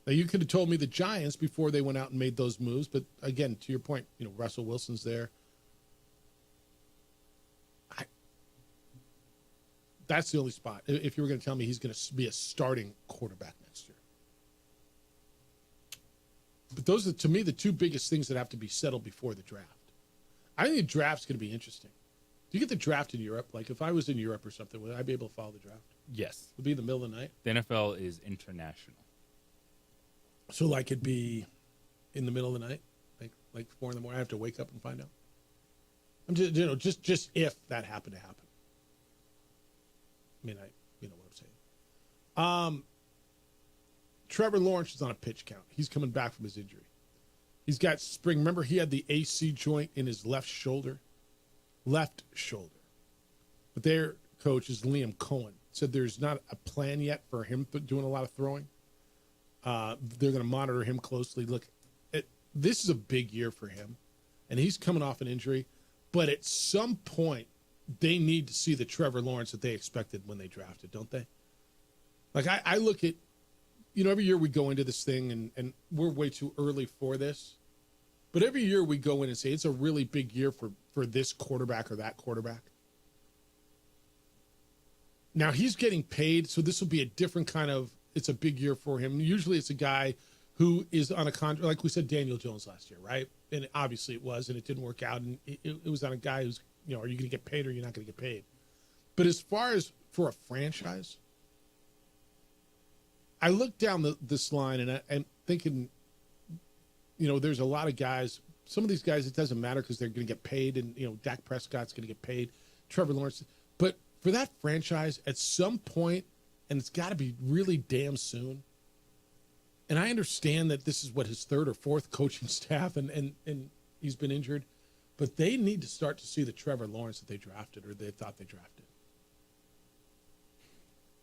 Now, you could have told me the Giants before they went out and made those moves, but again, to your point, Russell Wilson's there. That's the only spot. If you were going to tell me he's going to be a starting quarterback next year. But those are, to me, the two biggest things that have to be settled before the draft. I think the draft's going to be interesting. Do you get the draft in Europe? Like, if I was in Europe or something, would I be able to follow the draft? Yes. Would it be in the middle of the night? The NFL is international. So, like, it'd be in the middle of the night? Like 4 in the morning? I have to wake up and find out? I'm just, just if that happened to happen. I mean, you know what I'm saying. Trevor Lawrence is on a pitch count. He's coming back from his injury. He's got spring. Remember, he had the AC joint in his left shoulder. But their coach is Liam Cohen. Said there's not a plan yet for him doing a lot of throwing. They're going to monitor him closely. Look, this is a big year for him, and he's coming off an injury. But at some point, they need to see the Trevor Lawrence that they expected when they drafted, don't they? Like, I look at, every year we go into this thing, and we're way too early for this. But every year we go in and say it's a really big year for this quarterback or that quarterback. Now, he's getting paid, so this will be a different kind of, it's a big year for him. Usually it's a guy who is on a contract, like we said, Daniel Jones last year, right? And obviously it was, and it didn't work out. And it was on a guy who's, are you going to get paid or you're not going to get paid? But as far as for a franchise, I look down this line and I'm thinking, there's a lot of guys. Some of these guys, it doesn't matter because they're going to get paid, and Dak Prescott's going to get paid, Trevor Lawrence. But for that franchise, at some point, and it's got to be really damn soon. And I understand that this is what his 3rd or 4th coaching staff, and he's been injured, but they need to start to see the Trevor Lawrence that they drafted or they thought they drafted.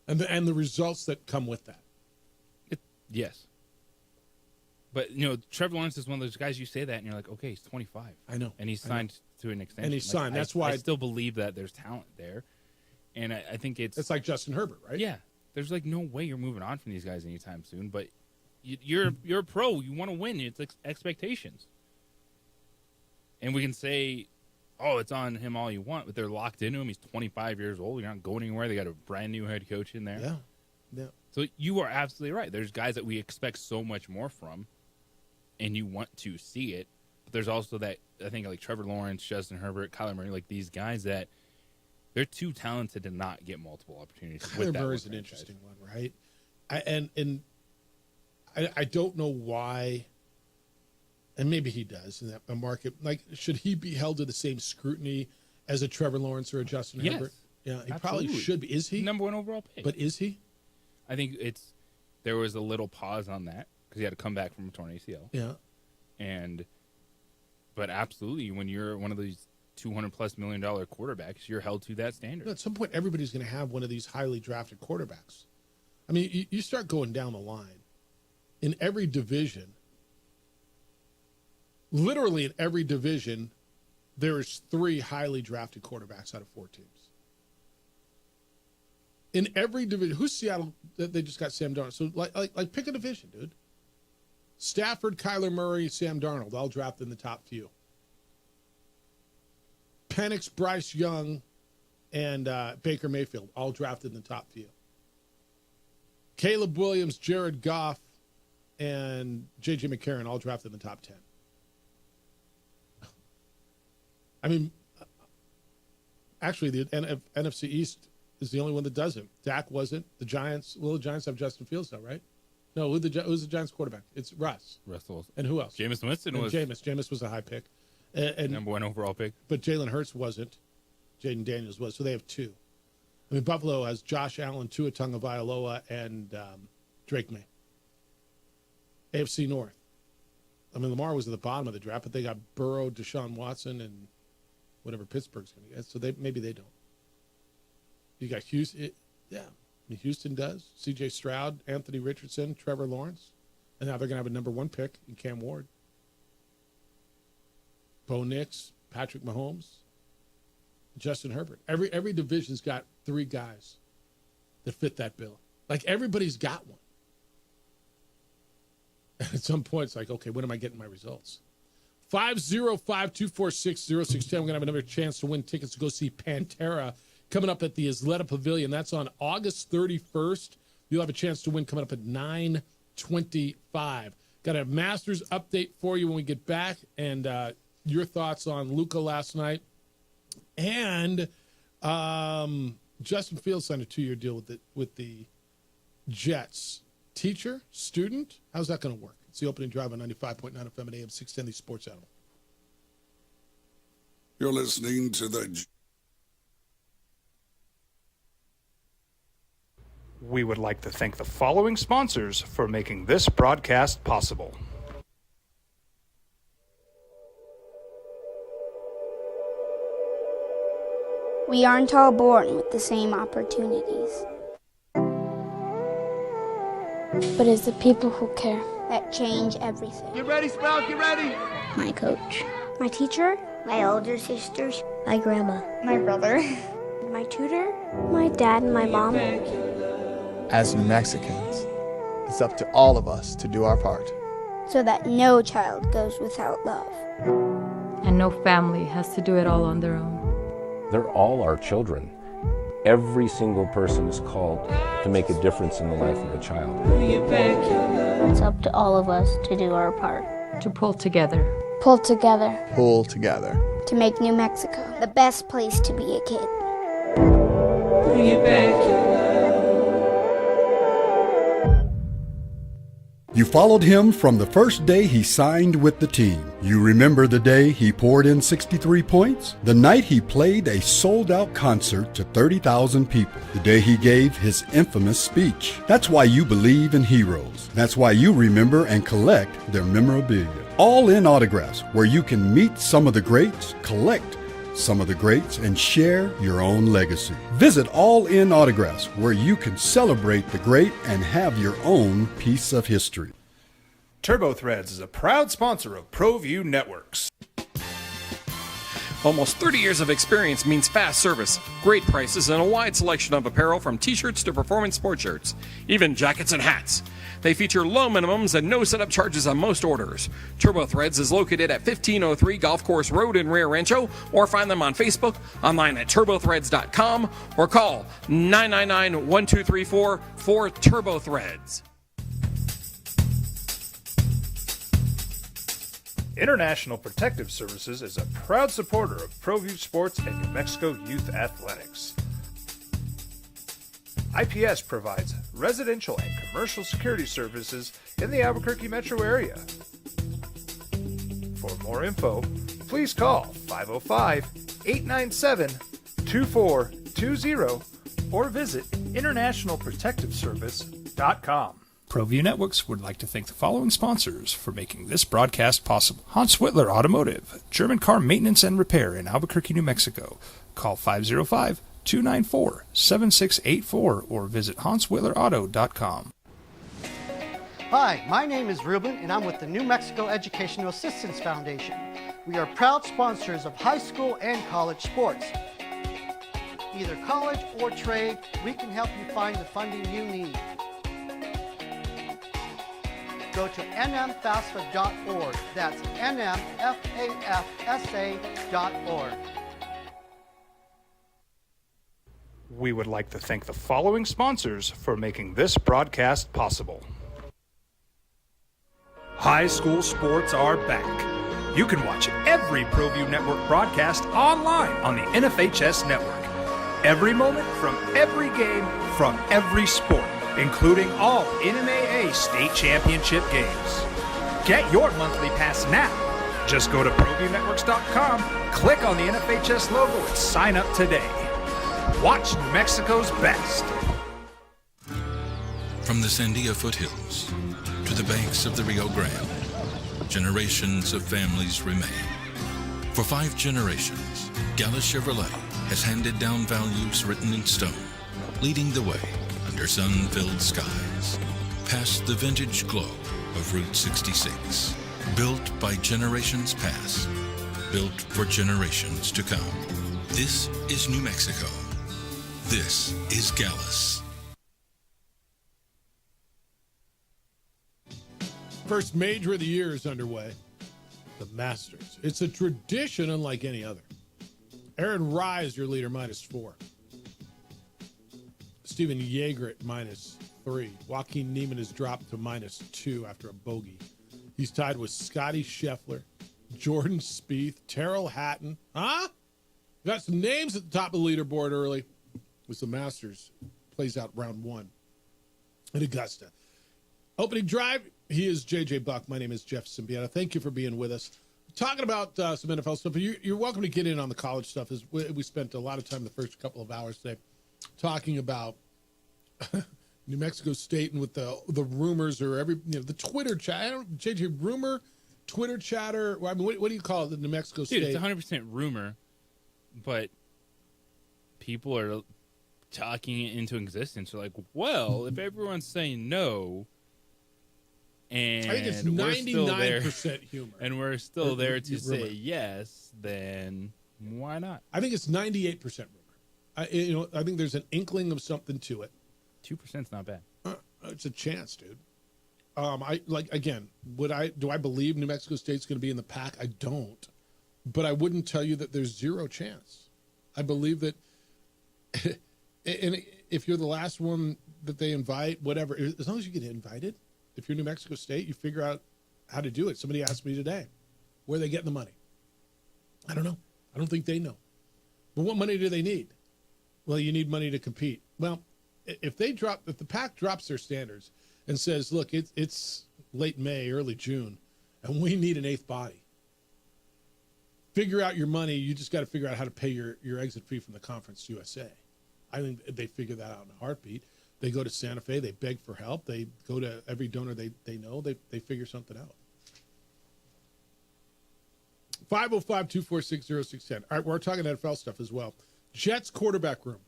and the results that come with that. Yes. But, Trevor Lawrence is one of those guys you say that, and you're like, okay, he's 25. I know. And he's signed to an extension. And he's signed. That's why I still believe that there's talent there. And I think it's like Justin Herbert, right? Yeah. There's no way you're moving on from these guys anytime soon. But you're a pro. You want to win. It's expectations. And we can say, oh, it's on him all you want, but they're locked into him. He's 25 years old. You're not going anywhere. They got a brand new head coach in there. Yeah. So you are absolutely right. There's guys that we expect so much more from, and you want to see it. But there's also that, I think, like Trevor Lawrence, Justin Herbert, Kyler Murray, like these guys that they're too talented to not get multiple opportunities. Kyler Murray is an interesting one, right? I don't know why, and maybe he does in that market. Like, should he be held to the same scrutiny as a Trevor Lawrence or a Justin Herbert? Yeah, he probably should be. Is he? Number 1 overall pick. But is he? I think there was a little pause on that because he had to come back from a torn ACL. Yeah. But absolutely, when you're one of these $200+ million quarterbacks, you're held to that standard. At some point, everybody's going to have one of these highly drafted quarterbacks. I mean, you start going down the line. In every division, literally in every division, there's 3 highly drafted quarterbacks out of 4 teams. In every division, who's Seattle? They just got Sam Darnold. So, like, pick a division, dude. Stafford, Kyler Murray, Sam Darnold, all drafted in the top few. Penix, Bryce Young, and Baker Mayfield, all drafted in the top few. Caleb Williams, Jared Goff, and J.J. McCarron, all drafted in the top 10. I mean, actually, the NFC East is the only one that doesn't. Dak wasn't. The Giants have Justin Fields now, right? No, who's the Giants quarterback? It's Russ. Russell. And who else? Jameis Winston was. Jameis was a high pick. And number 1 overall pick. But Jalen Hurts wasn't. Jaden Daniels was. So they have 2. I mean, Buffalo has Josh Allen, Tua Tagovailoa, and Drake May. AFC North. I mean, Lamar was at the bottom of the draft, but they got Burrow, Deshaun Watson, and whatever Pittsburgh's going to get. So maybe they don't. You got Houston. Yeah. I mean, Houston does. C.J. Stroud, Anthony Richardson, Trevor Lawrence. And now they're going to have a number 1 pick in Cam Ward. Bo Nix, Patrick Mahomes, Justin Herbert. Every division's got 3 guys that fit that bill. Like, everybody's got one. And at some point, it's like, okay, when am I getting my results? 505-246-0610. We're going to have another chance to win tickets to go see Pantera coming up at the Isleta Pavilion. That's on August 31st. You'll have a chance to win coming up at 9:25. Got a Masters update for you when we get back, and your thoughts on Luka last night. And Justin Fields signed a 2-year deal with the Jets. Teacher, student, how's that going to work? It's the opening drive on 95.9 FM and AM 610, the Sports Animal. You're listening to the... We would like to thank the following sponsors for making this broadcast possible. We aren't all born with the same opportunities. But it's the people who care that change everything. Get ready, Sprout, get ready! My coach. My teacher. My older sisters. My grandma. My brother. My tutor. My dad and my mom. As New Mexicans, it's up to all of us to do our part. So that no child goes without love. And no family has to do it all on their own. They're all our children. Every single person is called to make a difference in the life of a child. It's up to all of us to do our part. To pull together. Pull together. Pull together. To make New Mexico the best place to be a kid. Bring it back. You followed him from the first day he signed with the team. You remember the day he poured in 63 points? The night he played a sold-out concert to 30,000 people. The day he gave his infamous speech. That's why you believe in heroes. That's why you remember and collect their memorabilia. All in autographs, where you can meet some of the greats, collect some of the greats and share your own legacy. Visit All In Autographs, where you can celebrate the great and have your own piece of history. TurboThreads is a proud sponsor of ProView Networks. Almost 30 years of experience means fast service, great prices, and a wide selection of apparel from t-shirts to performance sport shirts, even jackets and hats. They feature low minimums and no setup charges on most orders. TurboThreads is located at 1503 Golf Course Road in Rio Rancho, or find them on Facebook, online at turbothreads.com, or call 999-1234 for TurboThreads. International Protective Services is a proud supporter of ProView Sports and New Mexico Youth Athletics. IPS provides residential and commercial security services in the Albuquerque metro area. For more info, please call 505-897-2420 or visit internationalprotectiveservice.com. ProView Networks would like to thank the following sponsors for making this broadcast possible. Hans Whitler Automotive, German car maintenance and repair in Albuquerque, New Mexico. Call 505-294-7684 or visit hanswhitlerauto.com. Hi, my name is Ruben, and I'm with the New Mexico Educational Assistance Foundation. We are proud sponsors of high school and college sports. Either college or trade, we can help you find the funding you need. Go to nmfasfa.org. That's nmfafsa.org. We would like to thank the following sponsors for making this broadcast possible. High school sports are back. You can watch every ProView Network broadcast online on the NFHS network. Every moment from every game from every sport, including all NMAA state championship games. Get your monthly pass now. Just go to ProViewNetworks.com, click on the NFHS logo, and sign up today. Watch New Mexico's best. From the Sandia foothills to the banks of the Rio Grande, generations of families remain. For 5 generations, Gallus Chevrolet has handed down values written in stone, leading the way under sun-filled skies, past the vintage glow of Route 66. Built by generations past, built for generations to come. This is New Mexico. This is Gallus. First major of the year is underway. The Masters. It's a tradition unlike any other. Aaron Rai is your leader, -4. Steven Yeager at -3. Joaquin Niemann has dropped to -2 after a bogey. He's tied with Scotty Scheffler, Jordan Spieth, Tyrrell Hatton. Huh? Got some names at the top of the leaderboard early. With the Masters. Plays out round 1 at Augusta. Opening drive, he is J.J. Buck. My name is Jeff Symbieta. Thank you for being with us. Talking about some NFL stuff, but you're welcome to get in on the college stuff. As we spent a lot of time the first couple of hours today talking about New Mexico State and with the rumors or the Twitter chat. I don't, JJ, rumor, Twitter chatter. I mean, what do you call it? The New Mexico State. Dude, it's 100% rumor, but people are talking it into existence. They're like, well, if everyone's saying no, and I think it's we're still there, 99% humor, and we're still there to say yes, then why not? I think it's 98% rumor. I think there's an inkling of something to it. 2%'s not bad. It's a chance, dude. Do I believe New Mexico State's going to be in the pack? I don't, but I wouldn't tell you that there's zero chance. I believe that, and if you're the last one that they invite, whatever, as long as you get invited, if you're New Mexico State, you figure out how to do it. Somebody asked me today, where are they getting the money? I don't know. I don't think they know. But what money do they need? Well, you need money to compete. Well, if the pack drops their standards and says, look, it's late May, early June, and we need an 8th body. Figure out your money. You just got to figure out how to pay your exit fee from the Conference USA. I think they figure that out in a heartbeat. They go to Santa Fe. They beg for help. They go to every donor they know. They figure something out. 505-246-0610. All right, we're talking NFL stuff as well. Jets quarterback room.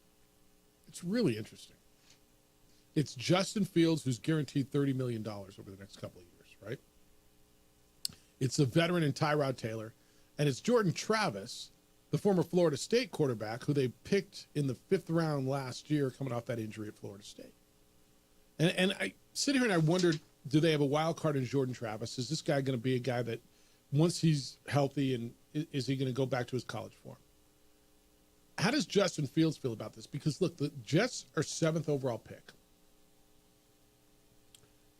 It's really interesting. It's Justin Fields, who's guaranteed $30 million over the next couple of years, right? It's the veteran in Tyrod Taylor. And it's Jordan Travis, the former Florida State quarterback, who they picked in the 5th round last year coming off that injury at Florida State. And I sit here and I wondered, do they have a wild card in Jordan Travis? Is this guy going to be a guy that once he's healthy, and is he going to go back to his college form? How does Justin Fields feel about this? Because, look, the Jets are 7th overall pick.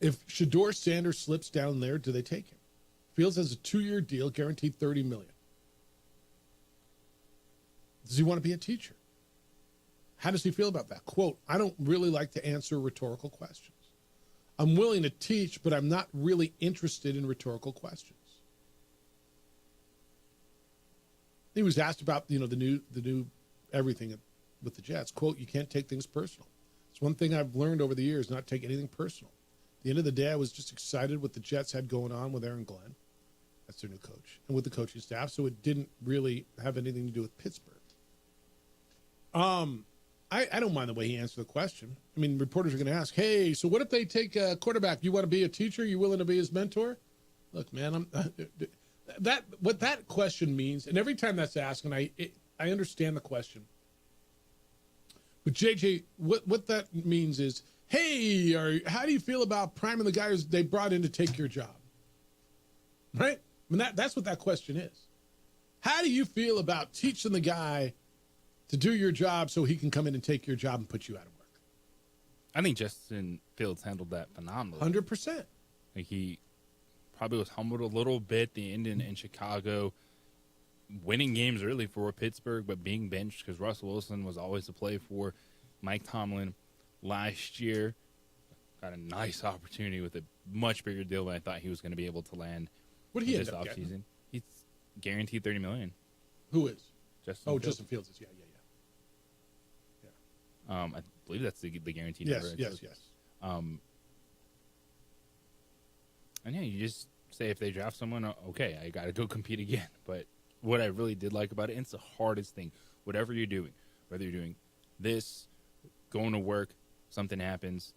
If Shedeur Sanders slips down there, do they take him? Fields has a 2-year deal, guaranteed $30 million. Does he want to be a teacher? How does he feel about that? Quote, I don't really like to answer rhetorical questions. I'm willing to teach, but I'm not really interested in rhetorical questions. He was asked about, the new everything with the Jets. Quote, you can't take things personal. It's one thing I've learned over the years, not take anything personal. At the end of the day, I was just excited what the Jets had going on with Aaron Glenn. That's their new coach. And with the coaching staff, so it didn't really have anything to do with Pittsburgh. I don't mind the way he answered the question. I mean, reporters are going to ask, hey, so what if they take a quarterback? You want to be a teacher? You willing to be his mentor? Look, man, what that question means, and every time that's asked, and I understand the question. But, JJ, what that means is, hey, how do you feel about priming the guys they brought in to take your job? Right? I mean, that's what that question is. How do you feel about teaching the guy to do your job so he can come in and take your job and put you out of work? I think Justin Fields handled that phenomenally. 100%. Like, he probably was humbled a little bit the end in Chicago, winning games early for Pittsburgh, but being benched because Russell Wilson was always a play for Mike Tomlin. Last year, got a nice opportunity with a much bigger deal than I thought he was going to be able to land. What did he this end up getting? offseason. He's guaranteed $30 million. Who is? Justin Fields. Justin Fields is, yeah. I believe that's the guaranteed yes, number. Yes. And yeah, you just say if they draft someone, okay, I got to go compete again. But what I really did like about it, and it's the hardest thing, whatever you're doing, whether you're doing this, going to work, something happens,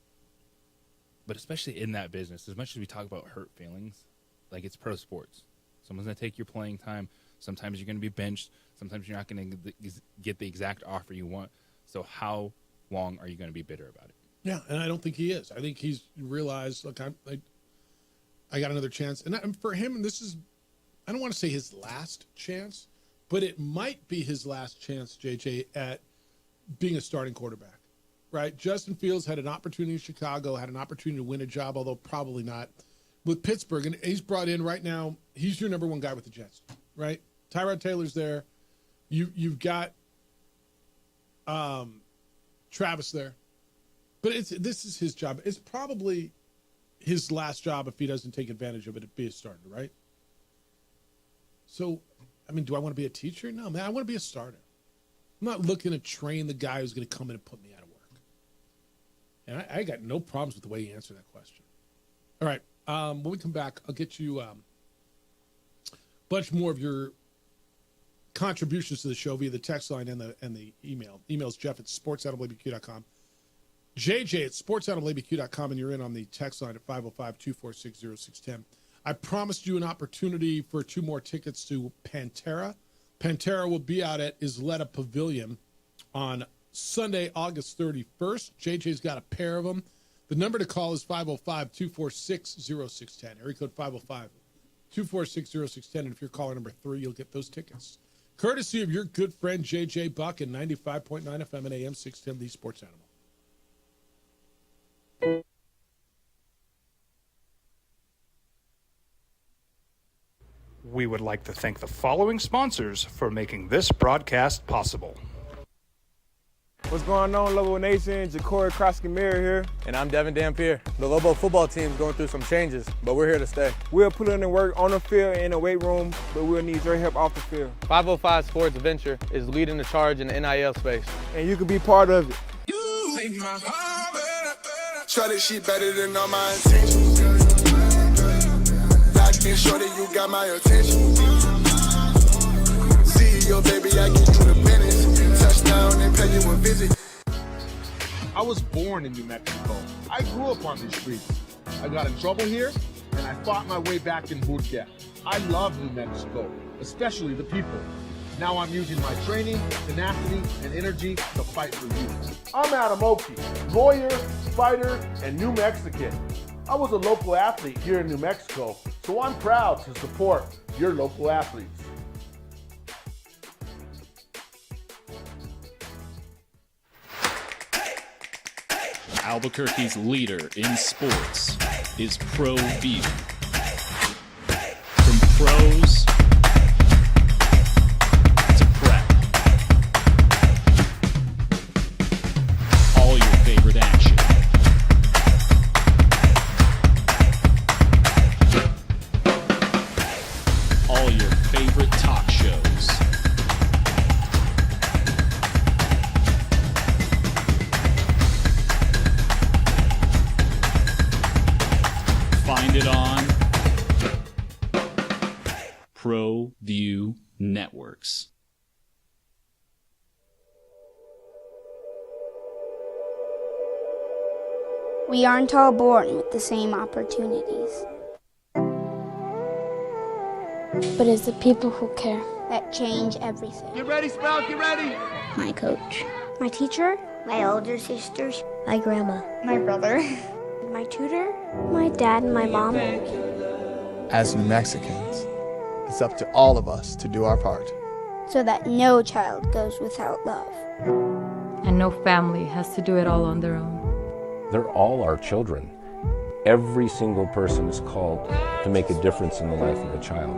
but especially in that business, as much as we talk about hurt feelings, like it's pro sports. Someone's going to take your playing time. Sometimes you're going to be benched. Sometimes you're not going to get the exact offer you want. So how long are you going to be bitter about it? Yeah, and I don't think he is. I think he's realized, look, I got another chance. And for him, this is, I don't want to say his last chance, but it might be his last chance, JJ, at being a starting quarterback, right? Justin Fields had an opportunity in Chicago, had an opportunity to win a job, although probably not, with Pittsburgh. And he's brought in right now, he's your number one guy with the Jets, right? Tyrod Taylor's there. You've got Travis there. But this is his job. It's probably his last job if he doesn't take advantage of it to be a starter, right? So, I mean, do I want to be a teacher? No, man, I want to be a starter. I'm not looking to train the guy who's going to come in and put me out of work. And I got no problems with the way he answered that question. All right, when we come back, I'll get you a bunch more of your contributions to the show via the text line and the email. Email's Jeff at sportsoutoflabq.com. JJ at sportsoutoflabq.com, and you're in on the text line at 505-246-0610. I promised you an opportunity for 2 more tickets to Pantera. Pantera will be out at Isleta Pavilion on Sunday, August 31st. JJ's got a pair of them. The number to call is 505-246-0610. Area code 505-246-0610. And if you're caller number 3, you'll get those tickets. Courtesy of your good friend JJ Buck and 95.9 FM and AM 610, the Sports Animal. We would like to thank the following sponsors for making this broadcast possible. What's going on, Lobo Nation? Ja'Cory Krosky-Miller here. And I'm Devin Dampier. The Lobo football team's going through some changes, but we're here to stay. We'll put in the work on the field and in the weight room, but we'll need your help off the field. 505 Sports Venture is leading the charge in the NIL space. And you can be part of it. You make my heart better. Shorty, she better than all my intentions. Locked in, shorty, you got my attention. was born in New Mexico. I grew up on these streets. I got in trouble here, and I fought my way back in Burquia. I love New Mexico, especially the people. Now I'm using my training, tenacity, and energy to fight for you. I'm Adam Oki, lawyer, fighter, and New Mexican. I was a local athlete here in New Mexico, so I'm proud to support your local athletes. Albuquerque's leader in sports is ProView. From pros to prep, all your favorite action. All your favorite talk shows. Find it on ProView Networks. We aren't all born with the same opportunities. But it's the people who care that change everything. Get ready, Sprout, get ready! My coach, my teacher, my older sisters, my grandma, my brother, my tutor, my dad, and my mom. As New Mexicans, it's up to all of us to do our part. So that no child goes without love. And no family has to do it all on their own. They're all our children. Every single person is called to make a difference in the life of a child.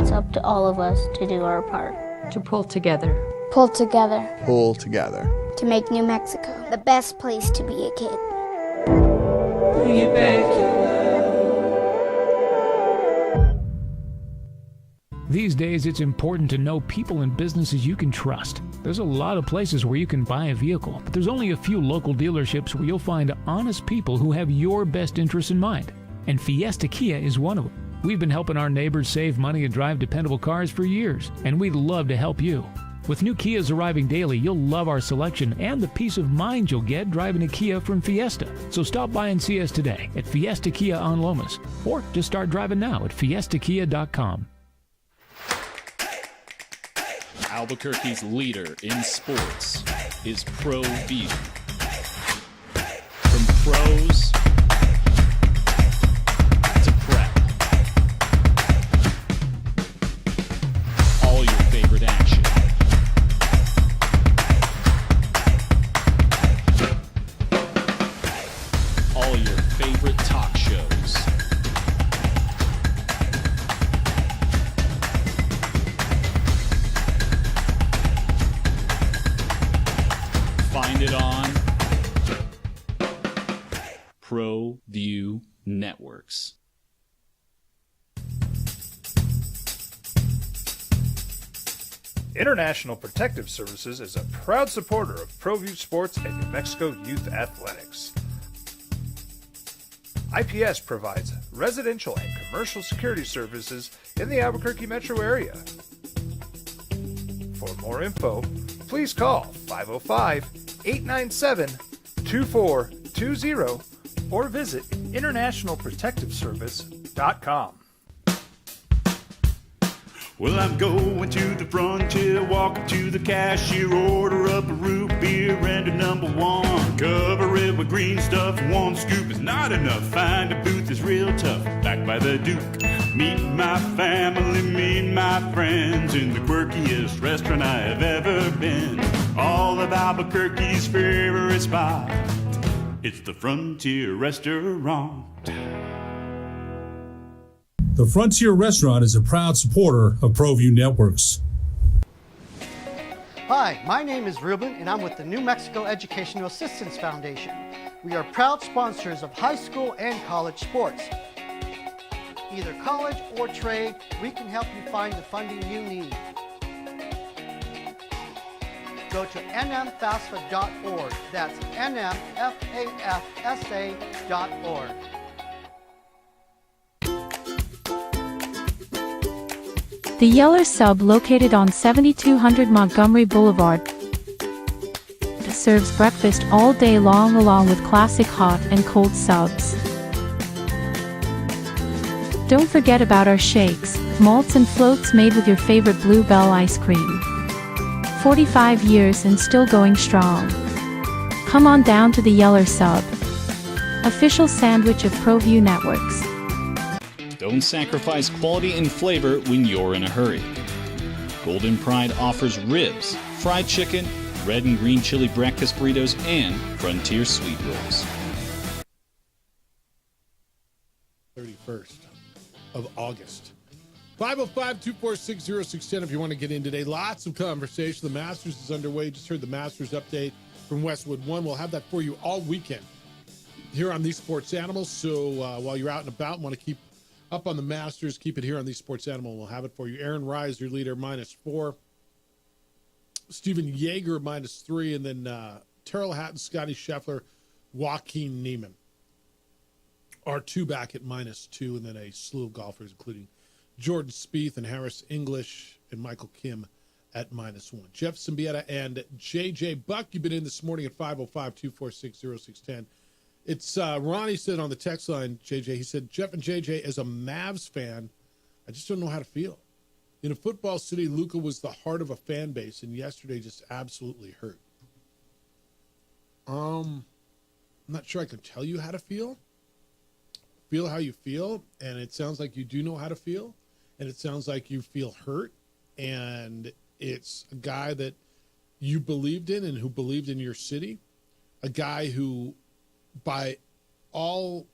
It's up to all of us to do our part. To pull together. Pull together. Pull together. To make New Mexico the best place to be a kid. These days, it's important to know people and businesses you can trust. There's a lot of places where you can buy a vehicle, but there's only a few local dealerships where you'll find honest people who have your best interests in mind. And Fiesta Kia is one of them. We've been helping our neighbors save money and drive dependable cars for years, and we'd love to help you. With new Kias arriving daily, you'll love our selection and the peace of mind you'll get driving a Kia from Fiesta. So stop by and see us today at Fiesta Kia on Lomas, or just start driving now at fiestakia.com. Albuquerque's leader in sports is ProView. From pros to prep, all your favorite action. All your favorite talk shows. Find it on ProView Networks. International Protective Services is a proud supporter of ProView Sports and New Mexico Youth Athletics. IPS provides residential and commercial security services in the Albuquerque metro area. For more info, please call 505-897-2420 or visit internationalprotectiveservice.com. Well, I'm going to the frontier, walk up to the cashier, order up a root beer and a number one. Cover it with green stuff, one scoop is not enough. Find a booth is real tough, back by the Duke. Meet my family, meet my friends in the quirkiest restaurant I have ever been. All of Albuquerque's favorite spot, it's the Frontier Restaurant. The Frontier Restaurant is a proud supporter of ProView Networks. Hi, my name is Ruben, and I'm with the New Mexico Educational Assistance Foundation. We are proud sponsors of high school and college sports. Either college or trade, we can help you find the funding you need. Go to nmfafsa.org. That's nmfafsa.org. The Yeller Sub, located on 7200 Montgomery Boulevard. The serves breakfast all day long along with classic hot and cold subs. Don't forget about our shakes, malts and floats made with your favorite Bluebell ice cream. 45 years and still going strong. Come on down to the Yeller Sub, official sandwich of ProView Networks. Don't sacrifice quality and flavor when you're in a hurry. Golden Pride offers ribs, fried chicken, red and green chili breakfast burritos, and Frontier sweet rolls. 31st of August. 505-246-0610 if you want to get in today. Lots of conversation. The Masters is underway. Just heard the Masters update from Westwood One. We'll have that for you all weekend here on These Sports Animals. So while you're out and about and want to keep up on the Masters, keep it here on These Sports Animals. We'll have it for you. Aaron Rise, your leader, -4. Steven Yeager, -3. And then Terrell Hatton, Scotty Scheffler, Joaquin Niemann are two back at -2. And then a slew of golfers, including Jordan Spieth and Harris English and Michael Kim at -1. Jeff Symbieta and JJ Buck, you've been in this morning at 505-246-0610. It's Ronnie said on the text line, JJ, he said, Jeff and JJ, as a Mavs fan, I just don't know how to feel. In a football city, Luka was the heart of a fan base, and yesterday just absolutely hurt. I'm not sure I can tell you how to feel. Feel how you feel, and it sounds like you do know how to feel, and it sounds like you feel hurt, and it's a guy that you believed in and who believed in your city, a guy who, by all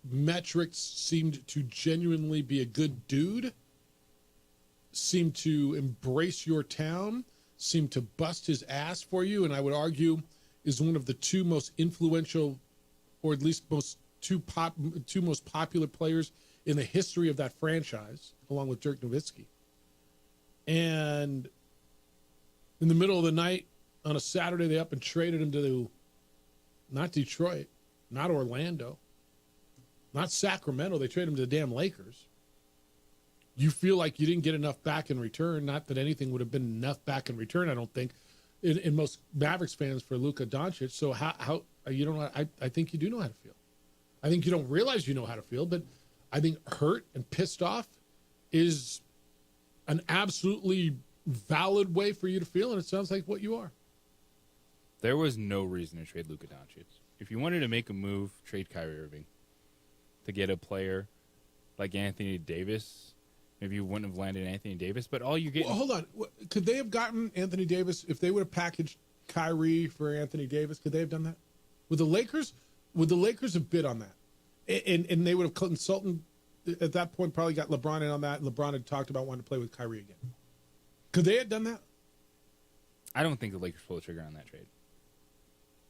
metrics, seemed to genuinely be a good dude, seemed to embrace your town, seemed to bust his ass for you, and I would argue is one of the two most influential, or at least two most popular players in the history of that franchise, along with Dirk Nowitzki. And in the middle of the night on a Saturday, they up and traded him to not Detroit, not Orlando, not Sacramento. They traded him to the damn Lakers. You feel like you didn't get enough back in return. Not that anything would have been enough back in return, I don't think, in most Mavericks fans for Luka Doncic. So how you don't know? I think you do know how to feel. I think you don't realize you know how to feel, but I think hurt and pissed off is an absolutely valid way for you to feel, and it sounds like what you are. There was no reason to trade Luka Doncic. If you wanted to make a move, trade Kyrie Irving to get a player like Anthony Davis. Maybe you wouldn't have landed Anthony Davis, but all you're getting... Well, hold on. Could they have gotten Anthony Davis if they would have packaged Kyrie for Anthony Davis? Could they have done that? Would the Lakers have bid on that? And they would have consulted at that point, probably got LeBron in on that, and LeBron had talked about wanting to play with Kyrie again. Could they have done that? I don't think the Lakers pulled the trigger on that trade.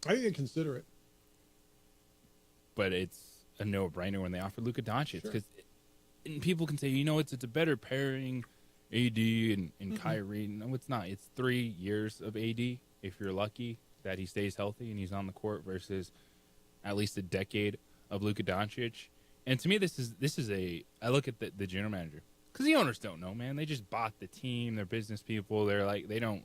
I think they consider it. But it's a no-brainer when they offered Luka Doncic. Because people can say, it's a better pairing, AD and Kyrie. No, it's not. It's 3 years of AD, if you're lucky, that he stays healthy and he's on the court, versus at least a decade of Luka Doncic. And to me, this is I look at the general manager, because the owners don't know, man. They just bought the team. They're business people. They're like, they don't.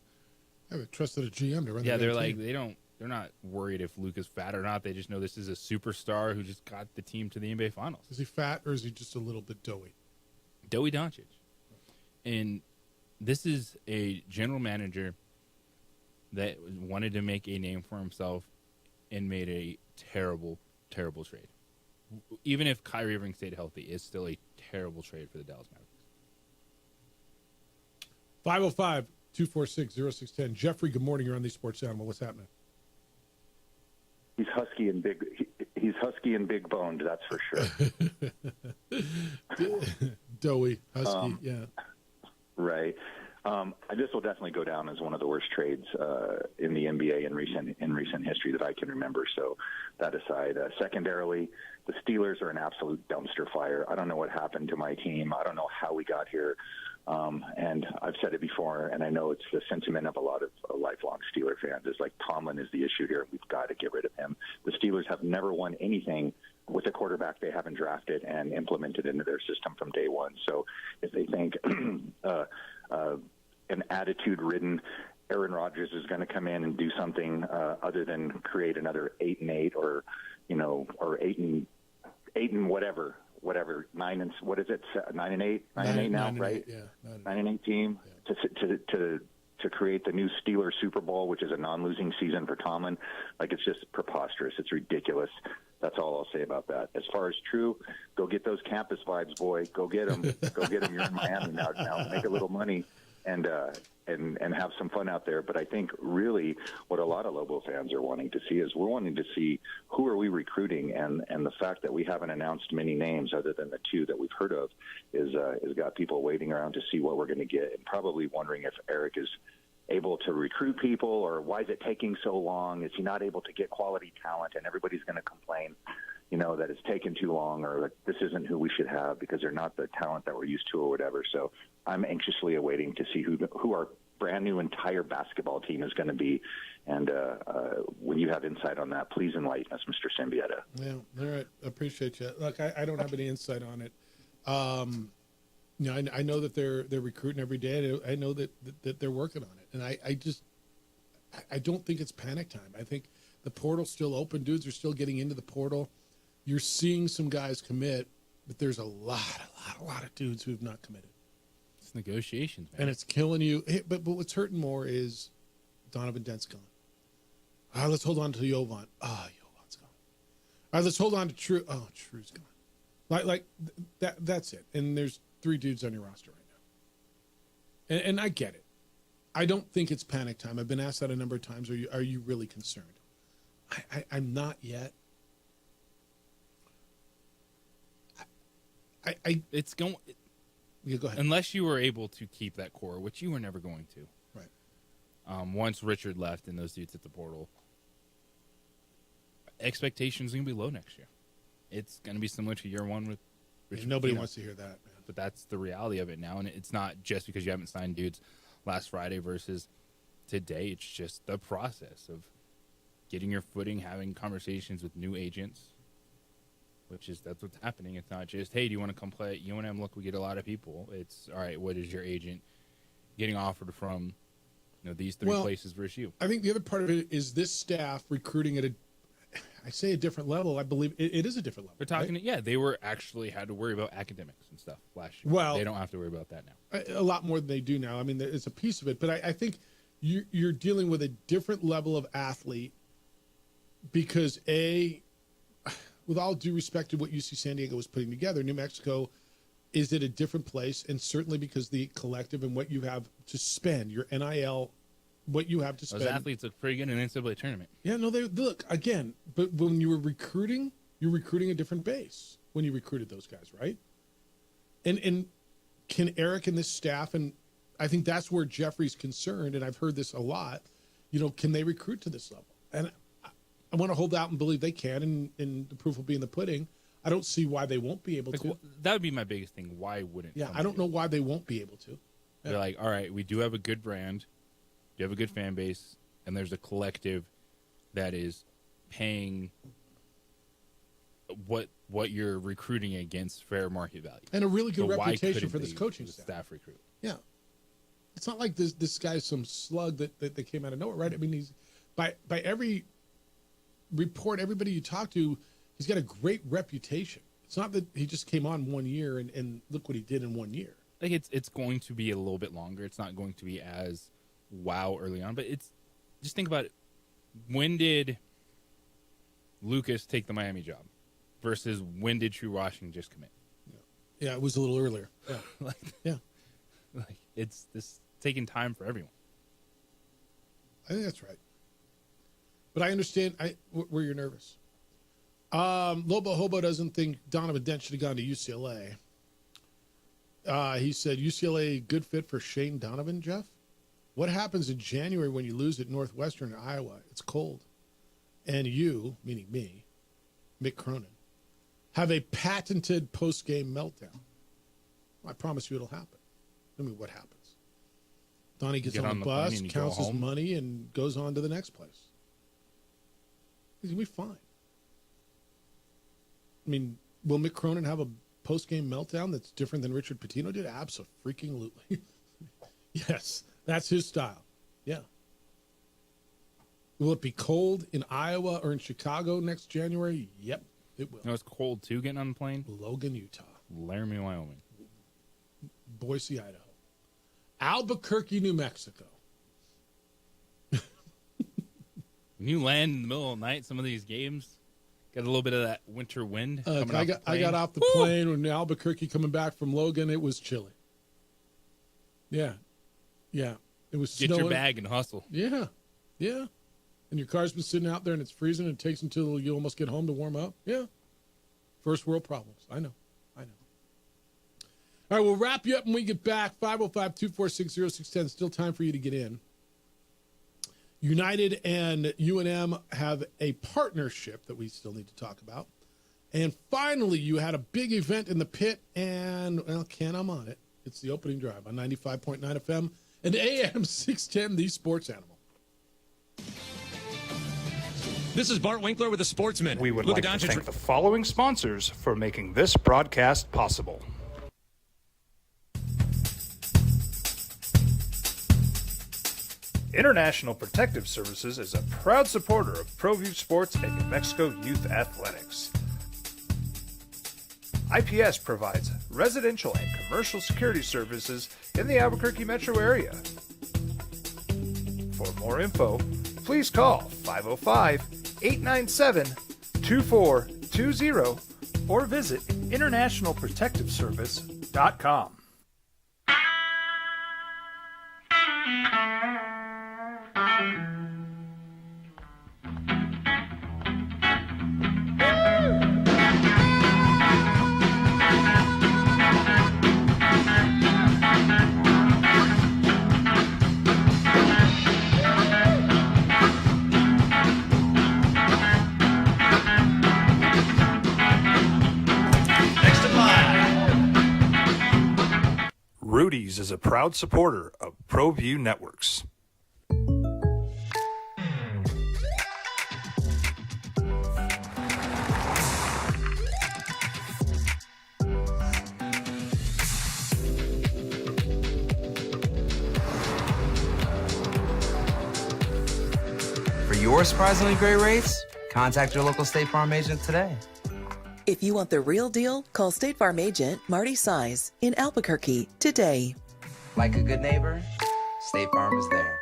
I have trusted a GM to run. Yeah, they're like, they're not worried if Luka's fat or not. They just know this is a superstar who just got the team to the NBA Finals. Is he fat, or is he just a little bit doughy? Doughy Doncic. And this is a general manager that wanted to make a name for himself and made a terrible, terrible trade. Even if Kyrie Irving stayed healthy, it's still a terrible trade for the Dallas Mavericks. 505-246-0610. Jeffrey, good morning. You're on the Sports Animal. What's happening? He's husky and big. He's husky and big boned. That's for sure. Doughy, husky, yeah. Right. This will definitely go down as one of the worst trades in the NBA in recent history that I can remember. So that aside, secondarily, the Steelers are an absolute dumpster fire. I don't know what happened to my team. I don't know how we got here. And I've said it before, and I know it's the sentiment of a lot of lifelong Steeler fans. It's like Tomlin is the issue here. We've got to get rid of him. The Steelers have never won anything with a quarterback they haven't drafted and implemented into their system from day one. So if they think an attitude-ridden, Aaron Rodgers is going to come in and do something other than create another 8-8 or 8 and whatever 9 and what is it 9 and 8 now, right? 9 and 8 team to create the new Steelers Super Bowl, which is a non-losing season for Tomlin. Like, it's just preposterous. It's ridiculous. That's all I'll say about that. As far as True, go get those campus vibes, boy. Go get them. Go get them. You're in Miami now. Make a little money and have some fun out there. But I think really what a lot of Lobo fans are wanting to see is we're wanting to see who are we recruiting, and the fact that we haven't announced many names other than the 2 that we've heard of is got people waiting around to see what we're going to get and probably wondering if Eric is able to recruit people, or why is it taking so long? Is he not able to get quality talent? And everybody's going to complain, that it's taken too long, or that this isn't who we should have because they're not the talent that we're used to or whatever. So I'm anxiously awaiting to see who our brand new entire basketball team is going to be. And when you have insight on that, please enlighten us, Mr. Symbieta. Yeah, all right. I appreciate you. Look, I don't have any insight on it. I know that they're recruiting every day. I know that they're working on it. And I don't think it's panic time. I think the portal's still open. Dudes are still getting into the portal. You're seeing some guys commit, but there's a lot of dudes who have not committed. It's negotiations, man. And it's killing you. But what's hurting more is Donovan Dent's gone. All right, let's hold on to Jovan. Jovan's gone. All right, let's hold on to True. Oh, True's gone. Like that's it. And there's 3 dudes on your roster right now. And I get it. I don't think it's panic time. I've been asked that a number of times. Are you really concerned? I'm not yet. It's going. Yeah, go ahead. Unless you were able to keep that core, which you were never going to. Right. Once Richard left and those dudes hit the portal, expectations are going to be low next year. It's going to be similar to year 1 with Richard. Nobody wants to hear that, man. But that's the reality of it now, and it's not just because you haven't signed dudes last Friday versus today. It's just the process of getting your footing, having conversations with new agents, that's what's happening. It's not just, hey, do you want to come play at UNM? Look, we get a lot of people. It's, all right, what is your agent getting offered from these 3 places versus you? I think the other part of it is this staff recruiting at a different level. I believe it is a different level. They're talking, right? They were actually had to worry about academics and stuff last year. Well, they don't have to worry about that now. A lot more than they do now. I mean, it's a piece of it, but I think you're dealing with a different level of athlete because with all due respect to what UC San Diego was putting together, New Mexico is at a different place, and certainly because the collective and what you have to spend, your NIL, what you have to spend. Those athletes look pretty good in an NCAA tournament. Yeah, no, they look, again, but when you were recruiting, you're recruiting a different base when you recruited those guys, right? And can Eric and this staff, and I think that's where Jeffrey's concerned, and I've heard this a lot, can they recruit to this level? And I want to hold out and believe they can, and the proof will be in the pudding. I don't see why they won't be able to. That would be my biggest thing. Why wouldn't? Yeah, I don't know why they won't be able to. They're like, all right, we do have a good brand, you have a good fan base, and there's a collective that is paying what you're recruiting against fair market value. And a really good reputation for this coaching staff recruit. Yeah. It's not like this guy's some slug that came out of nowhere, right? I mean, he's by every report, everybody you talk to, he's got a great reputation. It's not that he just came on 1 year and look what he did in 1 year. Like it's going to be a little bit longer. It's not going to be as wow early on, but just think about it. When did Lucas take the Miami job versus when did True Washington just commit? Yeah, it was a little earlier. Yeah. It's taking time for everyone. I think that's right. But I understand where you're nervous. Lobo Hobo doesn't think Donovan Dent should have gone to UCLA. He said, UCLA, good fit for Shane Donovan, Jeff? What happens in January when you lose at Northwestern in Iowa? It's cold. And you, meaning me, Mick Cronin, have a patented post-game meltdown. I promise you it'll happen. I mean, what happens? Donnie gets on the bus, counts his money, and goes on to the next place. He's going to be fine. I mean, will Mick Cronin have a post-game meltdown that's different than Richard Pitino did? Abso-freaking-lutely. Yes, that's his style. Yeah. Will it be cold in Iowa or in Chicago next January? Yep, it will. You know, it's cold too getting on the plane. Logan, Utah. Laramie, Wyoming. Boise, Idaho. Albuquerque, New Mexico. When you land in the middle of the night, some of these games got a little bit of that winter wind. I got off the plane when Albuquerque coming back from Logan. It was chilly. Yeah. It was Get snowing. your bag and hustle. Yeah. And your car's been sitting out there and it's freezing and it takes until you almost get home to warm up. Yeah. First world problems. I know. All right, we'll wrap you up when we get back. 505-246-0610. Still time for you to get in. United and UNM have a partnership that we still need to talk about. And finally, you had a big event in the pit, and, well, Ken, I'm on it. It's the opening drive on 95.9 FM and AM 610, the sports animal. This is Bart Winkler with the Sportsman. We would Luka like to Doncic. thank the following sponsors for making this broadcast possible. International Protective Services is a proud supporter of ProView Sports and New Mexico Youth Athletics. IPS provides residential and commercial security services in the Albuquerque metro area. For more info, please call 505-897-2420 or visit internationalprotectiveservice.com. Rudy's is a proud supporter of ProView Networks. For your surprisingly great rates, contact your local State Farm agent today. If you want the real deal, call State Farm agent Marty Size in Albuquerque today. Like a good neighbor, State Farm is there.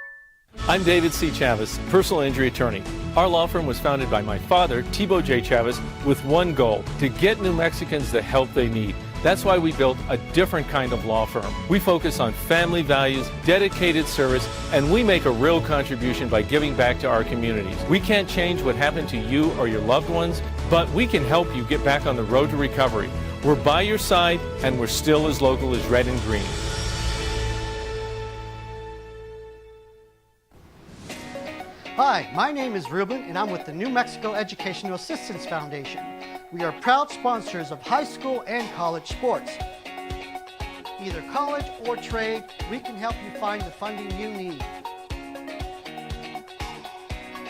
I'm David C. Chavez, personal injury attorney. Our law firm was founded by my father, Thibaut J. Chavez, with one goal, to get New Mexicans the help they need. That's why we built a different kind of law firm. We focus on family values, dedicated service, and we make a real contribution by giving back to our communities. We can't change what happened to you or your loved ones, but we can help you get back on the road to recovery. We're by your side, and we're still as local as red and green. Hi, my name is Ruben, and I'm with the New Mexico Educational Assistance Foundation. We are proud sponsors of high school and college sports. Either college or trade, we can help you find the funding you need.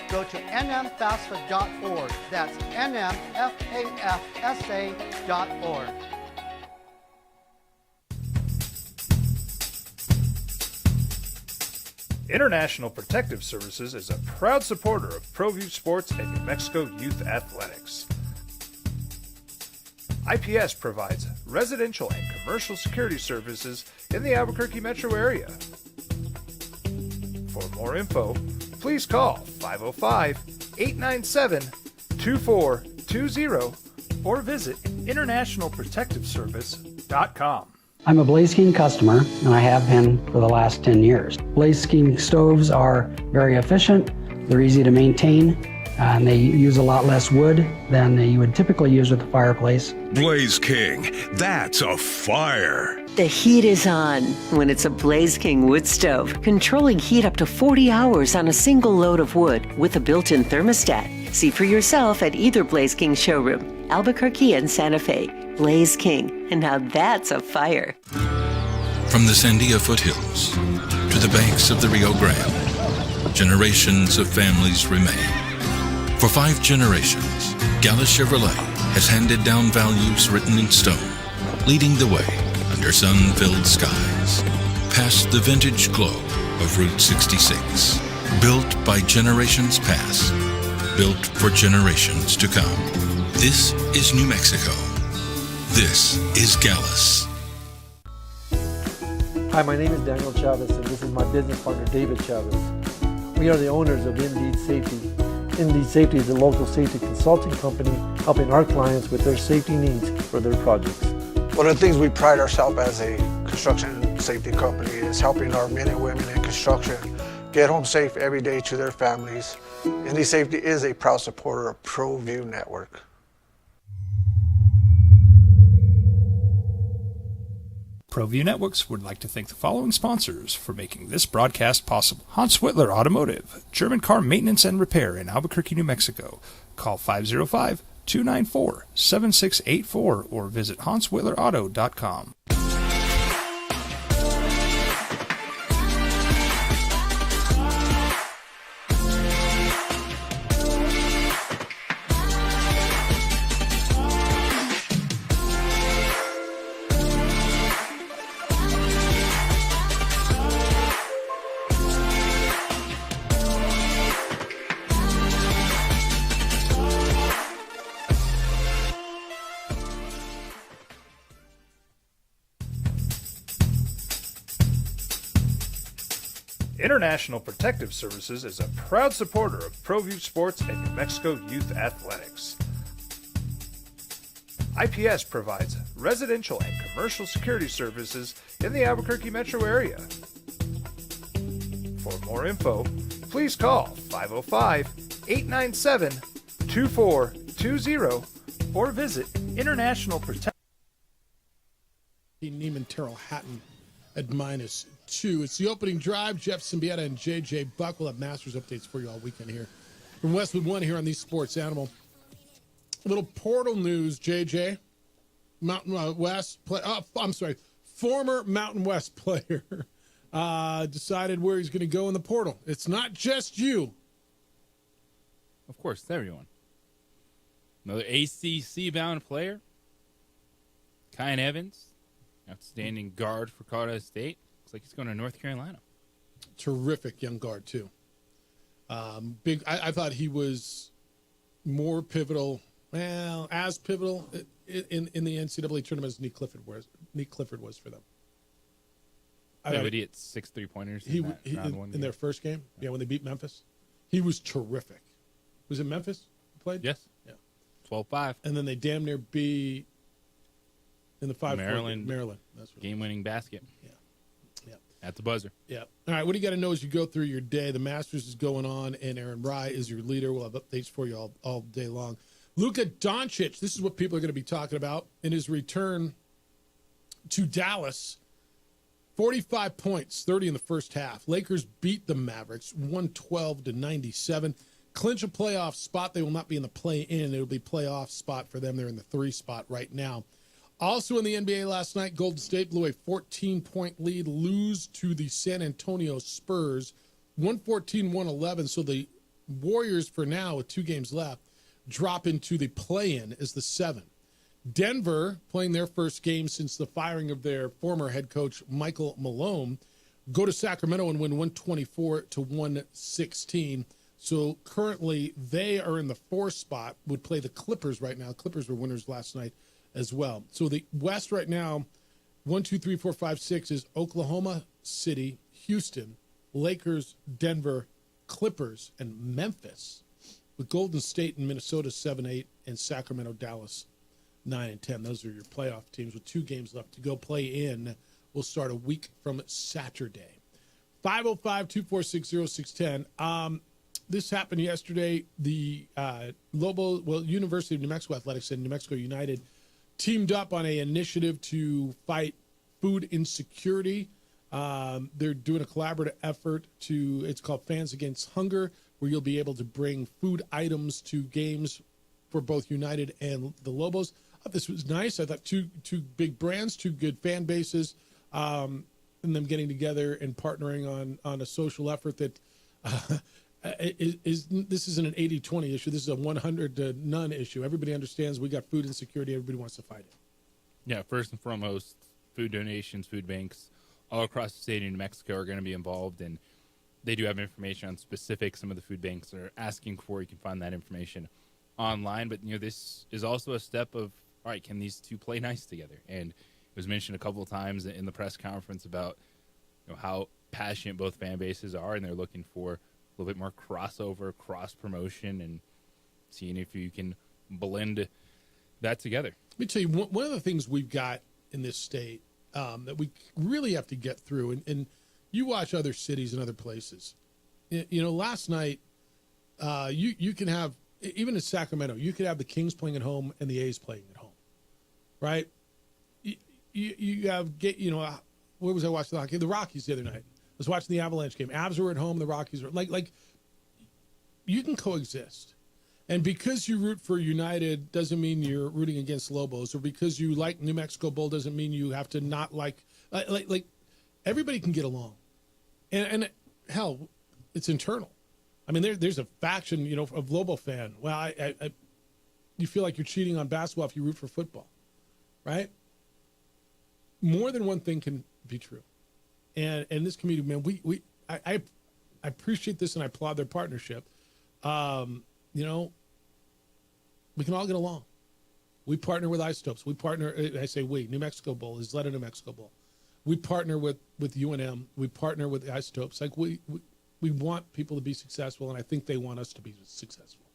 Go to nmfafsa.org. That's nmfafsa.org. International Protective Services is a proud supporter of ProView Sports and New Mexico Youth Athletics. IPS provides residential and commercial security services in the Albuquerque metro area. For more info, please call 505-897-2420 or visit internationalprotectiveservice.com. I'm a Blaze King customer, and I have been for the last 10 years. Blaze King stoves are very efficient, they're easy to maintain, and they use a lot less wood than you would typically use with a fireplace. Blaze King, that's a fire. The heat is on when it's a Blaze King wood stove, controlling heat up to 40 hours on a single load of wood with a built-in thermostat. See for yourself at either Blaze King showroom, Albuquerque and Santa Fe. Blaze King, and now that's a fire. From the Sandia foothills to the banks of the Rio Grande, generations of families remain. For 5 generations, Gala Chevrolet has handed down values written in stone, leading the way under sun-filled skies, past the vintage glow of Route 66, Built by generations past, built for generations to come. This is New Mexico. This is Gallus. Hi, my name is Daniel Chavez, and this is my business partner, David Chavez. We are the owners of Indeed Safety. Indeed Safety is a local safety consulting company helping our clients with their safety needs for their projects. One of the things we pride ourselves as a construction safety company is helping our men and women in construction get home safe every day to their families. Indeed Safety is a proud supporter of ProView Network. ProView Networks would like to thank the following sponsors for making this broadcast possible. Hans Whitler Automotive, German car maintenance and repair in Albuquerque, New Mexico. Call 505-294-7684 or visit hanswhitlerauto.com. International Protective Services is a proud supporter of ProView Sports and New Mexico Youth Athletics. IPS provides residential and commercial security services in the Albuquerque metro area. For more info, please call 505-897-2420 or visit International Protective. Neiman Terrell Hatton at -2. It's the opening drive. Jeff Symbieta and J.J. Buck will have Masters updates for you all weekend here from Westwood One here on the Sports Animal. A little portal news, J.J. Mountain West play. Former Mountain West player decided where he's going to go in the portal. It's not just you. Of course, it's everyone. Another ACC-bound player, Kyan Evans, outstanding guard for Colorado State. Looks like he's going to North Carolina. Terrific young guard, too. Big. I thought he was more pivotal, as pivotal in the NCAA tournament as Nick Clifford was for them. But he hit 6 3-pointers in their first game. Yeah, when they beat Memphis. He was terrific. Was it Memphis who played? Yes. Yeah. 12-5. And then they damn near beat in the 5-4 Maryland. That's what game-winning basket. Yeah. At the buzzer. Yeah. All right, what do you got to know as you go through your day? The Masters is going on, and Aaron Rye is your leader. We'll have updates for you all day long. Luka Doncic, this is what people are going to be talking about in his return to Dallas. 45 points, 30 in the first half. Lakers beat the Mavericks 112-97. Clinch a playoff spot. They will not be in the play-in. It will be playoff spot for them. They're in the 3 spot right now. Also in the NBA last night, Golden State blew a 14-point lead, lose to the San Antonio Spurs, 114-111. So the Warriors, for now, with 2 games left, drop into the play-in as the 7. Denver, playing their first game since the firing of their former head coach, Michael Malone, go to Sacramento and win 124-116. So currently they are in the 4 spot, would play the Clippers right now. Clippers were winners last night as well. So the West right now, 1, 2, 3, 4, 5, 6 is Oklahoma City, Houston, Lakers, Denver, Clippers, and Memphis, with Golden State and Minnesota 7-8 and Sacramento, Dallas 9 and 10. Those are your playoff teams with 2 games left to go. Play in will start a week from Saturday. 505-246-0610. This happened yesterday. The University of New Mexico Athletics and New Mexico United teamed up on an initiative to fight food insecurity. They're doing a collaborative effort it's called Fans Against Hunger, where you'll be able to bring food items to games for both United and the Lobos. I thought this was nice. I thought two big brands, 2 good fan bases, and them getting together and partnering on a social effort that this isn't an 80-20 issue. This is a 100-0 issue. Everybody understands we got food insecurity. Everybody wants to fight it. Yeah, first and foremost, food donations, food banks all across the state of New Mexico are going to be involved in they do have information on specific. Some of the food banks are asking for. You can find that information online. But, this is also a step of, all right, can these two play nice together? And it was mentioned a couple of times in the press conference about how passionate both fan bases are, and they're looking for a little bit more crossover, cross-promotion, and seeing if you can blend that together. Let me tell you, one of the things we've got in this state that we really have to get through, and you watch other cities and other places. Last night, you can have, even in Sacramento, you could have the Kings playing at home and the A's playing at home, right? You have, where was I watching the hockey? The Rockies the other night. I was watching the Avalanche game. Avs were at home, the Rockies were, like you can coexist. And because you root for United doesn't mean you're rooting against Lobos, or because you like New Mexico Bowl doesn't mean you have to not like everybody can get along. And hell, it's internal. I mean, there's a faction, of Lobo fan. Well, you feel like you're cheating on basketball if you root for football, right? More than one thing can be true. And this community, man, I appreciate this and I applaud their partnership. We can all get along. We partner with Isotopes. We partner, I say we, New Mexico Bowl, Isleta New Mexico Bowl. We partner with UNM. We partner with Isotopes. Like we want people to be successful, and I think they want us to be successful.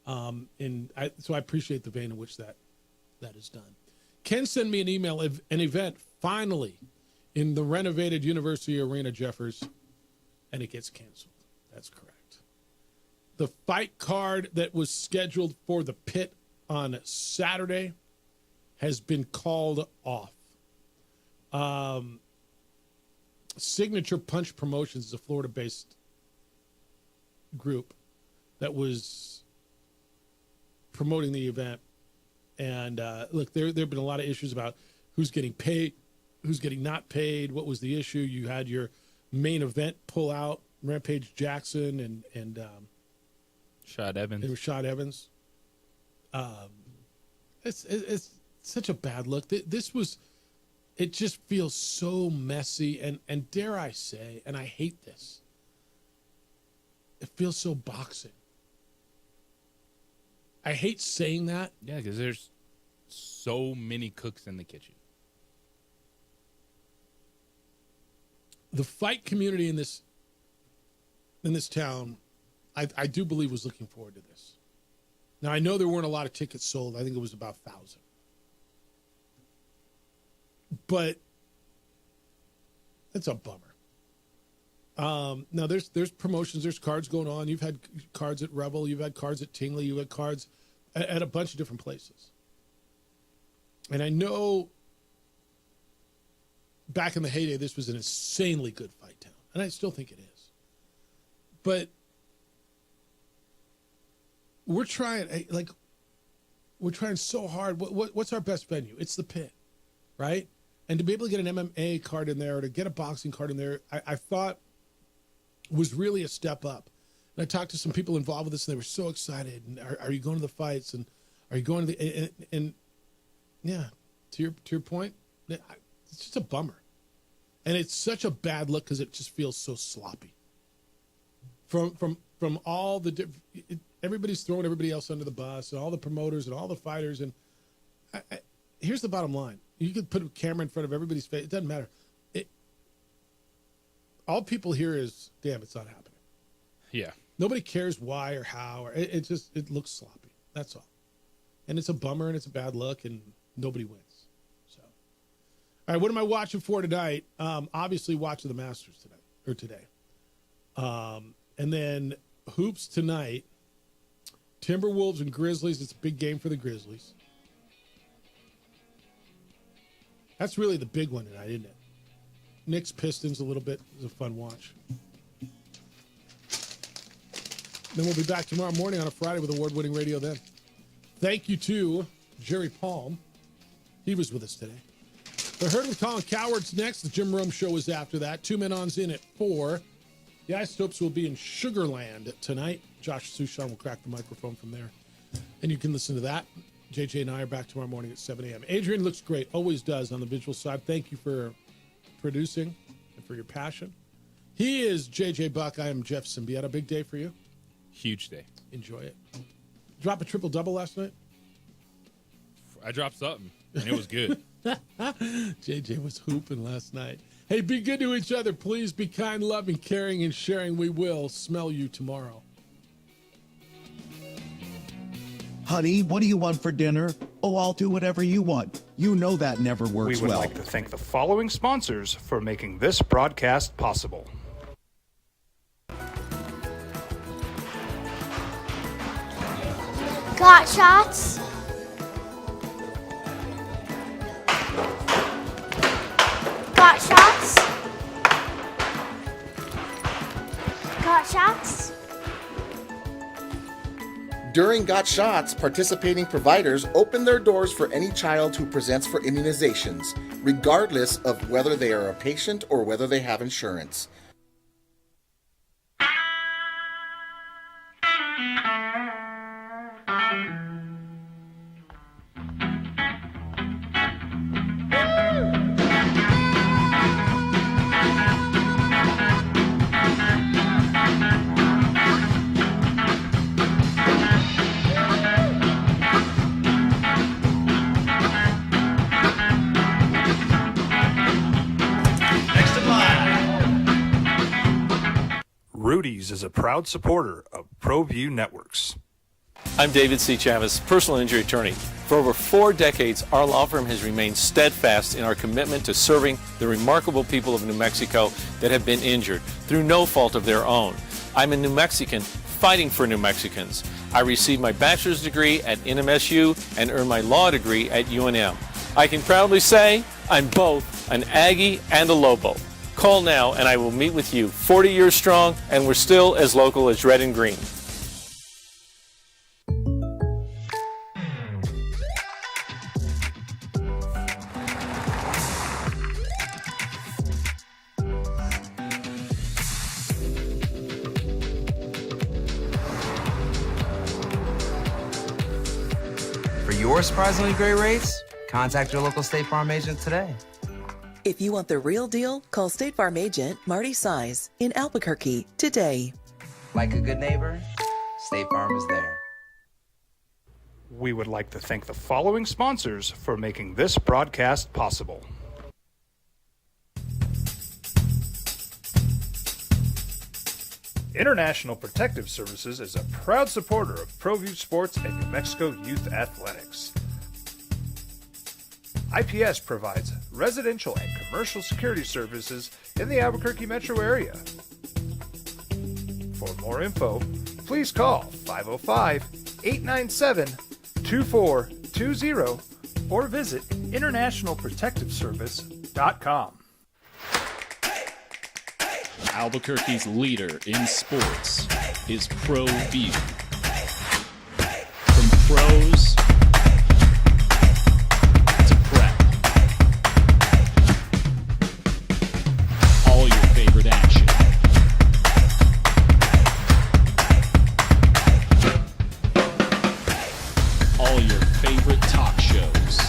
So I appreciate the vein in which that is done. Ken sent me an email of an event finally in the renovated University Arena, Jeffers, and it gets canceled. That's correct. The fight card that was scheduled for the pit on Saturday has been called off. Signature Punch Promotions is a Florida-based group that was promoting the event. And look, there have been a lot of issues about who's getting paid, who's getting not paid, what was the issue. You had your main event pull out, Rampage Jackson and Shad Evans. It was Shad Evans. It's such a bad look. It just feels so messy and dare I say, and I hate this, it feels so boxing. I hate saying that. Yeah, because there's so many cooks in the kitchen. The fight community in this town, I do believe, was looking forward to this. Now, I know there weren't a lot of tickets sold. I think it was about 1,000. But it's a bummer. Now, there's promotions, there's cards going on. You've had cards at Revel, you've had cards at Tingley, you've had cards at a bunch of different places. And I know back in the heyday, this was an insanely good fight town. And I still think it is. But we're trying so hard. What's our best venue? It's the pit, right? And to be able to get an MMA card in there or to get a boxing card in there, I thought was really a step up. And I talked to some people involved with this, and they were so excited. And are you going to the fights? And are you going to the and yeah, to your point, it's just a bummer, and it's such a bad look because it just feels so sloppy. From all the everybody's throwing everybody else under the bus, and all the promoters and all the fighters. And here's the bottom line: you could put a camera in front of everybody's face; it doesn't matter. All people hear is, "Damn, it's not happening." Yeah. Nobody cares why or how, or it looks sloppy. That's all. And it's a bummer and it's a bad look and nobody wins. So, all right, what am I watching for tonight? Obviously watching the Masters today. And then hoops tonight, Timberwolves and Grizzlies. It's a big game for the Grizzlies. That's really the big one tonight, isn't it? Knicks Pistons a little bit. It was a fun watch. Then we'll be back tomorrow morning on a Friday with award-winning radio then. Thank you to Jerry Palm. He was with us today. The Herd with Colin Coward's next. The Jim Rome Show is after that. 2 Men On's in at 4. The Isotopes will be in Sugarland tonight. Josh Sushan will crack the microphone from there. And you can listen to that. JJ and I are back tomorrow morning at 7 a.m. Adrian looks great. Always does on the visual side. Thank you for producing and for your passion. He is JJ Buck. I am Jeff Symbieta. Big day for you. Huge day. Enjoy it. Drop a triple-double last night? I dropped something, and it was good. JJ was hooping last night. Hey, be good to each other. Please be kind, loving, caring, and sharing. We will smell you tomorrow. Honey, what do you want for dinner? Oh, I'll do whatever you want. You know that never works We would well. like to thank the following sponsors for making this broadcast possible. Got shots? Got shots? Got shots? During Got Shots, participating providers open their doors for any child who presents for immunizations, regardless of whether they are a patient or whether they have insurance. Rudy's is a proud supporter of ProView Networks. I'm David C. Chavez, personal injury attorney. For over 4 decades, our law firm has remained steadfast in our commitment to serving the remarkable people of New Mexico that have been injured through no fault of their own. I'm a New Mexican fighting for New Mexicans. I received my bachelor's degree at NMSU and earned my law degree at UNM. I can proudly say I'm both an Aggie and a Lobo. Call now and I will meet with you. 40 years strong, and we're still as local as red and green. For your surprisingly great rates, contact your local State Farm agent today. If you want the real deal, call State Farm agent Marty Size in Albuquerque today. Like a good neighbor, State Farm is there. We would like to thank the following sponsors for making this broadcast possible. International Protective Services is a proud supporter of ProView Sports and New Mexico Youth Athletics. IPS provides residential and commercial security services in the Albuquerque metro area. For more info, please call 505-897-2420 or visit internationalprotectiveservice.com. Albuquerque's leader in sports is ProView. From pros to prep, all your favorite action. All your favorite talk shows.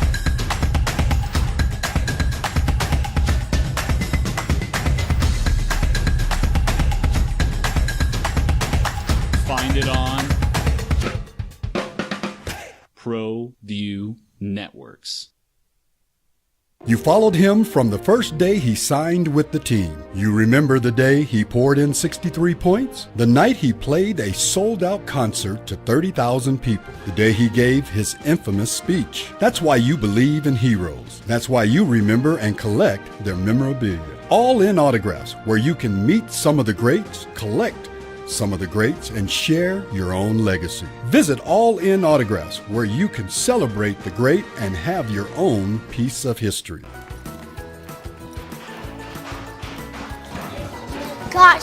Find it on ProView Networks. You followed him from the first day he signed with the team. You remember the day he poured in 63 points? The night he played a sold-out concert to 30,000 people. The day he gave his infamous speech. That's why you believe in heroes. That's why you remember and collect their memorabilia. All in Autographs, where you can meet some of the greats, collect some of the greats, and share your own legacy. Visit All In Autographs, where you can celebrate the great and have your own piece of history. Got